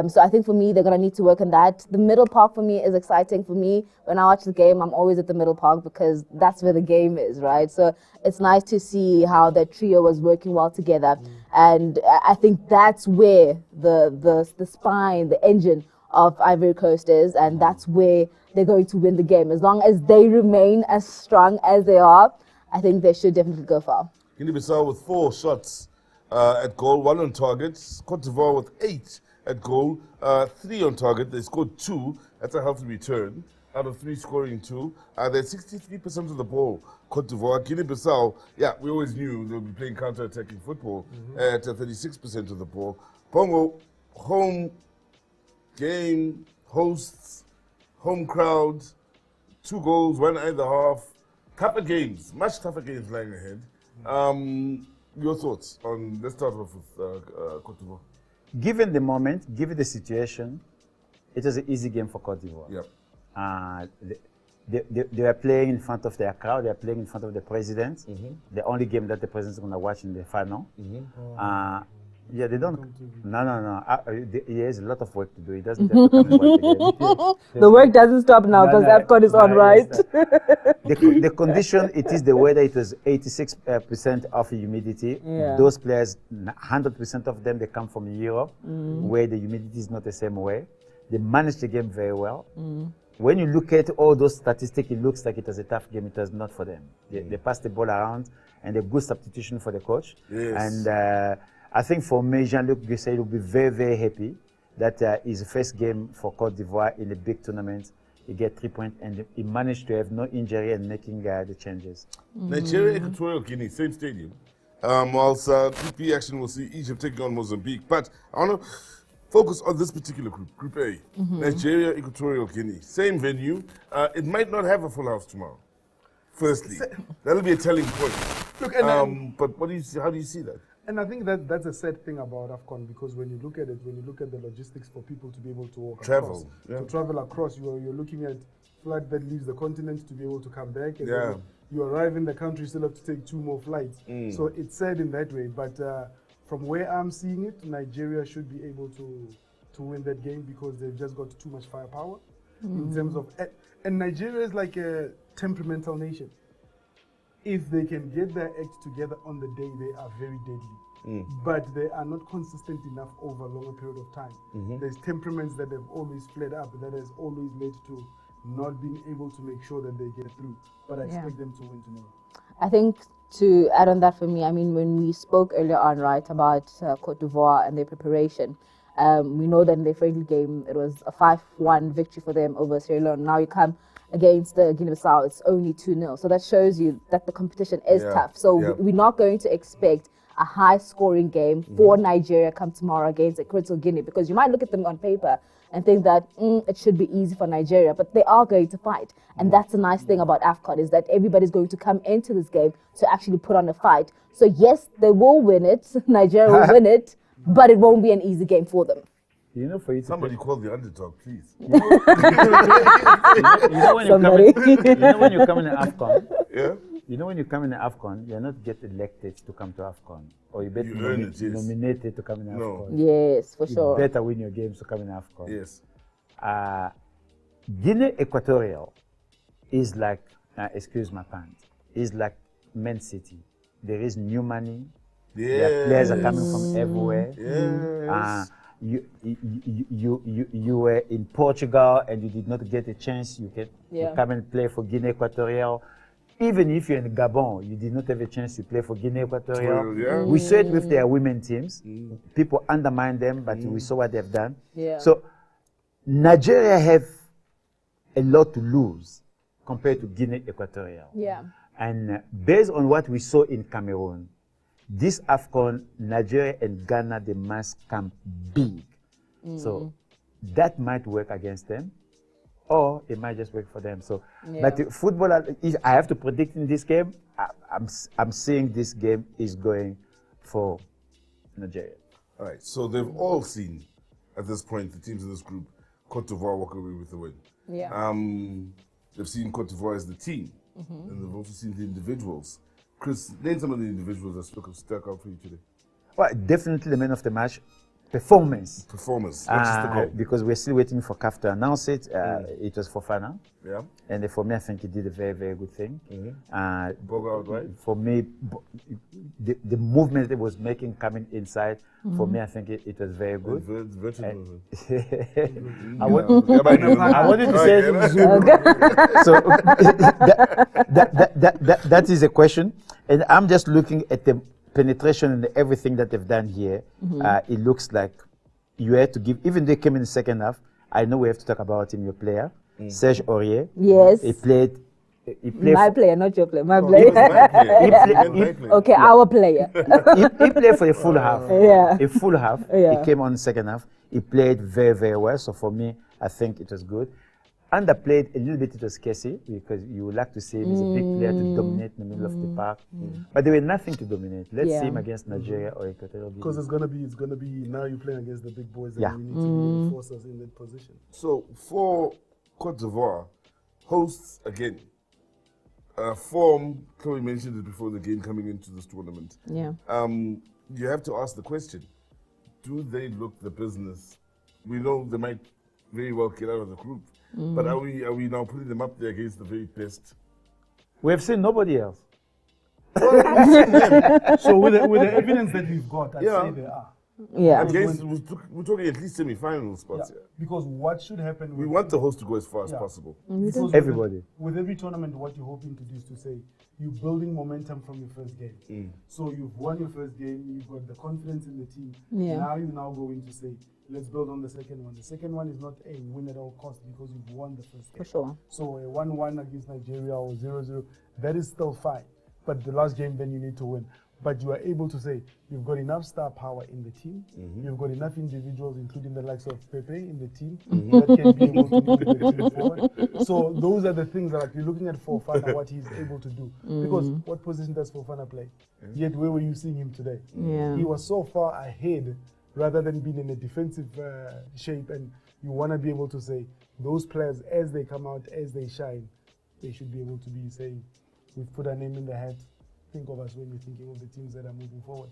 So I think for me, they're going to need to work on that. The middle park for me is exciting. For me, when I watch the game, I'm always at the middle park because that's where the game is, right? So it's nice to see how that trio was working well together. And I think that's where the spine, the engine of Ivory Coast is, and that's where they're going to win the game. As long as they remain as strong as they are, I think they should definitely go far. Guinea-Bissau with 4 shots at goal, 1 on target. Cote d'Ivoire with 8 at goal, 3 on target. They scored 2. That's a healthy return. Out of 3 scoring 2. They're 63% of the ball, Cote d'Ivoire. Guinea-Bissau, yeah, we always knew they would be playing counter-attacking football at 36% of the ball. Pongo, home game, hosts, home crowd, 2 goals, 1 either half. Tougher games, much tougher games lying ahead. Your thoughts on, let's start off with Cote d'Ivoire. Given the moment, given the situation, it was an easy game for Cote d'Ivoire. Yep. They were playing in front of their crowd, they are playing in front of the president. The only game that the president is going to watch in the final. Yeah, they don't. No. He has a lot of work to do. He doesn't have to come and watch the game. The work doesn't stop now because AFCON is on, right? The condition, it is the weather. It was 86% of humidity. Yeah. Those players, 100% of them, they come from Europe, where the humidity is not the same way. They managed the game very well. When you look at all those statistics, it looks like it was a tough game. It was not for them. They passed the ball around, and a good substitution for the coach. Yes. And I think for me, Jean-Luc Gusset will be very, very happy that his first game for Cote d'Ivoire in a big tournament, he get 3 points, and he managed to have no injury and making the changes. Nigeria, Equatorial Guinea, same stadium. Whilst PP action will see Egypt taking on Mozambique. But I want to focus on this particular group, Group A. Nigeria, Equatorial Guinea, same venue. It might not have a full house tomorrow. Firstly, that'll be a telling point. Look, and but what do you see? How do you see that? And I think that's a sad thing about AFCON, because when you look at it, when you look at the logistics for people to be able to walk across, to travel across, you're looking at flight that leaves the continent to be able to come back. And then you arrive in the country, you still have to take 2 more flights. So it's sad in that way. But from where I'm seeing it, Nigeria should be able to win that game because they've just got too much firepower in terms of. And Nigeria is like a temperamental nation. If they can get their act together on the day, they are very deadly. But they are not consistent enough over a longer period of time. There's temperaments that have always flared up, that has always led to not being able to make sure that they get through. But I expect them to win tomorrow. I think to add on that for me, I mean, when we spoke earlier on, right, about Cote d'Ivoire and their preparation, we know that in their friendly game, it was a 5-1 victory for them over Sierra Leone. Now you come against the Guinea-Bissau, it's only 2-0. So that shows you that the competition is tough. So we're not going to expect a high-scoring game for Nigeria come tomorrow against Equatorial Guinea, because you might look at them on paper and think that it should be easy for Nigeria, but they are going to fight. And that's the nice thing about AFCON, is that everybody's going to come into this game to actually put on a fight. So yes, they will win it, Nigeria will win it, but it won't be an easy game for them. You know, for you to Somebody call the underdog, please. you know when you come in an AFCON, you know when you come in an AFCON, you're not get elected to come to AFCON, or you better nominated to come in AFCON. Yes, for sure. You better win your games to come in AFCON. Yes. Guinea Equatorial is like, excuse my pants, is like Man City. There is new money. Their players are coming from everywhere. You were in Portugal and you did not get a chance. You come and play for Guinea Equatorial. Even if you're in Gabon, you did not have a chance to play for Guinea Equatorial. We saw it with their women teams. People undermine them, but we saw what they've done. So Nigeria have a lot to lose compared to Guinea Equatorial. And based on what we saw in Cameroon, this AFCON, Nigeria and Ghana, they must come big. So that might work against them, or it might just work for them. So, but football, if I have to predict in this game, I'm saying this game is going for Nigeria. All right, so they've all seen, at this point, the teams in this group, Cote d'Ivoire walk away with the win. They've seen Cote d'Ivoire as the team, and they've also seen the individuals. Chris, name some of the individuals that stuck out for you today. Well, definitely the man of the match, performance. Because we're still waiting for CAF to announce it. It was Fofana. And for me, I think he did a very, very good thing. Bogart, right? For me, the movement that was making coming inside, for me, I think it was very good. I wanted to say it in Zoom. So that is a question. And I'm just looking at the penetration and everything that they've done here. It looks like you had to give, even they came in the second half. I know we have to talk about him, your player, Serge Aurier. Yes. He played. My player, not your player. My player. Okay, our player. He played for a full half. A full half. He came on the second half. He played very, very well. So for me, I think it was good. Underplayed a little bit, it was Kessie, because you would like to see him as a big player to dominate in the middle of the park. But there were nothing to dominate. Let's see him against Nigeria or Equatorial Guinea. Because it's gonna be now you're playing against the big boys, and you need to be enforcers in that position. So for Cote d'Ivoire, hosts again. Form, Chloe mentioned it before the game coming into this tournament. Yeah. You have to ask the question, do they look the business? We know they might very well get out of the group, but are we now putting them up there against the very best? We have seen nobody else. So with the evidence that we've got, I'd say they are. Yeah. Against, we're talking at least semi-final spots here. Because what should happen? We want the host to go as far as possible. Because Everybody. With every tournament, what you're hoping to do is to say you're building momentum from your first game. So you've won your first game, you've got the confidence in the team. Yeah. Now you're going to say, let's build on the second one. The second one is not a win at all costs because you've won the first game. For sure. So a 1-1 against Nigeria or 0-0, that is still fine. But the last game, then you need to win. But you are able to say you've got enough star power in the team. You've got enough individuals, including the likes of Pepe in the team, that can be able to move the team forward. So those are the things that you're looking at Fofana, what he's able to do. Because what position does Fofana play? Yet where were you seeing him today? Yeah. He was so far ahead rather than being in a defensive shape. And you want to be able to say those players, as they come out, as they shine, they should be able to be saying, we've put our name in the hat. Think of us when you're thinking of the teams that are moving forward.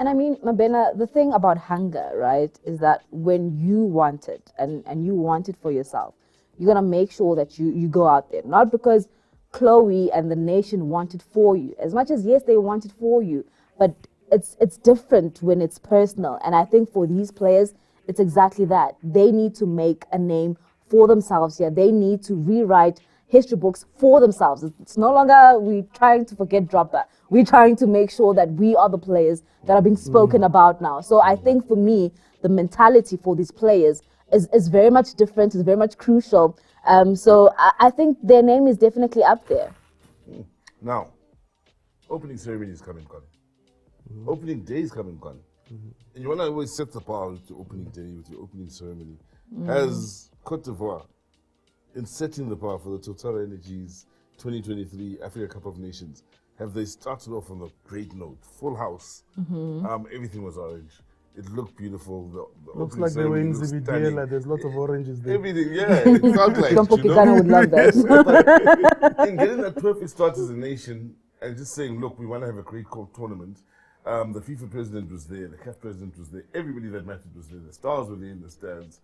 And I mean, Mabena, the thing about hunger, right, is that when you want it and you want it for yourself, you're going to make sure that you go out there. Not because Chloe and the nation want it for you. As much as, yes, they want it for you, but it's different when it's personal. And I think for these players, it's exactly that. They need to make a name for themselves here. They need to rewrite history books for themselves. It's no longer we trying to forget Dropper. We're trying to make sure that we are the players that are being spoken about now. So I think for me, the mentality for these players is very much different, is very much crucial. So I think their name is definitely up there. Now, opening ceremony is coming, gone. Opening day is coming, gone. And you want to always set the bar with your opening day, with your opening ceremony. As Cote d'Ivoire, in setting the bar for the Total Energies 2023 Africa Cup of Nations, have they started off on a great note? Full house. Everything was orange. It looked beautiful. The Looks like they were in Zibidela. There's lots of oranges there. Everything, yeah. It felt like, Kikana would love that. and getting that perfect start as a nation and just saying, look, we want to have a great tournament. The FIFA president was there, the CAF president was there, everybody that mattered was there. The stars were there in the stands.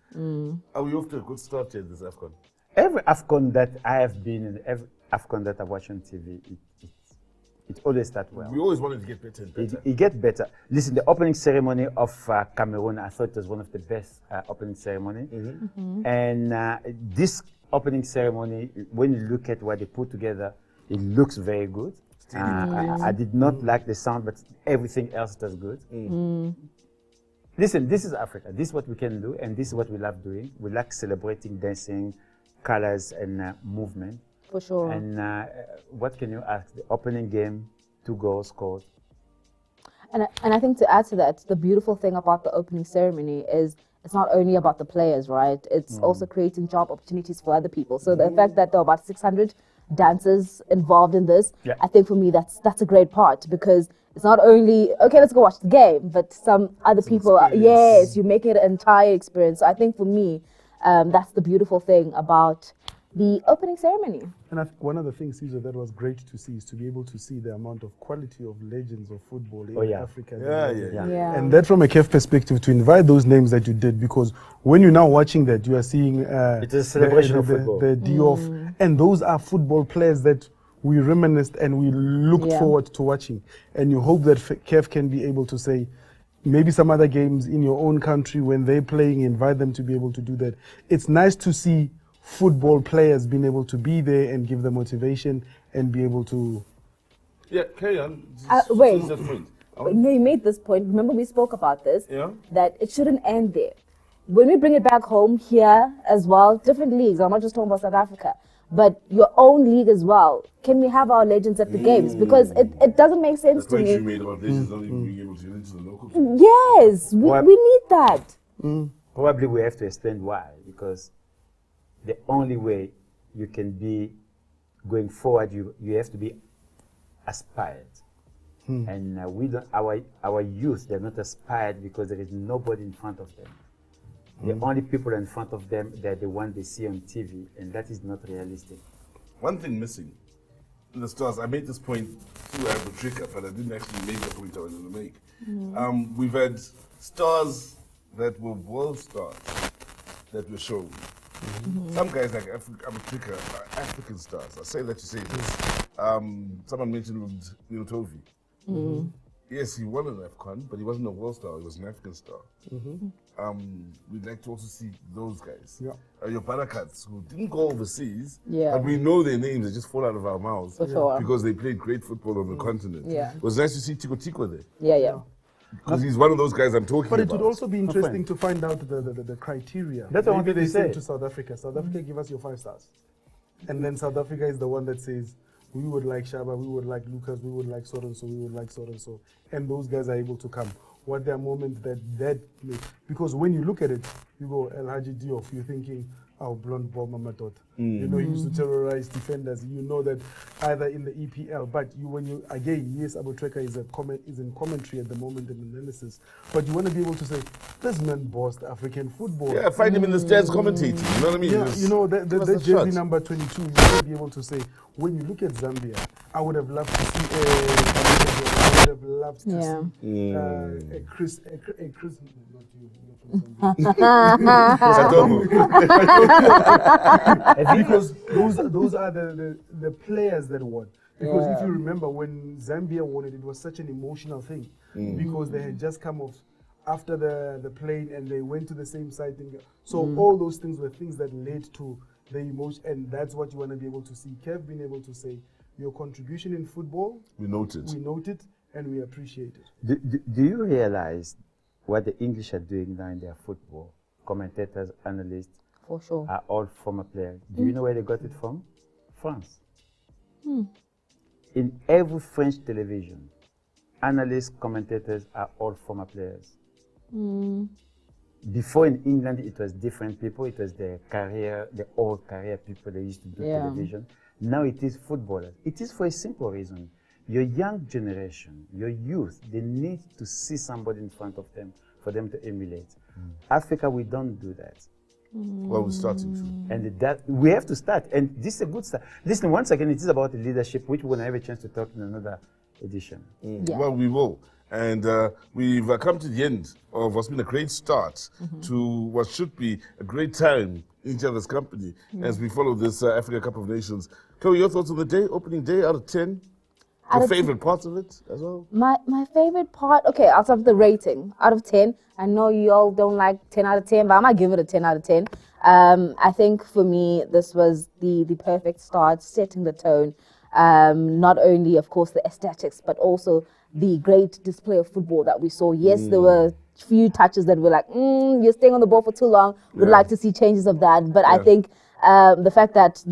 Are we off to a good start here this AFCON? Every AFCON that I have been in, every AFCON that I've watched on TV, it always starts well. We always wanted to get better and better. It gets better. Listen, the opening ceremony of Cameroon, I thought it was one of the best opening ceremony. And this opening ceremony, when you look at what they put together, it looks very good. I did not like the sound, but everything else does good. Listen, this is Africa. This is what we can do, and this is what we love doing. We like celebrating, dancing, colors, and movement. For sure. And what can you ask? The opening game, 2 goals scored. And I think to add to that, the beautiful thing about the opening ceremony is it's not only about the players, right? It's also creating job opportunities for other people. So the fact that there are about 600 dancers involved in this, I think for me that's a great part, because it's not only, okay, let's go watch the game, but some other people, yes, you make it an entire experience. So I think for me, that's the beautiful thing about the opening ceremony. And I think one of the things, Caesar, that was great to see is to be able to see the amount of quality of legends of football in Africa. Yeah. And that from a CAF perspective, to invite those names that you did, because when you're now watching that, you are seeing it's a celebration of football. The Diouf, and those are football players that we reminisced and we looked forward to watching. And you hope that CAF can be able to say, maybe some other games in your own country, when they're playing, invite them to be able to do that. It's nice to see football players being able to be there and give the motivation and be able to... Yeah, carry on. Wait. No, you made this point. Remember we spoke about this, that it shouldn't end there. When we bring it back home here as well, different leagues, I'm not just talking about South Africa, but your own league as well. Can we have our legends at the games? Because it doesn't make sense to me. You made about legends not even being able to get into the local team. Yes, we need that. Probably we have to explain why, because the only way you can be going forward, you have to be aspired. And we don't. Our youth, they're not aspired because there is nobody in front of them. The only people in front of them, they're the one they see on TV, and that is not realistic. One thing missing in the Stars, I made this point through Africa, but I didn't actually make the point I wanted to make. We've had stars that were world stars that were shown. Some guys like Africa are African stars. I say that to say this. Someone mentioned Tovi. Yes, he won an AFCON, but he wasn't a world star. He was an African star. We'd like to also see those guys. Your Barakats, who didn't go overseas, but we know their names. They just fall out of our mouths because they played great football on the continent. It was nice to see Tico Tico there. Because he's one of those guys I'm talking about. But it would also be interesting to find out the criteria. That's what they say to South Africa. South Africa, give us your 5 stars. And then South Africa is the one that says, we would like Shaba, we would like Lucas, we would like so-and-so, we would like so-and-so. And those guys are able to come. What their moment that because when you look at it, you go, El Haji Diop, you're thinking, oh, blonde bomber Matot. You know, he used to terrorize defenders. You know that either in the EPL, but yes, Abu Treka is in commentary at the moment in analysis. But you want to be able to say, this man bossed African football. Yeah, find him in the stands commentating. You know what I mean? Yeah, you know, that jersey number 22, you want to be able to say, when you look at Zambia, I would have loved to see I would have loved to see a Chris, not you, because those are the players that won. Because if you remember when Zambia won it, it was such an emotional thing because they had just come off after the plane and they went to the same site. So all those things were things that led to the emotion, and that's what you want to be able to see. Kev being able to say your contribution in football, we note it, and we appreciate it. Do you realize what the English are doing now in their football? Commentators, analysts, for sure, are all former players. Do you know where they got it from? France. In every French television, analysts, commentators are all former players. Before in England, it was different people. It was the old career people that used to do television. Now it is footballers. It is for a simple reason. Your young generation, your youth, they need to see somebody in front of them for them to emulate. Africa, we don't do that. Well, we're starting to. And that we have to start. And this is a good start. Listen, once again, it is about the leadership, which we're going to have a chance to talk in another edition. Well, we will. And we've come to the end of what's been a great start to what should be a great time in each other's company as we follow this Africa Cup of Nations. Chloe, your thoughts on the day, opening day, out of 10? Your favorite parts of it as well? My favorite part, okay, out of the rating, out of 10, I know you all don't like 10 out of 10, but I might give it a 10 out of 10. I think for me, this was the perfect start, setting the tone. Not only, of course, the aesthetics, but also the great display of football that we saw. Yes, there were a few touches that were like, you're staying on the ball for too long. Would like to see changes of that. But I think the fact that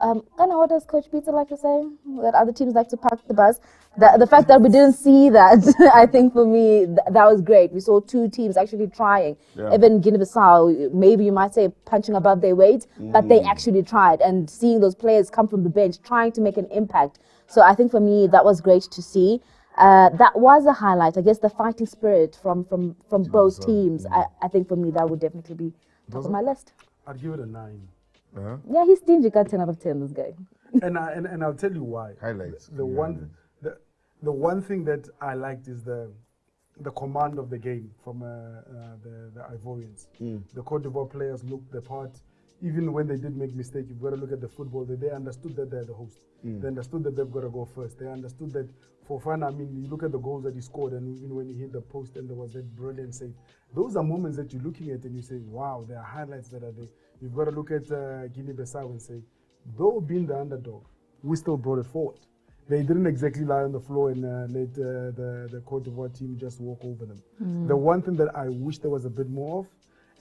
I don't know, what does Coach Peter like to say? That other teams like to park the bus. The fact that we didn't see that, I think for me, that was great. We saw 2 teams actually trying. Even Guinea-Bissau, maybe you might say punching above their weight, but they actually tried. And seeing those players come from the bench, trying to make an impact. So I think for me, that was great to see. That was a highlight. I guess the fighting spirit from both teams. I think for me, that would definitely be top of my list. I'd give it a 9. Yeah, he's stingy. Got 10 out of 10. This guy. And I'll tell you why. Highlights. The one thing that I liked is the command of the game from the Ivorians. The Cote d'Ivoire players looked the part. Even when they did make mistakes, you've got to look at the football. They understood that they're the host. They understood that they've got to go first. They understood that for fun. I mean, you look at the goals that he scored, and when he hit the post, and there was that brilliant save. Those are moments that you're looking at, and you say, "Wow, there are highlights that are there." You've got to look at Guinea-Bissau and say, though being the underdog, we still brought it forward. They didn't exactly lie on the floor and let the Cote d'Ivoire team just walk over them. The one thing that I wish there was a bit more of,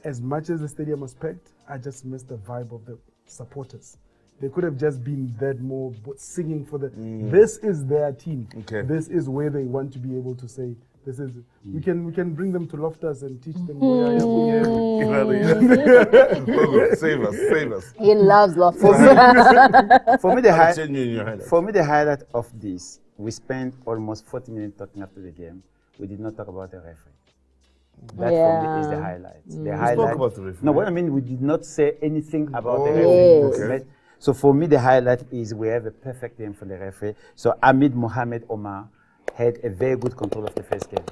as much as the stadium was packed, I just missed the vibe of the supporters. They could have just been that more singing for the. This is their team. This is where they want to be able to say This is we can bring them to Loftus and teach them. Save us. He loves Loftus. For me, the Genuine your highlight. For me, the highlight of this, we spent almost 40 minutes talking after the game. We did not talk about the referee. That for me is the highlight. The highlight. Spoke about the referee. No, what I mean, we did not say anything about the Yes. referee. Okay. So for me, the highlight is we have a perfect game for the referee. So Ahmed Mohamed Omar had a very good control of the first game.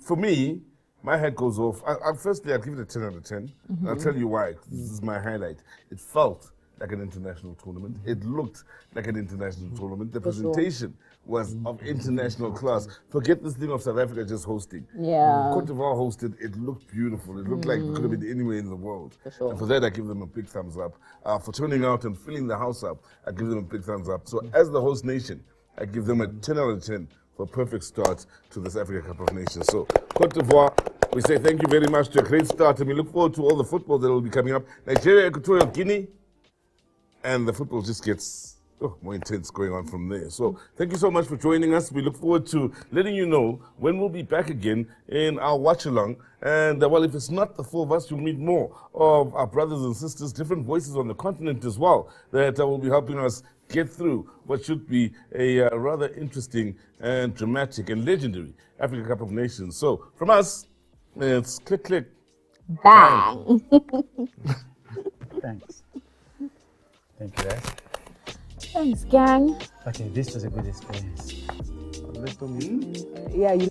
For me, my head goes off. Firstly, I'll give it a 10 out of 10. I'll tell you why. This is my highlight. It felt like an international tournament. It looked like an international tournament. The presentation was of international class. Forget this thing of South Africa just hosting. Yeah. Cote d'Ivoire hosted. It looked beautiful. It looked like it could have been anywhere in the world. sure. And for that, I give them a big thumbs up. For turning out and filling the house up, I give them a big thumbs up. So as the host nation, I give them a 10 out of 10 for a perfect start to this Africa Cup of Nations. So Cote d'Ivoire, we say thank you very much to a great start, and we look forward to all the football that will be coming up. Nigeria, Equatorial Guinea, and the football just gets more intense going on from there. So thank you so much for joining us. We look forward to letting you know when we'll be back again in our watch-along. And well, if it's not the four of us, you'll meet more of our brothers and sisters, different voices on the continent as well, that will be helping us get through what should be a rather interesting and dramatic and legendary Africa Cup of Nations. So from us, it's click, click. Bang. Thanks. Thank you, guys. Thanks, gang. Okay, this was a good experience. Yeah, you.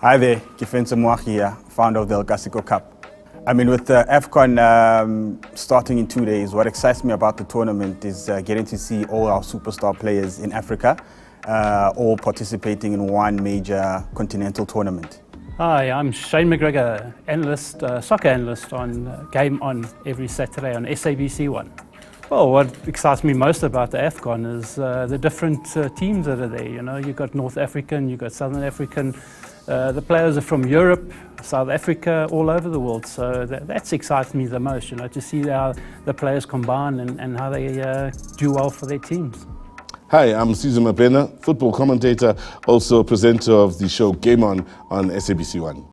Hi there, Kifense Mwaki here, founder of the El Clasico Cup. I mean, with AFCON starting in 2 days, what excites me about the tournament is getting to see all our superstar players in Africa, all participating in one major continental tournament. Hi, I'm Shane McGregor, analyst, soccer analyst on Game On every Saturday on SABC1. Well, what excites me most about the AFCON is the different teams that are there. You know, you've got North African, you've got Southern African. The players are from Europe, South Africa, all over the world. So that excites me the most, you know, to see how the players combine and how they do well for their teams. Hi, I'm Caesar Mapena, football commentator, also presenter of the show Game On SABC1.